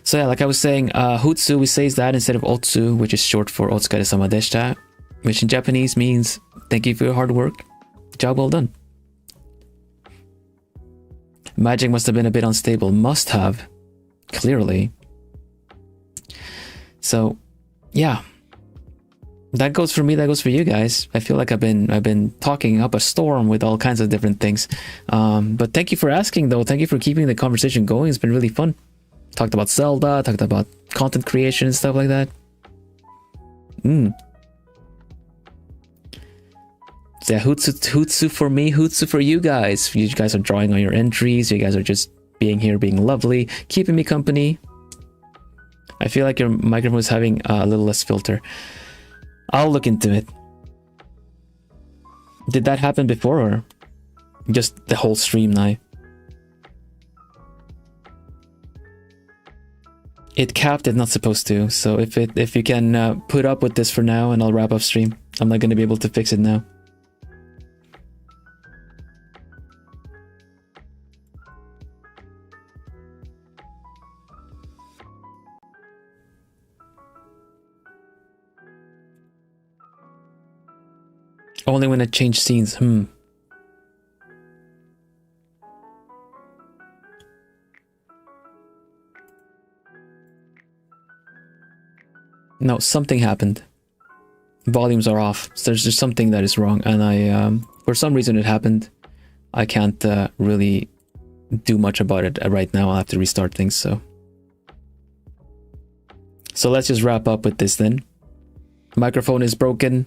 So yeah, like I was saying, Hutsu, we say that instead of Otsu, which is short for Otsukare-sama deshita, which in Japanese means thank you for your hard work. Job well done. Magic must have been a bit unstable. Must have. Clearly. So, yeah. That goes for me, that goes for you guys. I feel like I've been talking up a storm with all kinds of different things. But thank you for asking though. Thank you for keeping the conversation going. It's been really fun. Talked about Zelda, talked about content creation and stuff like that. So yeah, Hutsu for me, Hutsu for you guys. You guys are drawing on your entries. You guys are just being here, being lovely, keeping me company. I feel like your microphone is having a little less filter. I'll look into it. Did that happen before or just the whole stream now? It capped it, not supposed to. So if you can put up with this for now and I'll wrap up stream. I'm not going to be able to fix it now. Only when I change scenes. No, something happened. Volumes are off. So there's just something that is wrong, and I for some reason it happened. I can't really do much about it right now. I'll have to restart things. So let's just wrap up with this then. Microphone is broken.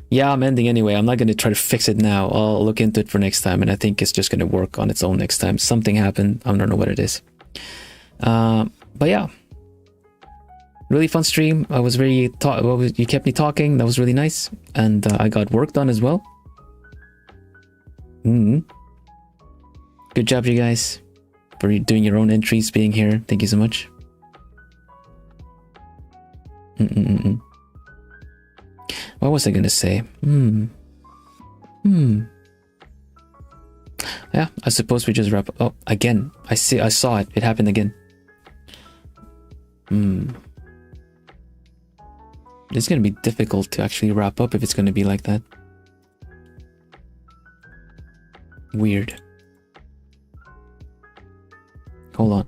Yeah, I'm ending anyway. I'm not going to try to fix it now. I'll look into it for next time, and I think it's just going to work on its own next time. Something happened. I don't know what it is. But yeah. Really fun stream. I was very... you kept me talking. That was really nice. And I got work done as well. Good job, you guys. For doing your own entries, being here. Thank you so much. What was I gonna say? Yeah, I suppose we just wrap up. Oh, again. I saw it. It happened again. It's gonna be difficult to actually wrap up if it's gonna be like that. Weird. Hold on.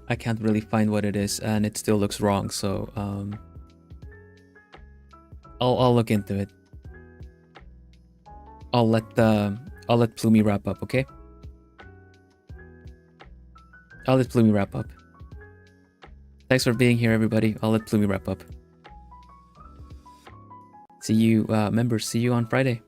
I can't really find what it is, and it still looks wrong. So I'll look into it. I'll let Plumi wrap up, okay? I'll let Plumi wrap up. Thanks for being here, everybody. I'll let Plumi wrap up. See you, members. See you on Friday.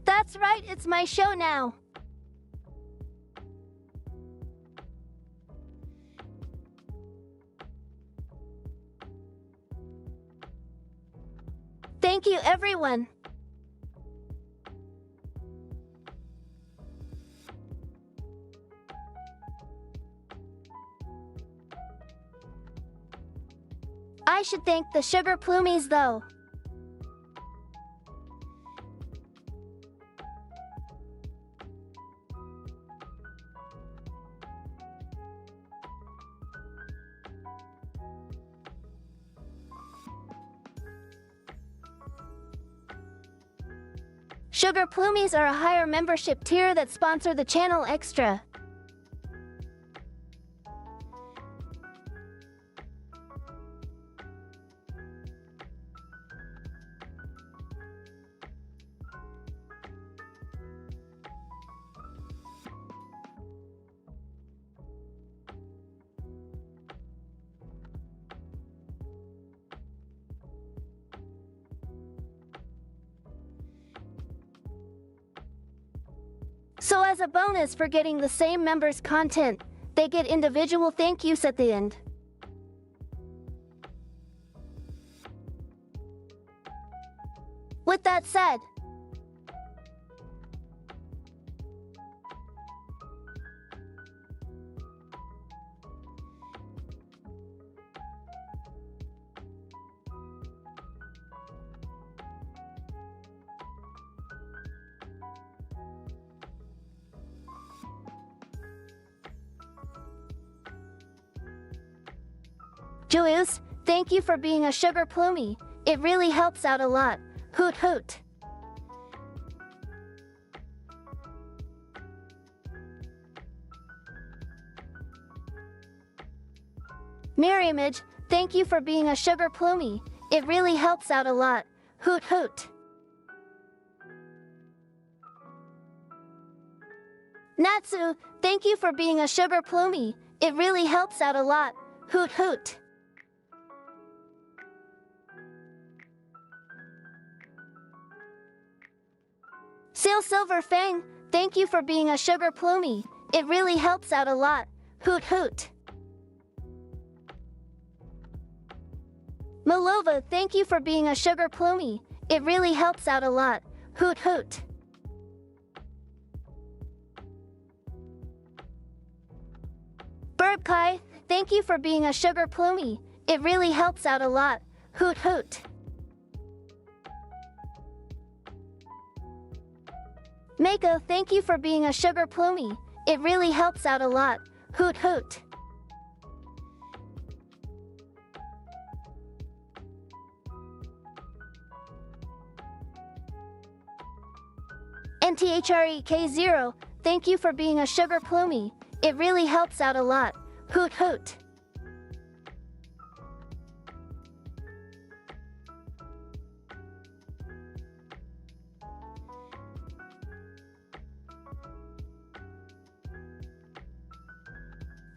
That's right, it's my show now. Thank you, everyone. I should thank the sugar plumies, though. Sugar plumies are a higher membership tier that sponsor the channel extra. So as a bonus for getting the same members' content, they get individual thank yous at the end. With that said, Julius, thank you for being a sugar plumie. It really helps out a lot. Hoot hoot. Mirror-image, thank you for being a sugar plumie. It really helps out a lot. Hoot hoot. Natsu, thank you for being a sugar plumie. It really helps out a lot. Hoot hoot. Seal Silver Fang, thank you for being a sugar plumie. It really helps out a lot. Hoot hoot. Malova, thank you for being a sugar plumie. It really helps out a lot. Hoot hoot. Bird Kai, thank you for being a sugar plumie. It really helps out a lot. Hoot hoot. Mako, thank you for being a sugar plumie. It really helps out a lot. Hoot hoot. NTHREK0, thank you for being a sugar plumie. It really helps out a lot. Hoot hoot.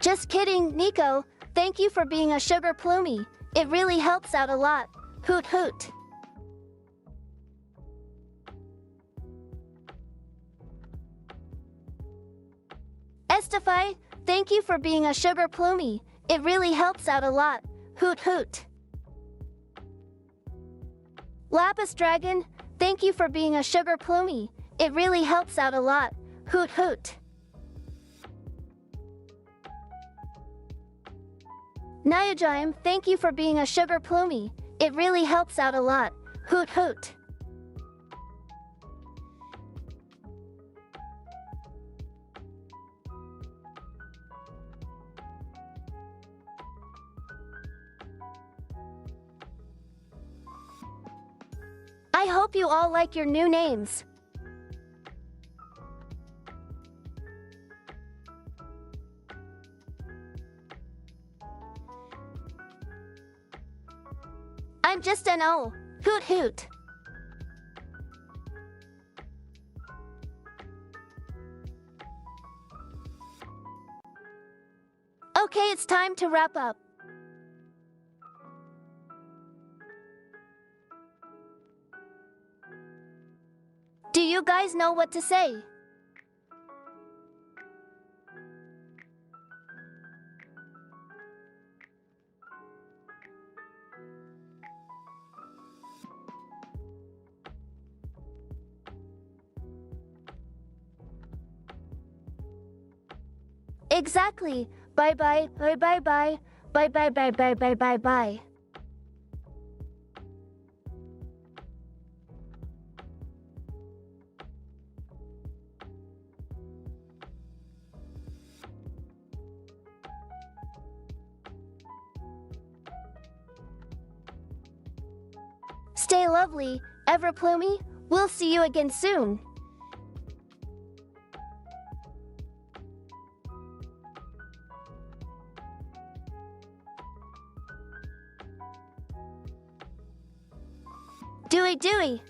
Just kidding, Nico. Thank you for being a sugar plumie. It really helps out a lot. Hoot hoot. Estify, thank you for being a sugar plumie. It really helps out a lot. Hoot hoot. Lapis Dragon, thank you for being a sugar plumie. It really helps out a lot. Hoot hoot. Nyajime, thank you for being a sugar plumie. It really helps out a lot. Hoot hoot. I hope you all like your new names. I'm just an O. Hoot hoot. Okay, it's time to wrap up. Do you guys know what to say? Exactly. Bye bye, bye bye bye, bye bye bye bye bye bye bye. Stay lovely, ever plumey. We'll see you again soon. Dewey Dewey.